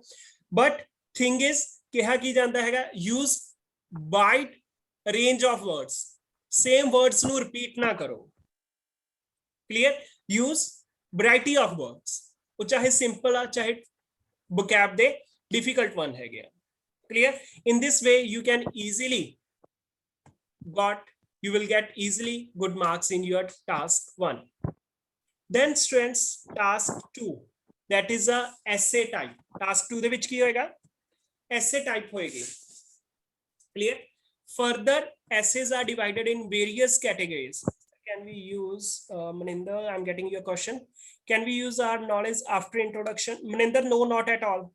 ਬਟ ਥਿੰਗ ਇਜ਼ ਕਿਹਾ ਕੀ ਜਾਂਦਾ ਹੈਗਾ use wide range of words. Same words ਨੂੰ ਰਿਪੀਟ ਨਾ ਕਰੋ. Clear? Use variety of words. वो चाहे simple आ चाहे vocab दे difficult one है गया. Clear? In this way you can easily you will get easily good marks in your task 1. Then students, task 2, that is a essay type. Task 2 ਦੇ ਵਿੱਚ ਕੀ ਹੋਏਗਾ? Essay type ਹੋਏਗੀ. Clear? Further, essays are divided in various categories. Can we use Maninder? I'm getting your question. Can we use our knowledge after introduction? Maninder, no, not at all.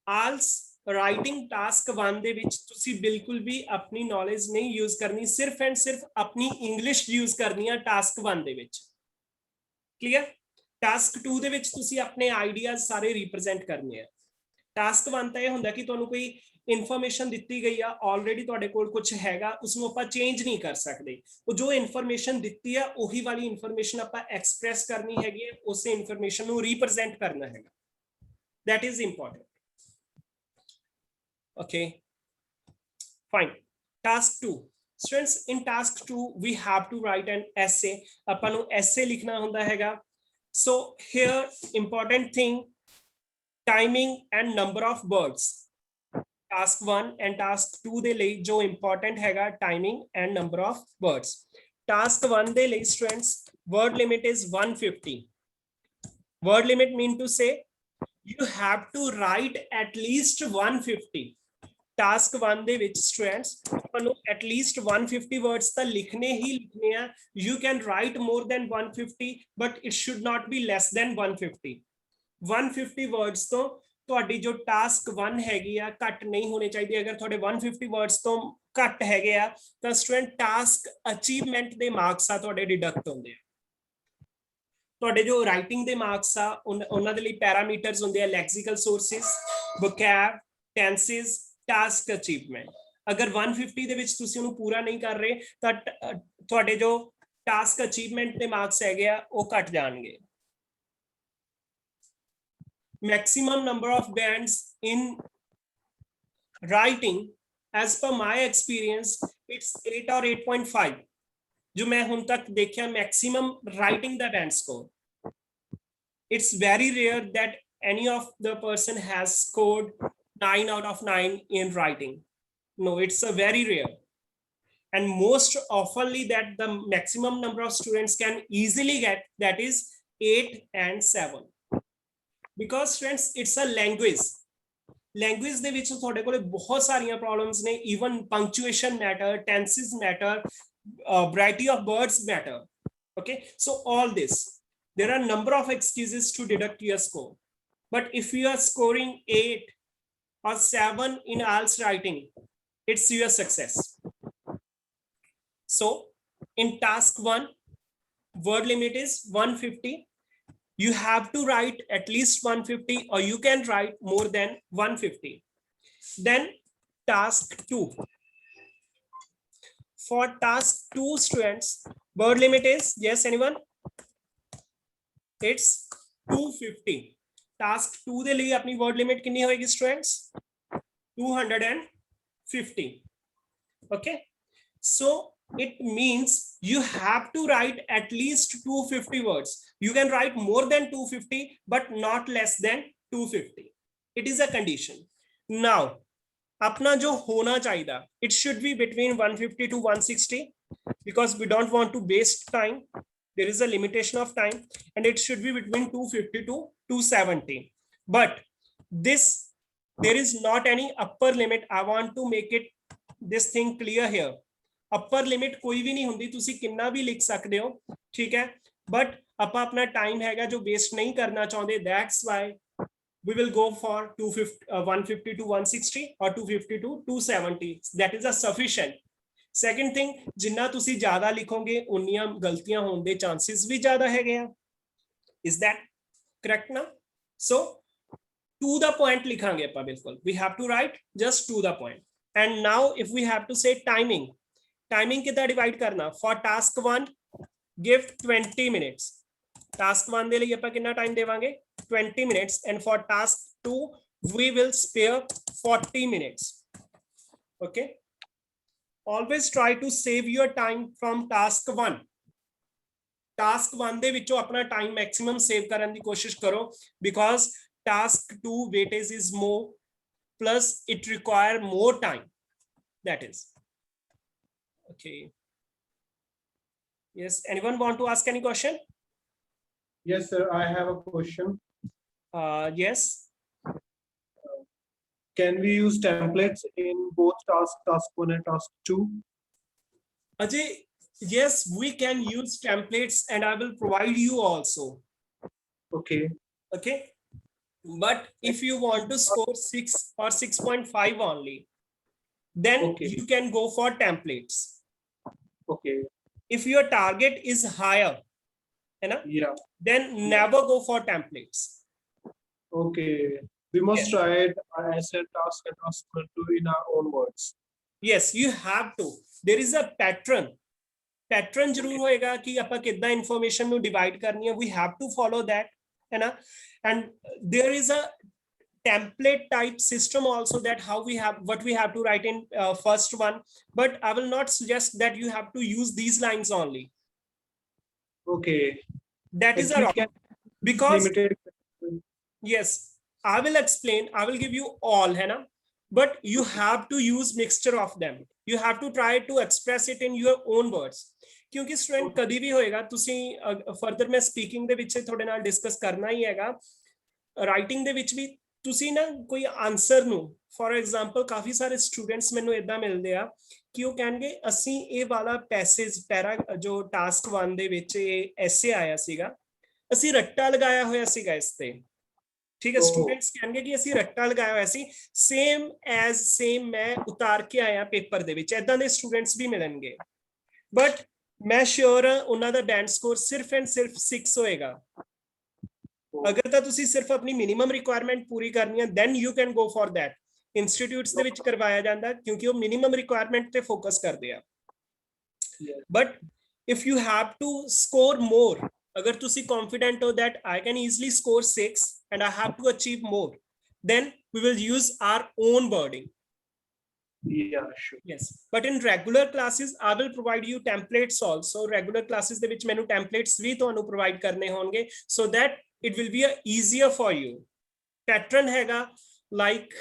ALS writing task 1 ਦੇ ਵਿੱਚ ਤੁਸੀਂ ਬਿਲਕੁਲ ਵੀ ਆਪਣੀ knowledge ਨਹੀਂ use ਕਰਨੀ, ਸਿਰਫ and ਸਿਰਫ ਆਪਣੀ ਇੰਗਲਿਸ਼ ਯੂਜ਼ ਕਰਨੀ ਆ ਟਾਸਕ 1 ਦੇ ਵਿੱਚ. ਕਲੀਅਰ? ਟਾਸਕ 2 ਦੇ ਵਿੱਚ ਤੁਸੀਂ ਆਪਣੇ ਆਈਡੀਆਜ਼ ਸਾਰੇ ਰਿਪਰੈਜ਼ੈਂਟ ਕਰਨੇ ਆ. ਟਾਸਕ 1 ਤਾਂ ਇਹ ਹੁੰਦਾ ਕਿ ਤੁਹਾਨੂੰ ਕੋਈ ਇਨਫੋਰਮੇਸ਼ਨ ਦਿੱਤੀ ਗਈ ਆ, ਆਲਰੇਡੀ ਤੁਹਾਡੇ ਕੋਲ ਕੁਝ ਹੈਗਾ, ਉਸ ਨੂੰ ਆਪਾਂ ਚੇਂਜ ਨਹੀਂ ਕਰ ਸਕਦੇ. ਉਹ ਜੋ ਇਨਫੋਰਮੇਸ਼ਨ ਦਿੱਤੀ ਆ ਉਹੀ ਵਾਲੀ ਇਨਫੋਰਮੇਸ਼ਨ ਆਪਾਂ ਐਕਸਪ੍ਰੈਸ ਕਰਨੀ ਹੈਗੀ ਹੈ, ਉਸੇ ਇਨਫੋਰਮੇਸ਼ਨ ਨੂੰ ਰਿਪਰੈਜ਼ੈਂਟ ਕਰਨਾ ਹੈਗਾ. That is important. Okay, fine. Task 2. Students, in task 2 we have to write an essay. ਆਪਾਂ ਨੂੰ essay ਲਿਖਣਾ ਹੁੰਦਾ ਹੈਗਾ. So here important thing, timing and number of words. Task 1 and task 2 ਦੇ ਲਈ ਜੋ important ਹੈਗਾ timing and number of words. Task 1 ਦੇ ਲਈ students word limit is 150. Word limit mean to say you have to write at least 150. Task 1 ਦੇ ਵਿੱਚ students ਤੁਹਾਨੂੰ at least 150 words ਤਾਂ ਲਿਖਣੇ ਹੀ ਲਿਖਣੇ ਆ. You can write more than 150 but it should not be less than 150. 150 words ਤੋਂ ਤੁਹਾਡੀ ਜੋ ਟਾਸਕ 1 ਹੈਗੀ ਆ ਘੱਟ ਨਹੀਂ ਹੋਣੇ ਚਾਹੀਦੇ. ਅਗਰ ਤੁਹਾਡੇ 150 words ਤੋਂ ਘੱਟ ਹੈਗੇ ਆ ਤਾਂ ਸਟੂਡੈਂਟ ਟਾਸਕ ਅਚੀਵਮੈਂਟ ਦੇ ਮਾਰਕਸ ਆ ਤੁਹਾਡੇ ਡਿਡਕਟ ਹੁੰਦੇ ਆ. ਤੁਹਾਡੇ ਜੋ ਰਾਈਟਿੰਗ ਦੇ ਮਾਰਕਸ ਆ ਉਹਨਾਂ ਦੇ ਲਈ ਪੈਰਾਮੀਟਰਸ ਹੁੰਦੇ ਆ, lexical sources, vocab, tenses, task achievement. अगर 150 ਦੇ ਵਿੱਚ ਤੁਸੀਂ ਉਹਨੂੰ ਪੂਰਾ ਨਹੀਂ ਕਰ ਰਹੇ ਤਾਂ ਤੁਹਾਡੇ ਜੋ ਟਾਸਕ ਅਚੀਵਮੈਂਟ ਦੇ ਮਾਰਕਸ ਹੈਗੇ ਆ ਉਹ ਘਟ ਜਾਣਗੇ. Maximum number of bands in writing as per my experience it's 8 or 8.5. जो मैं ਹੁਣ ਤੱਕ ਦੇਖਿਆ maximum writing the band score. It's very rare that any of the person has scored 9 out of 9 in writing. No, it's a very rare. And most oftenly that the maximum number of students can easily get, that is 8 and 7. Because students, it's a language. Language ਦੇ ਵਿੱਚ ਤੁਹਾਡੇ ਕੋਲੇ ਬਹੁਤ ਸਾਰੀਆਂ problems ਨੇ. Even punctuation matter, tenses matter, variety of words matter. Okay, so all this, there are number of excuses to deduct your score. But if you are scoring 8 or 7 in ALS writing, it's your success. So in task 1 word limit is 150. You have to write at least 150 or you can write more than 150. Then task 2. For task 2 students word limit is, yes anyone, it's 250. Task 2 ਦੇ ਲਈ ਆਪਣੀ word limit ਕਿੰਨੀ ਹੋਏਗੀ students? 250. Okay, so it means you have to write at least 250 words. You can write more than 250 but not less than 250. It is a condition. Now अपना जो होना चाहिए it should be between 150 to 160 because we don't want to waste time. There is a limitation of time and it should be between 250 to 270. But this, there is not any upper limit. I want to make it this thing clear here. Upper limit कोई भी नहीं होती, तुसी किन्ना भी लिख सकते हो, ठीक है? But अपा अपना time हैगा जो waste नहीं करना चाहते. That's why we will go for 150 to 160 or 250 to 270. That is a sufficient. Second thing, जिन्ना तुसी ज़्यादा लिखोगे उन्नियां गलतियां होने दे chances भी ज़्यादा है गया. Is that correct now? So to the point लिखांगे अपा बिल्कुल. We have to write just to the point. And now if we have to say timing, timing कितना divide करना? For task 1, give 20 minutes. Task 1 दे लिए अपा कितना time देवांगे? 20 minutes. And for task 2, we will spare 40 minutes. Okay. always try to save your time from task 1. task 1 ਦੇ ਵਿੱਚੋਂ ਆਪਣਾ time maximum save ਕਰਨ ਦੀ ਕੋਸ਼ਿਸ਼ ਕਰੋ, because task 2 weightage is more, plus it require more time. That is okay. Yes, anyone want to ask any question? Yes, sir. I have a question. Yes. Can we use templates in both task 1 and task 2? Ajay, yes, we can use templates, and I will provide you also. Okay. Okay, but if you want to score 6 or 6.5 only, then Okay. you can go for templates. Okay. If your target is higher, Yeah. then never go for templates. Okay. We must Yes. try it as a task and task 2 in our own words. Yes, you have to. There is a pattern ਜ਼ਰੂਰ ਹੋਏਗਾ ਕਿ ਆਪਾਂ ਕਿੱਦਾਂ information ਨੂੰ divide ਕਰਨੀ ਹੈ. We have to follow that, and there is a template type system also, that how we have what we have to write in first one, but I will not suggest that you have to use these lines only. Okay. That is a Actually, wrong, can because limited. yes, I will explain, I will give you all, but you have to use mixture of them. You have to try to express it in your own words. ਕਿਉਂਕਿ student ਕਦੀ ਵੀ ਹੋਏਗਾ, ਤੁਸੀਂ further ਮੈਂ speaking ਦੇ ਵਿੱਚ ਤੁਹਾਡੇ ਨਾਲ discuss ਕਰਨਾ ਹੀ ਹੈਗਾ, ਰਾਈਟਿੰਗ ਦੇ ਵਿੱਚ ਵੀ ਤੁਸੀਂ ਨਾ ਕੋਈ ਆਨਸਰ ਨੂੰ, ਫॉर ਐਗਜ਼ਾਮਪਲ ਕਾਫੀ ਸਾਰੇ ਸਟੂਡੈਂਟਸ ਮੈਨੂੰ ਇਦਾਂ ਮਿਲਦੇ ਆ ਕਿ ਉਹ ਕਹਿਣਗੇ ਅਸੀਂ ਇਹ ਵਾਲਾ ਪੈਸੇਜ ਪੈਰਾ ਜੋ ਟਾਸਕ 1 ਦੇ ਵਿੱਚ ਇਹ ਐਸੇ ਆਇਆ ਸੀਗਾ, ਅਸੀਂ ਰੱਟਾ ਲਗਾਇਆ ਹੋਇਆ ਸੀਗਾ ਇਸ ਤੇ, ਠੀਕ ਹੈ। ਸਟੂਡੈਂਟਸ ਕਹਿਣਗੇ ਕਿ ਅਸੀਂ ਰੱਟਾ ਲਗਾਇਆ ਹੋਇਆ ਸੀ, ਸੇਮ ਮੈਂ ਉਤਾਰ ਕੇ ਆਇਆ ਪੇਪਰ ਦੇ ਵਿੱਚ, ਇਦਾਂ ਦੇ ਸਟੂਡੈਂਟਸ ਵੀ ਮਿਲਣਗੇ, ਬਟ ਮੈਂ ਸ਼ੋਰ ਉਹਨਾਂ ਦਾ ਬੈਂਡ ਸਕੋਰ ਸਿਰਫ ਐਂਡ ਸਿਰਫ 6 ਹੋਏਗਾ। ਅਗਰ ਤਾਂ ਤੁਸੀਂ ਸਿਰਫ ਆਪਣੀ ਮਿਨੀਮਮ ਰਿਕੁਆਇਰਮੈਂਟ ਪੂਰੀ ਕਰਨੀ ਹੈ, then you can go for that. Institutes ਦੇ ਵਿੱਚ ਕਰਵਾਇਆ ਜਾਂਦਾ ਕਿਉਂਕਿ ਉਹ ਮਿਨੀਮਮ ਰਿਕੁਆਇਰਮੈਂਟ ਤੇ ਫੋਕਸ ਕਰਦੇ ਆ, but if you have to score more, ਅਗਰ ਤੁਸੀਂ confident ਹੋ that I can easily score 6 and I have to achieve more, then we will use our own wording. Yeah, sure. Yes, but in regular classes I will provide you templates also. Regular classes ਦੇ ਵਿੱਚ ਮੈਨੂੰ templates ਵੀ ਤੁਹਾਨੂੰ provide ਕਰਨੇ ਹੋਣਗੇ, so that it will be easier for you. Pattern ਹੈਗਾ like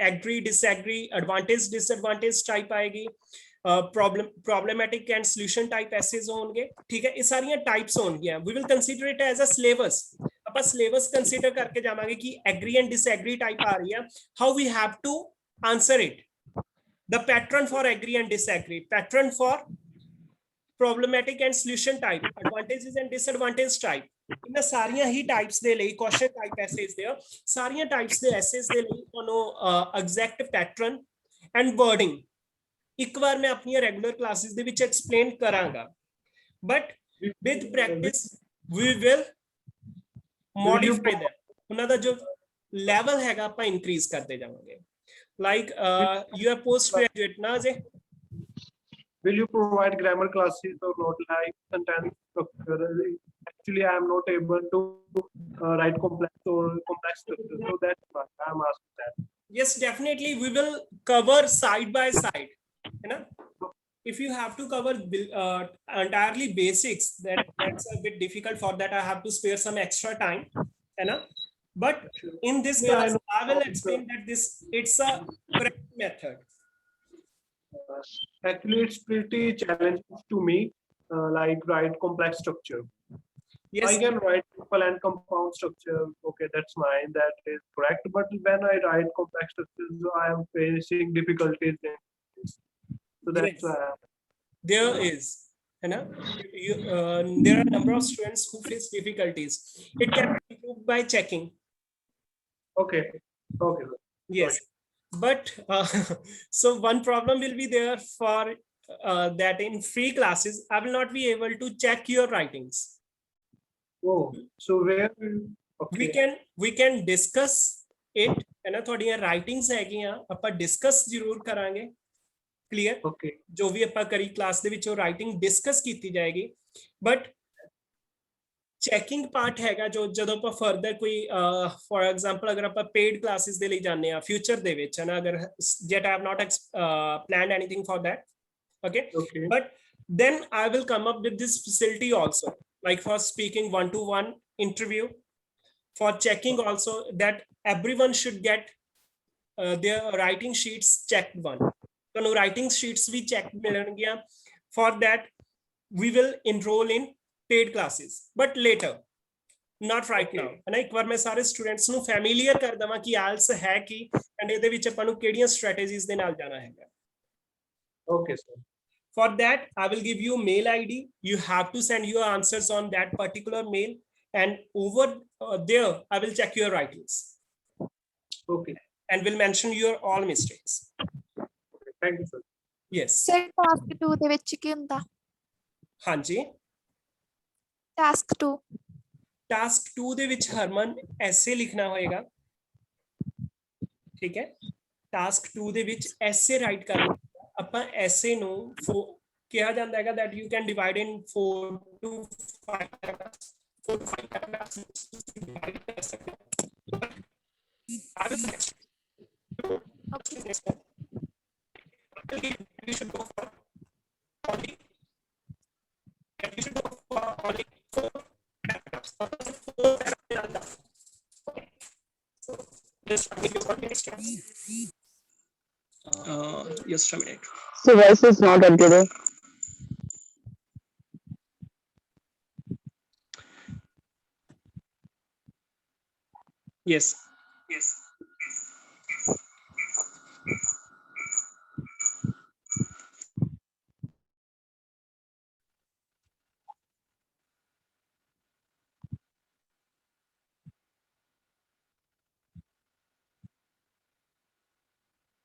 agree, disagree, advantage, disadvantage type ਆਏਗੀ, problematic and solution type essays ਹੋਣਗੇ, ਠੀਕ ਹੈ। ਇਹ ਸਾਰੀਆਂ types ਹੋਣਗੀਆਂ। We will consider it as a syllabus. ਆਪਾਂ syllabus consider ਕਰਕੇ ਜਾਵਾਂਗੇ ਕਿ agree and disagree type ਆ ਰਹੀ ਹੈ, how we have to answer it. The pattern for agree and disagree, pattern for problematic and solution type, advantages and disadvantage type. ਇਹਨਾਂ ਸਾਰੀਆਂ ਹੀ types ਦੇ ਲਈ question type essays ਦੇ ਸਾਰੀਆਂ types ਦੇ essays ਦੇ ਲਈ ਤੁਹਾਨੂੰ exact pattern and wording ਇੱਕ ਵਾਰ ਮੈਂ ਆਪਣੀਆਂ regular classes ਦੇ ਵਿੱਚ explain ਕਰਾਂਗਾ, but with practice we will modify them. ਉਹਨਾਂ ਦਾ ਜੋ level ਹੈਗਾ ਆਪਾਂ increase ਕਰਦੇ ਜਾਵਾਂਗੇ. Like you are postgraduate now, Ajay? Will you provide grammar classes or not, like sentence structure? Actually, I am not able to write complex structure, so that's why I am asking that. Yes, definitely we will cover side by side, if you have to cover entirely basics, that's a bit difficult. For that I have to spare some extra time, but in this class I will explain that it's a correct method. Actually, it's pretty challenging to me, like write complex structure. Yes, I can write simple and compound structure. Okay, that's mine. That is correct. But when I write complex structures, I am facing difficulties in this. So that's Yes. why. There is, there are a number of students who face difficulties. It can be improved by checking. Okay. Okay. Yes, but so one problem will be there for that in free classes I will not be able to check your writings. Oh, so where? Okay. We can discuss it, ਤੁਹਾਡੀਆਂ writings ਹੈਗੀਆਂ ਆਪਾਂ discuss ਜ਼ਰੂਰ ਕਰਾਂਗੇ, clear? Okay. ਜੋ ਵੀ ਆਪਾਂ ਕਰੀ class ਦੇ ਵਿੱਚ ਉਹ writing discuss ਕੀਤੀ ਜਾਏਗੀ, but ਚੈਕਿੰਗ ਪਾਰਟ ਹੈਗਾ ਜੋ ਜਦੋਂ ਆਪਾਂ ਫਰਦਰ ਕੋਈ ਫॉर ਐਗਜ਼ਾਮਪਲ ਅਗਰ ਆਪਾਂ ਪੇਡ ਕਲਾਸਿਸ ਦੇ ਲਈ ਜਾਂਦੇ ਆ ਫਿਊਚਰ ਦੇ ਵਿੱਚ, ਅਗਰ jet I have not planned anything for that, Okay. Okay. But then I will come up with this facility also, like for speaking one-to-one interview, for checking also that everyone should get their writing sheets checked one. So writing sheets we check milਣਗੀਆਂ. For that we will enroll in paid classes, but later, not right now. ਹੈ ਨਾ, ਇੱਕ ਵਾਰ ਮੈਂ ਸਾਰੇ students ਨੂੰ familiar ਕਰ ਦਵਾਂ ਕਿ IELTS ਹੈ ਕੀ ਐਂਡ ਇਹਦੇ ਵਿੱਚ ਆਪਾਂ ਨੂੰ ਕਿਹੜੀਆਂ ਸਟ੍ਰੈਟੇਜੀਜ਼ ਦੇ ਨਾਲ ਜਾਣਾ ਹੈਗਾ. Okay, sir. For that, I will give you mail ID. You have to send your answers on that particular mail, and over there, I will check your writings Okay. and will mention your all mistakes. Thank you, sir. Yes. Sir task 2 ਦੇ ਵਿੱਚ ਕੀ ਹੁੰਦਾ? ਹਾਂਜੀ. Task 2 task 2 ਦੇ ਵਿੱਚ ਹਰਮਨ ਐਸੇ ਲਿਖਣਾ ਹੋਏਗਾ. ਠੀਕ ਹੈ. ਟਾਸਕ 2 ਦੇ ਵਿੱਚ ਐਸੇ ਰਾਈਟ ਕਰਨਾ. ਆਪਾਂ ਐਸੇ ਨੂੰ ਕਿਹਾ ਜਾਂਦਾ ਹੈਗਾ that you can divide in 4 to 5 paragraphs. 4 to 5 paragraphs divide ਕਰ ਸਕਦੇ ਹੋ. I will suggest you should go for only 4 paragraphs. Okay. So just give me 1 minute. Just a minute. So voice is not audible. Yes. Yes.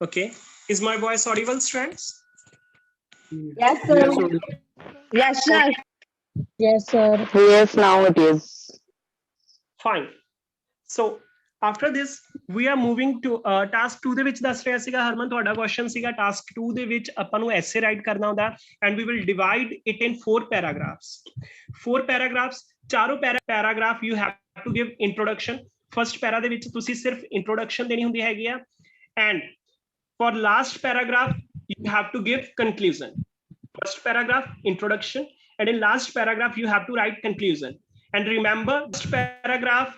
Okay. Is my voice audible, students? Yes, Yes, sir. Yes, sir. Yes, sir. Yes, now it is. Fine. So after this, we are moving to task 2 ਦੇ ਵਿੱਚ ਦੱਸ ਰਿਹਾ ਸੀਗਾ ਹਰਮਨ ਤੁਹਾਡਾ question ਸੀਗਾ task 2 ਦੇ ਵਿੱਚ ਆਪਾਂ ਨੂੰ ਐਸੇ ਰਾਈਟ ਕਰਨਾ ਹੁੰਦਾ and we will divide it in 4 paragraphs. 4 paragraphs, ਚਾਰੋਂ paragraph you have to give introduction. First para ਦੇ ਵਿੱਚ ਤੁਸੀਂ ਸਿਰਫ introduction ਦੇਣੀ ਹੁੰਦੀ ਹੈਗੀ ਆ and for last paragraph you have to give conclusion. First paragraph introduction and in last paragraph you have to write conclusion. And remember, first paragraph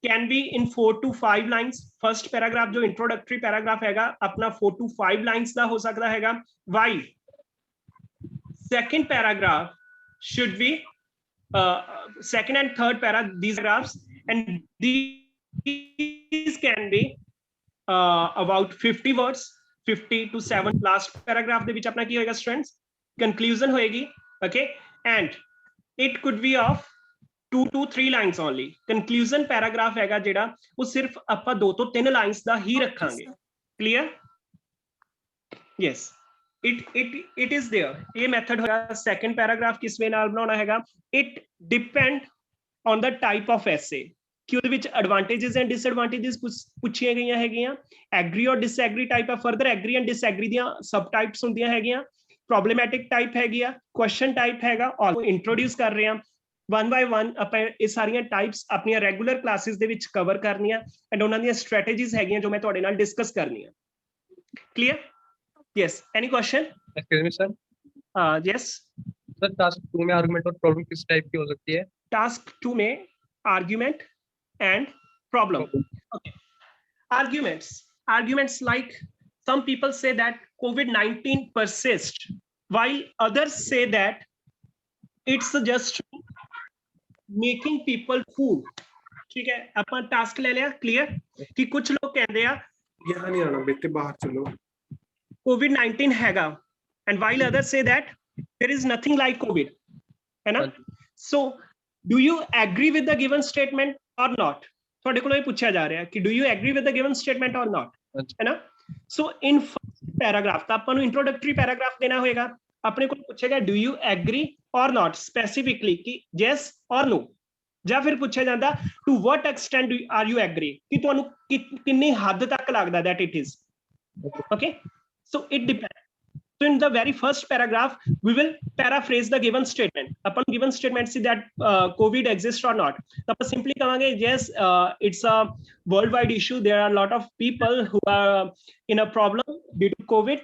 can be in 4 to 5 lines. First paragraph जो introductory paragraph हैगा अपना 4 to 5 lines ਦਾ ਹੋ ਸਕਦਾ ਹੈਗਾ. While second paragraph should be second and third these paragraphs, and these can be about 50 words, 50 to 7. Last paragraph ਦੇ ਵਿੱਚ ਆਪਣਾ ਕੀ ਹੋਏਗਾ students? Conclusion ਹੋਏਗੀ. Okay, and it could be of 2 to 3 lines only. Conclusion paragraph ਹੈਗਾ ਜਿਹੜਾ ਉਹ ਸਿਰਫ ਆਪਾਂ 2 ਤੋਂ 3 lines ਦਾ ਹੀ ਰੱਖਾਂਗੇ. Clear? Yes. It is there. ਇਹ method ਹੋਇਆ. Second paragraph ਕਿਸ ਵੇ ਨਾਲ ਬਣਾਉਣਾ ਹੈਗਾ? It depend on the type of essay. ਕਿ ਉਹਦੇ ਵਿੱਚ advantages and disadvantages ਪੁੱਛੀਆਂ ਗਈਆਂ ਹੈਗੀਆਂ. Agree or disagree type of further agree and disagree ਦੀਆਂ sub types ਹੁੰਦੀਆਂ ਹੈਗੀਆਂ. Problematic type ਹੈਗੀ ਆ. Question type ਹੈਗਾ. ਔਰ introduce ਕਰ ਰਹੇ ਹਾਂ. One by one ਆਪਾਂ ਇਹ ਸਾਰੀਆਂ ਟਾਈਪਸ ਆਪਣੀਆਂ ਰੈਗੂਲਰ ਕਲਾਸਿਸ ਦੇ ਵਿੱਚ ਕਵਰ ਕਰਨੀਆਂ ਐਂਡ ਉਹਨਾਂ ਦੀਆਂ ਸਟ੍ਰੈਟੇਜੀਜ਼ ਹੈਗੀਆਂ ਜੋ ਮੈਂ ਤੁਹਾਡੇ ਨਾਲ ਡਿਸਕਸ ਕਰਨੀਆਂ. Clear? Yes. Any question? Excuse me sir. Yes sir task 2 में आर्गुमेंट और प्रॉब्लम किस टाइप की हो सकती है? टास्क 2 में argument and problem. Okay. Arguments like some people say that COVID-19 persists while others say that it's just making people fool. ठीक है, अपन टास्क ले लिया. क्लियर? कि कुछ लोग कहते हैं यहाँ नहीं आना बेटे, बाहर चलो. COVID-19 हैगा and while others say that there is nothing like COVID. है ना? So do you agree with the given statement or not? ਤੁਹਾਡੇ ਕੋਲੋਂ ਇਹ ਪੁੱਛਿਆ ਜਾ ਰਿਹਾ ਕਿ do you agree with the given statement or not? है ना? So in first paragraph ਤਾਂ ਆਪਾਂ ਨੂੰ introductory paragraph ਦੇਣਾ ਹੋਏਗਾ. ਆਪਣੇ ਕੋਲ ਪੁੱਛੇਗਾ do you agree or not specifically ਕਿ yes or no, ਜਾਂ ਫਿਰ ਪੁੱਛਿਆ ਜਾਂਦਾ to what extent are you agree ਕਿ ਤੁਹਾਨੂੰ ਕਿੰਨੀ ਹੱਦ ਤੱਕ ਲੱਗਦਾ that it is. Okay, so it depends. So in the very first paragraph we will paraphrase the given statement. Upon given statement see that COVID exists or not, so simply kahange yes, it's a worldwide issue. There are a lot of people who are in a problem due to COVID.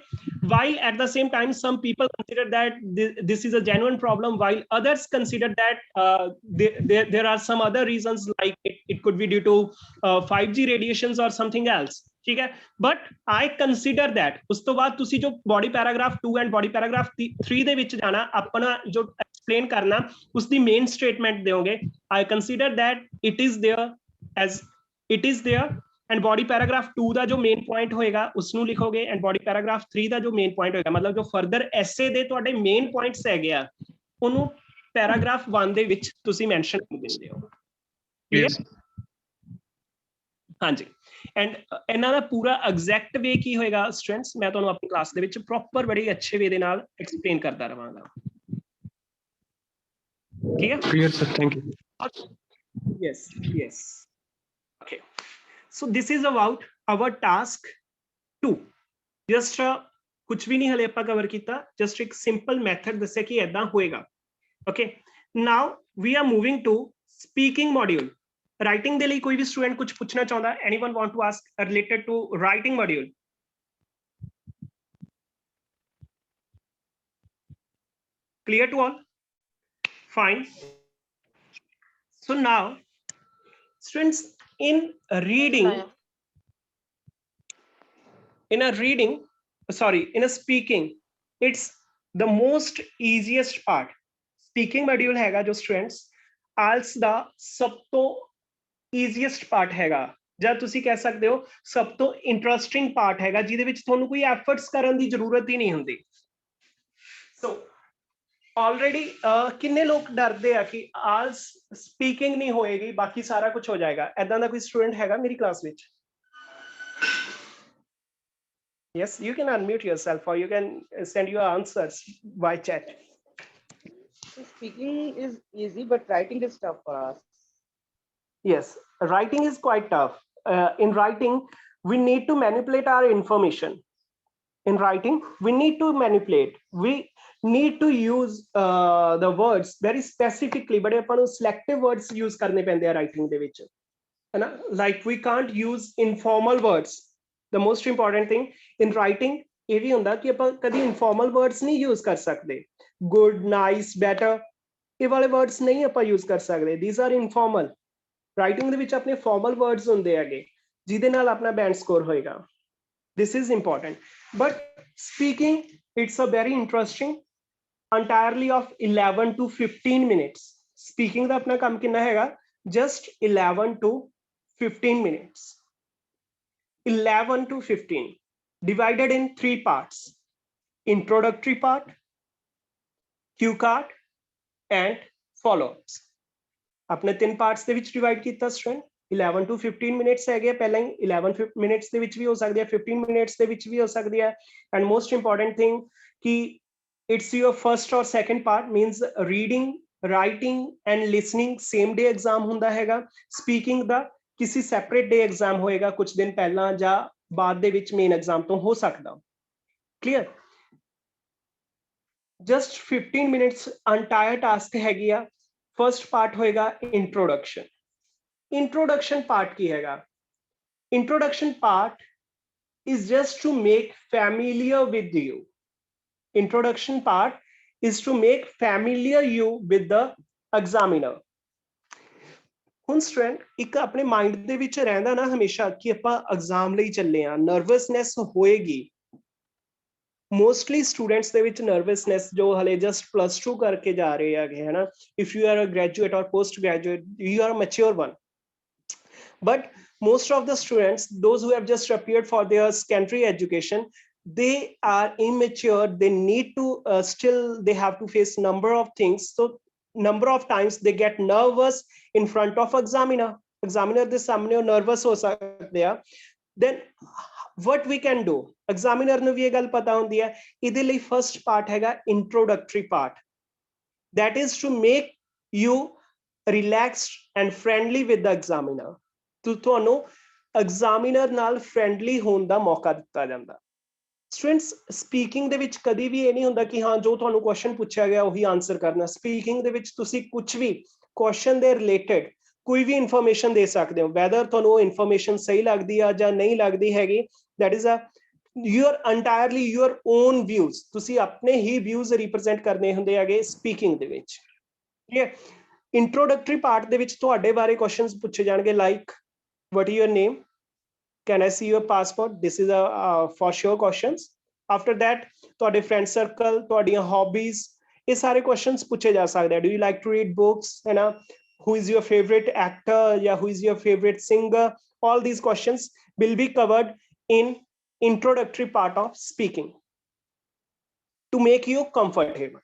while at the same time some people consider that this is a genuine problem, while others consider that there are some other reasons, like it could be due to 5G radiations or something else. ठीक है, but I consider that ਉਸ ਤੋਂ ਬਾਅਦ ਤੁਸੀਂ ਜੋ body paragraph 2 and body paragraph 3 ਦੇ ਵਿੱਚ ਜਾਣਾ, ਆਪਣਾ ਜੋ explain ਕਰਨਾ ਉਸ ਦੀ main statement ਦਿਓਗੇ. I consider that it is there as it is there, and body paragraph 2 ਦਾ ਜੋ main point ਹੋਏਗਾ ਉਸ ਨੂੰ ਲਿਖੋਗੇ, and body paragraph 3 ਦਾ ਜੋ main point ਹੋਏਗਾ, ਮਤਲਬ ਜੋ further essay ਦੇ ਤੁਹਾਡੇ main points ਹੈਗੇ ਆ ਉਹਨੂੰ paragraph 1 ਦੇ ਵਿੱਚ ਤੁਸੀਂ mention ਕਰ ਦਿੰਦੇ ਹੋ. Yes. ਹਾਂਜੀ, ਐਂਡ ਇਹਨਾਂ ਦਾ ਪੂਰਾ ਐਗਜ਼ੈਕਟ ਵੇ ਕੀ ਹੋਏਗਾ ਸਟੂਡੈਂਟਸ, ਮੈਂ ਤੁਹਾਨੂੰ ਆਪਣੀ ਕਲਾਸ ਦੇ ਵਿੱਚ ਪ੍ਰੋਪਰ ਬੜੀ ਅੱਛੇ ਵੇ ਦੇ ਨਾਲ ਐਕਸਪਲੇਨ ਕਰਦਾ ਰਵਾਂਗਾ. ਠੀਕ ਹੈ? Clear, sir. Thank you. Yes, yes. Okay. So this is about our task 2. Just कुछ भी नहीं हले ਆਪਾਂ कवर ਕੀਤਾ, just एक simple method ਦੱਸਿਆ ਕਿ ਏਦਾਂ ਹੋਏਗਾ. Okay. Now we are moving to speaking module. Writing ਦੇ ਲਈ ਕੋਈ ਵੀ student ਕੁਝ ਪੁੱਛਣਾ ਚਾਹੁੰਦਾ? Anyone want to ask related to writing module? Clear to all? Fine. So now, students, in a reading, in a speaking, it's the most easiest part. Speaking module हैगा जो students, IELTS ਦਾ ਸਭ ਤੋਂ easiest part ਹੈਗਾ, ਜਾਂ ਤੁਸੀਂ ਕਹਿ ਸਕਦੇ ਹੋ ਸਭ ਤੋਂ interesting part ਹੈਗਾ, ਜਿਹਦੇ ਵਿੱਚ ਤੁਹਾਨੂੰ ਕੋਈ efforts ਕਰਨ ਦੀ ਜ਼ਰੂਰਤ ਹੀ ਨਹੀਂ ਹੁੰਦੀ. So already ਕਿੰਨੇ ਲੋਕ ਡਰਦੇ ਆ ਕਿ IELTS speaking ਨਹੀਂ ਹੋਏਗੀ, ਬਾਕੀ ਸਾਰਾ ਕੁਝ ਹੋ ਜਾਏਗਾ? ਐਦਾਂ ਦਾ ਕੋਈ ਸਟੂਡੈਂਟ ਹੈਗਾ ਮੇਰੀ ਕਲਾਸ ਵਿੱਚ? Yes, you can unmute yourself or you can send your answers by chat. Speaking is easy, but writing is tough for us. Yes, writing is quite tough. In writing, we need to manipulate our information. In writing, we need to manipulate. We need to use the words very specifically, but ਆਪਾਂ ਨੂੰ selective words use ਕਰਨੇ ਪੈਂਦੇ ਆ writing ਦੇ ਵਿੱਚ, ਹੈ ਨਾ? Like we can't use informal words. The most important thing in writing ਇਹ ਵੀ ਹੁੰਦਾ ਕਿ ਆਪਾਂ ਕਦੀ informal words ਨਹੀਂ use ਕਰ ਸਕਦੇ. Good, nice, better, ਇਹ ਵਾਲੇ words ਨਹੀਂ ਆਪਾਂ use ਕਰ ਸਕਦੇ. These are informal. Writing ਦੇ ਵਿੱਚ ਆਪਣੇ formal words ਹੁੰਦੇ ਹੈਗੇ ਜਿਹਦੇ ਨਾਲ ਆਪਣਾ band score ਹੋਏਗਾ. This is important. But speaking, it's a very interesting, entirely of 11 to 15 minutes. Speaking ਦਾ ਆਪਣਾ ਕੰਮ ਕਿੰਨਾ ਹੈਗਾ? Just 11 to 15 minutes. 11 to 15 divided in 3 parts: introductory part, cue card, and follow-ups. ਆਪਣੇ 3 parts ਦੇ ਵਿੱਚ divide ਕੀਤਾ student. 11 to 15 minutes ਹੈਗੇ, ਪਹਿਲਾਂ ਹੀ 11 minutes ਦੇ ਵਿੱਚ ਵੀ ਹੋ ਸਕਦੀ ਹੈ, 15 minutes ਦੇ ਵਿੱਚ ਵੀ ਹੋ ਸਕਦੀ ਹੈ. And most important thing ਕਿ it's your first or second part, means reading, writing and listening same day exam ਹੁੰਦਾ ਹੈਗਾ. Speaking ਦਾ ਕਿਸੇ separate day exam ਹੋਏਗਾ, ਕੁਝ ਦਿਨ ਪਹਿਲਾਂ ਜਾਂ ਬਾਅਦ ਦੇ ਵਿੱਚ main exam ਤੋਂ ਹੋ ਸਕਦਾ. Clear? Just 15 minutes entire task ਹੈਗੀ ਆ. First part होएगा introduction. Introduction part की हैगा? Introduction part is just to make familiar with you. Introduction part is to make familiar you with the examiner. ਹੁਣ student ਇੱਕ ਆਪਣੇ mind ਦੇ ਵਿੱਚ ਰਹਿੰਦਾ ਨਾ ਹਮੇਸ਼ਾ ਕਿ ਆਪਾਂ exam ਲਈ ਚੱਲੇ ਆ, nervousness ਹੋਏਗੀ. Mostly students ਦੇ ਵਿੱਚ nervousness ਜੋ ਹਲੇ just +2 ਕਰਕੇ ਜਾ ਰਹੇ ਹੈਗੇ, ਹੈ ਨਾ? If you are a graduate or post graduate, you are a mature one. But most of the students, those who have just appeared for their secondary education, they are immature. They need to still they have to face number of things. So number of times they get nervous in front of examiner. Examiner ਦੇ ਸਾਹਮਣੇ nervous ਹੋ ਸਕਦੇ ਆ. Then what we can do? Examiner ਨੂੰ ਵੀ ਇਹ ਗੱਲ ਪਤਾ ਹੁੰਦੀ ਹੈ. ਇਹਦੇ ਲਈ first part ਹੈਗਾ introductory part. That is to make you relaxed and friendly with the examiner. ਤੁਹਾਨੂੰ examiner ਨਾਲ friendly ਹੋਣ ਦਾ ਮੌਕਾ ਦਿੱਤਾ ਜਾਂਦਾ. Students, speaking ਦੇ ਵਿੱਚ ਕਦੀ ਵੀ ਇਹ ਨਹੀਂ ਹੁੰਦਾ ਕਿ ਹਾਂ ਜੋ ਤੁਹਾਨੂੰ question ਪੁੱਛਿਆ ਗਿਆ ਉਹੀ answer ਕਰਨਾ. Speaking ਦੇ ਵਿੱਚ ਤੁਸੀਂ ਕੁਝ ਵੀ question ਦੇ related ਕੋਈ ਵੀ information ਦੇ ਸਕਦੇ ਹੋ, whether ਤੁਹਾਨੂੰ ਉਹ information ਸਹੀ ਲੱਗਦੀ ਆ ਜਾਂ ਨਹੀਂ ਲੱਗਦੀ ਹੈਗੀ, that is a your entirely your own views, ਤੁਸੀਂ ਆਪਣੇ ਹੀ views represent ਕਰਨੇ ਹੁੰਦੇ ਹੈਗੇ speaking ਦੇ ਵਿੱਚ। ਠੀਕ ਹੈ, introductory part ਦੇ ਵਿੱਚ ਤੁਹਾਡੇ ਬਾਰੇ questions ਪੁੱਛੇ ਜਾਣਗੇ like what is your name, can I see your passport, this is a for sure questions। after that ਤੁਹਾਡੇ friend circle, ਤੁਹਾਡੀਆਂ hobbies, ਇਹ ਸਾਰੇ questions ਪੁੱਛੇ ਜਾ ਸਕਦੇ ਆ। do you like to read books, ਹੈ ਨਾ, who is your favorite actor, ਜਾਂ who is your favorite singer, all these questions will be covered in introductory part of speaking to make you comfortable,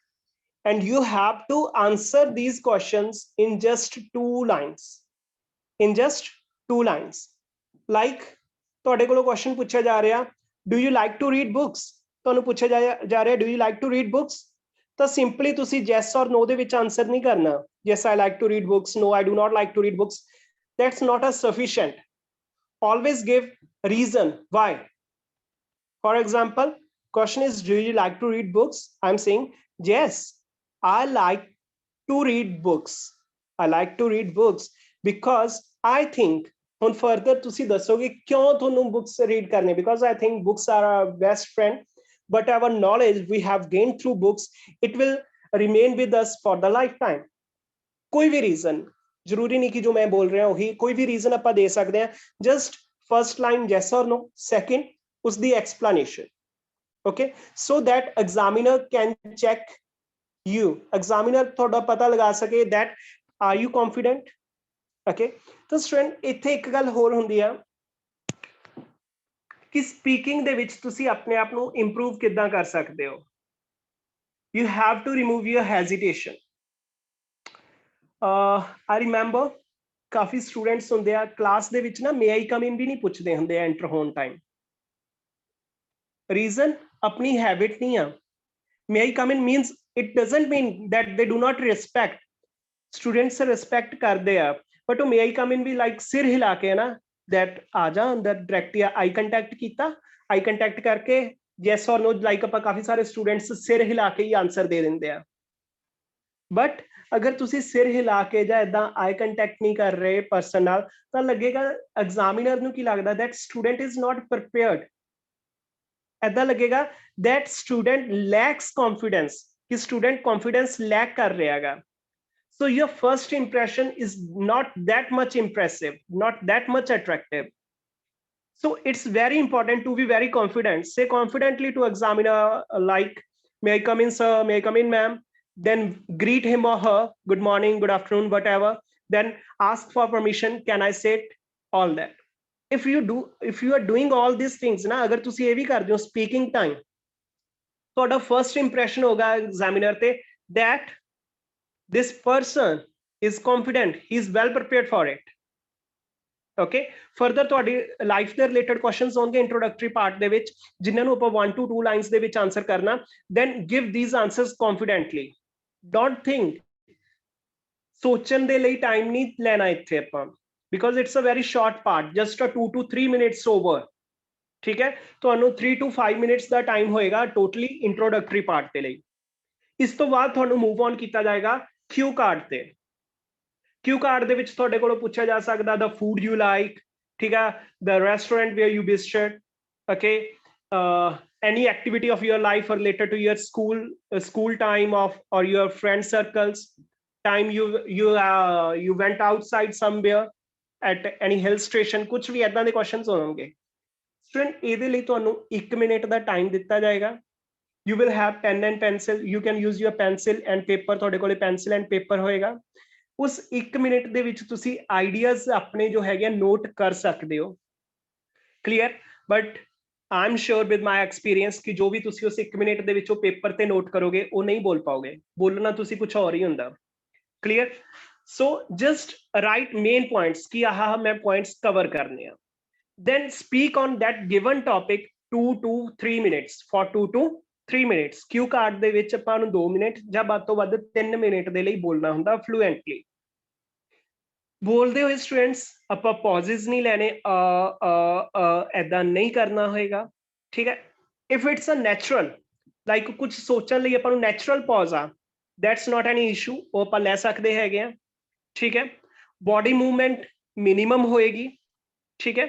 and you have to answer these questions in just 2 lines, in just 2 lines। like ਤੁਹਾਡੇ ਕੋਲੋਂ question ਪੁੱਛਿਆ ਜਾ ਰਿਹਾ do you like to read books, ਤੁਹਾਨੂੰ ਪੁੱਛਿਆ ਜਾ ਰਿਹਾ do you like to read books, ਤਾਂ simply ਤੁਸੀਂ yes or no ਦੇ ਵਿੱਚ answer ਨਹੀਂ ਕਰਨਾ yes I like to read books, no I do not like to read books, that's not a sufficient, always give reason why। For example, question is do you like to read books, I'm saying yes I like to read books, I like to read books because I think। ਹੁਣ further ਤੁਸੀਂ ਦੱਸੋਗੇ ਕਿਉਂ ਤੁਹਾਨੂੰ books read ਕਰਨੇ, because I think books are our best friend, whatever knowledge we have gained through books it will remain with us for the lifetime। ਕੋਈ ਵੀ reason ਜ਼ਰੂਰੀ ਨਹੀਂ ਕਿ ਜੋ ਮੈਂ ਬੋਲ ਰਿਹਾ ਉਹੀ, ਕੋਈ ਵੀ reason ਆਪਾਂ ਦੇ ਸਕਦੇ ਹਾਂ, just first line yes or no, second ਉਸਦੀ explanation, okay, so that examiner can check you, examiner ਤੁਹਾਡਾ ਪਤਾ ਲਗਾ ਸਕੇ that are you confident, okay। ਤਾਂ ਸਟੂਡੈਂਟ ਇੱਥੇ ਇੱਕ ਗੱਲ ਹੋਰ ਹੁੰਦੀ ਆ ਕਿ ਸਪੀਕਿੰਗ ਦੇ ਵਿੱਚ ਤੁਸੀਂ ਆਪਣੇ ਆਪ ਨੂੰ ਇੰਪਰੂਵ ਕਿੱਦਾਂ ਕਰ ਸਕਦੇ ਹੋ। you have to remove your hesitation। I remember coffee students ਹੁੰਦੇ ਆ ਕਲਾਸ ਦੇ ਵਿੱਚ ਨਾ may I come in ਵੀ ਨਹੀਂ ਪੁੱਛਦੇ ਹੁੰਦੇ ਆ ਐਂਟਰ ਹੋਣ ਟਾਈਮ। reason ਆਪਣੀ ਹੈਬਿਟ ਨਹੀਂ ਆ। may I come in means it doesn't mean that they do not respect, students respect ਕਰਦੇ ਆ, but ਉਹ may I come in we like ਸਿਰ ਹਿਲਾ ਕੇ ਨਾ that ਆ ਜਾ ਅੰਦਰ direct ਜਾਂ eye contact ਕੀਤਾ, eye contact ਕਰਕੇ yes or no like ਆਪਾਂ ਕਾਫੀ ਸਾਰੇ students ਸਿਰ ਹਿਲਾ ਕੇ ਹੀ ਆਨਸਰ ਦੇ ਦਿੰਦੇ ਆ। but ਅਗਰ ਤੁਸੀਂ ਸਿਰ ਹਿਲਾ ਕੇ ਜਾਂ ਏਦਾਂ eye contact ਨਹੀਂ ਕਰ ਰਹੇ person ਨਾਲ ਤਾਂ ਲੱਗੇਗਾ examiner ਨੂੰ ਕੀ ਲੱਗਦਾ that student is not prepared, ਏਦਾਂ ਲੱਗੇਗਾ that student lacks confidence, ਕਿ student confidence lack ਕਰ ਰਿਹਾ ਹੈਗਾ। so your first impression is not that much impressive, not that much attractive, so it's very important to be very confident, say confidently to examiner like may I come in sir, may I come in ma'am, then greet him or her good morning, good afternoon, whatever, then ask for permission, can I sit, all that। if you are doing all these things ਨਾ, ਅਗਰ ਤੁਸੀਂ ਇਹ ਵੀ ਕਰਦੇ ਹੋ speaking time, ਤੁਹਾਡਾ first impression ਹੋਗਾ examiner ਤੇ that this person is confident, he is well prepared for it, okay। further ਤੁਹਾਡੀ life ਦੇ related questions ਹੋਣਗੇ introductory part ਦੇ ਵਿੱਚ ਜਿਨ੍ਹਾਂ ਨੂੰ ਆਪਾਂ 1 to 2 lines ਦੇ ਵਿੱਚ answer ਕਰਨਾ, then give these answers confidently, don't think, ਸੋਚਣ ਦੇ ਲਈ time ਨਹੀਂ ਲੈਣਾ ਇੱਥੇ ਆਪਾਂ, because it's a very short part, just a 2 to 3 minutes over, ਠੀਕ ਹੈ। ਤੁਹਾਨੂੰ 3 to 5 minutes ਦਾ time ਹੋਏਗਾ totally introductory part ਦੇ ਲਈ। ਇਸ ਤੋਂ ਬਾਅਦ ਤੁਹਾਨੂੰ move on ਕੀਤਾ ਜਾਏਗਾ cue card ਤੇ। cue card ਦੇ ਵਿੱਚ ਤੁਹਾਡੇ ਕੋਲੋਂ ਪੁੱਛਿਆ ਜਾ ਸਕਦਾ the food you like, ਠੀਕ ਹੈ, the restaurant where you visited, okay, any activity of your life related to your school time of or your friend circles, time you went outside somewhere at any hill station, ਕੁਝ ਵੀ ਏਦਾਂ ਦੇ questions ਹੋਣਗੇ। Student ਇਹਦੇ ਲਈ ਤੁਹਾਨੂੰ 1 minute ਦਾ time ਦਿੱਤਾ ਜਾਏਗਾ। you will have pen and pencil, you can use your pencil and paper, ਤੁਹਾਡੇ ਕੋਲੇ pencil and paper ਹੋਏਗਾ। ਉਸ 1 ਮਿੰਟ ਦੇ ਵਿੱਚ ਤੁਸੀਂ ਆਈਡੀਆਜ਼ ਆਪਣੇ ਜੋ ਹੈਗੇ ਨੋਟ ਕਰ ਸਕਦੇ ਹੋ, clear. But I am sure with my experience ਕਿ ਜੋ ਵੀ ਤੁਸੀਂ ਉਸ 1 ਮਿੰਟ ਦੇ ਵਿੱਚ ਉਹ ਪੇਪਰ ਤੇ ਨੋਟ ਕਰੋਗੇ ਉਹ ਨਹੀਂ ਬੋਲ ਪਾਓਗੇ, ਬੋਲਣਾ ਤੁਸੀਂ ਕੁਝ ਹੋਰ ਹੀ ਹੁੰਦਾ, clear. so just write main points ਕਿ ਆਹ ਮੈਂ points cover ਕਰਨੇ ਆ, then speak on that given topic 2 to 3 minutes, for 2 to 3 minutes। cue card ਦੇ ਵਿੱਚ ਆਪਾਂ ਨੂੰ 2 ਮਿੰਟ ਜਾਂ ਵੱਧ ਤੋਂ ਵੱਧ 3 ਮਿੰਟ ਦੇ ਲਈ ਬੋਲਣਾ ਹੁੰਦਾ fluently। ਬੋਲਦੇ ਹੋਏ ਸਟੂਡੈਂਟਸ ਆਪਾਂ pauses ਨਹੀਂ ਲੈਣੇ, ਏਦਾਂ ਨਹੀਂ ਕਰਨਾ ਹੋਏਗਾ, ਠੀਕ ਹੈ। if it's a natural like ਕੁਝ ਸੋਚਣ ਲਈ ਆਪਾਂ ਨੂੰ natural pause ਆ, that's not any issue, ਉਹ ਆਪਾਂ ਲੈ ਸਕਦੇ ਹੈਗੇ ਆ, ਠੀਕ ਹੈ। body movement minimum ਹੋਏਗੀ, ਠੀਕ ਹੈ।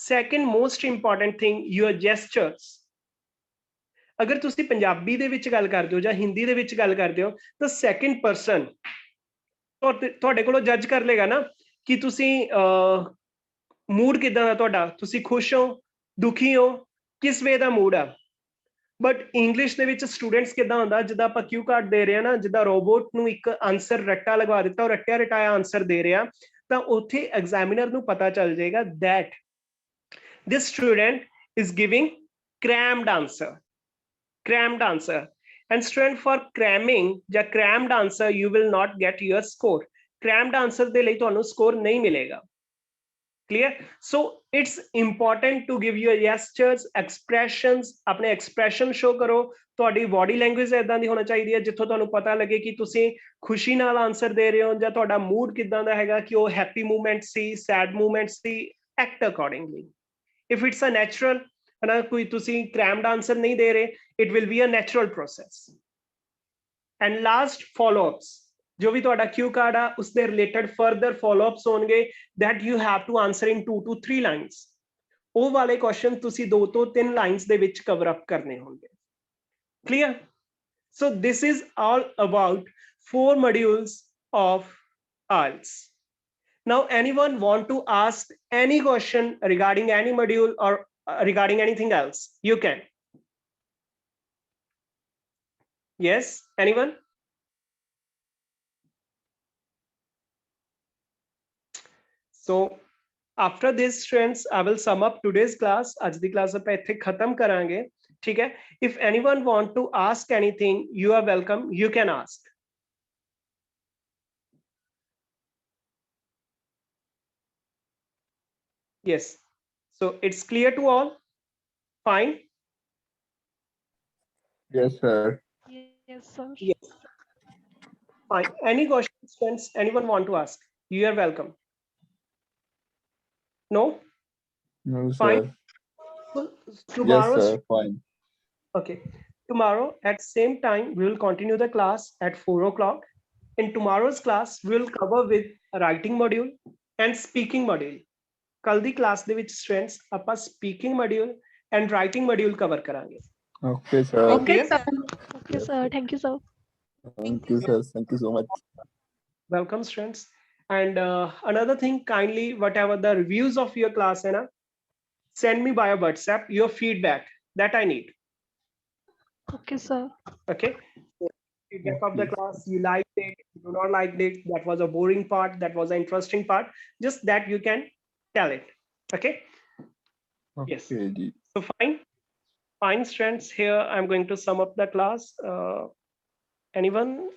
second most important thing your gestures, ਅਗਰ ਤੁਸੀਂ ਪੰਜਾਬੀ ਦੇ ਵਿੱਚ ਗੱਲ ਕਰਦੇ ਹੋ ਜਾਂ ਹਿੰਦੀ ਦੇ ਵਿੱਚ ਗੱਲ ਕਰਦੇ ਹੋ ਤਾਂ ਸੈਕੰਡ ਪਰਸਨ ਤੁਹਾਡੇ ਕੋਲੋਂ ਜੱਜ ਕਰ ਲੇਗਾ ਨਾ ਕਿ ਤੁਸੀਂ ਮੂਡ ਕਿਦਾਂ ਦਾ ਤੁਹਾਡਾ, ਤੁਸੀਂ ਖੁਸ਼ ਹੋ, ਦੁਖੀ ਹੋ, ਕਿਸ ਵੇ ਦਾ ਮੂਡ ਆ। ਬਟ ਇੰਗਲਿਸ਼ ਦੇ ਵਿੱਚ ਸਟੂਡੈਂਟਸ ਕਿਦਾਂ ਹੁੰਦਾ, ਜਿੱਦਾਂ ਆਪਾਂ ਕਿਊ ਕਾਰਡ ਦੇ ਰਹੇ ਆ ਨਾ, ਜਿੱਦਾਂ ਰੋਬੋਟ ਨੂੰ ਇੱਕ ਆਨਸਰ ਰੱਟਾ ਲਗਵਾ ਦਿੱਤਾ, ਉਹ ਰੱਟਿਆ ਰਟਾਇਆ ਆਨਸਰ ਦੇ ਰਿਹਾ, ਤਾਂ ਉੱਥੇ ਐਗਜ਼ਾਮੀਨਰ ਨੂੰ ਪਤਾ ਚੱਲ ਜਾਏਗਾ that this student is giving crammed answer. Crammed answer. And student, for cramming ਜਾਂ crammed answer you will not get your score. Crammed answer ਦੇ ਲਈ ਤੁਹਾਨੂੰ score ਨਹੀਂ ਮਿਲੇਗਾ। Clear? So it's important to give your gestures, expressions, ਆਪਣੇ expression show ਕਰੋ। ਤੁਹਾਡੀ body language ਏਦਾਂ ਦੀ ਹੋਣਾ ਚਾਹੀਦੀ ਹੈ ਜਿੱਥੋਂ ਤੁਹਾਨੂੰ ਪਤਾ ਲੱਗੇ ਕਿ ਤੁਸੀਂ ਖੁਸ਼ੀ ਨਾਲ ਆਨਸਰ ਦੇ ਰਹੇ ਹੋ ਜਾਂ ਤੁਹਾਡਾ ਮੂਡ ਕਿਦਾਂ ਦਾ ਹੈਗਾ, ਕਿ ਉਹ ਹੈਪੀ ਮੂਵਮੈਂਟ ਸੀ, ਸੈਡ ਮੂਵਮੈਂਟ ਸੀ। Act accordingly. If it's a natural, ਨਾ ਕੋਈ ਤੁਸੀਂ crammed answer ਨਹੀਂ ਦੇ ਰਹੇ, it will be a natural process. And last, follow-ups. जो भी ਤੁਹਾਡਾ क्यू कार्ड ਆ उसਦੇ related further follow-ups ਹੋਣਗੇ that you have to answer in 2 to 3 lines. ਉਹ ਵਾਲੇ question ਤੁਸੀਂ 2 ਤੋਂ 3 lines ਦੇ ਵਿੱਚ cover up ਕਰਨੇ ਹੋਣਗੇ। Clear? So this is all about 4 modules of IELTS. Now, anyone want to ask any question regarding any module or regarding anything else? You can. Yes, anyone? So after this, friends, I will sum up today's class. आज दी class पे इत्थे खत्म करांगे, ठीक है? If anyone want to ask anything, you are welcome. You can ask. Yes. So it's clear to all. Fine. Yes, sir. Yes, sir. Yes. Fine. Any questions, friends? Anyone want to ask? You are welcome. No? No, Fine. So tomorrow, Yes, sir. Fine. okay. Tomorrow at same time, we will continue the class at 4 o'clock. In tomorrow's class, we will cover with a writing module and speaking module. ਕੱਲ ਦੀ class ਦੇ ਵਿੱਚ students ਆਪਾਂ speaking module and writing module cover ਕਰਾਂਗੇ। Okay, sir. Okay, sir. Okay, sir. Thank you, sir. Thank you, sir. Thank you so much. Welcome, students. And another thing, kindly, whatever the reviews of your class, hai na, send me via WhatsApp your feedback that I need. Okay, sir. Okay. Feedback of the class, you liked it, you do not like it, that was a boring part, that was an interesting part, just that you can tell it. Okay. Yes. Okay. So fine, students. Here I'm going to sum up the class. Anyone?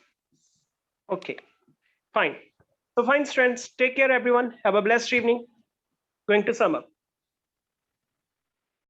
Okay. Fine. So fine, students. Take care, everyone. Have a blessed evening. Going to sum up.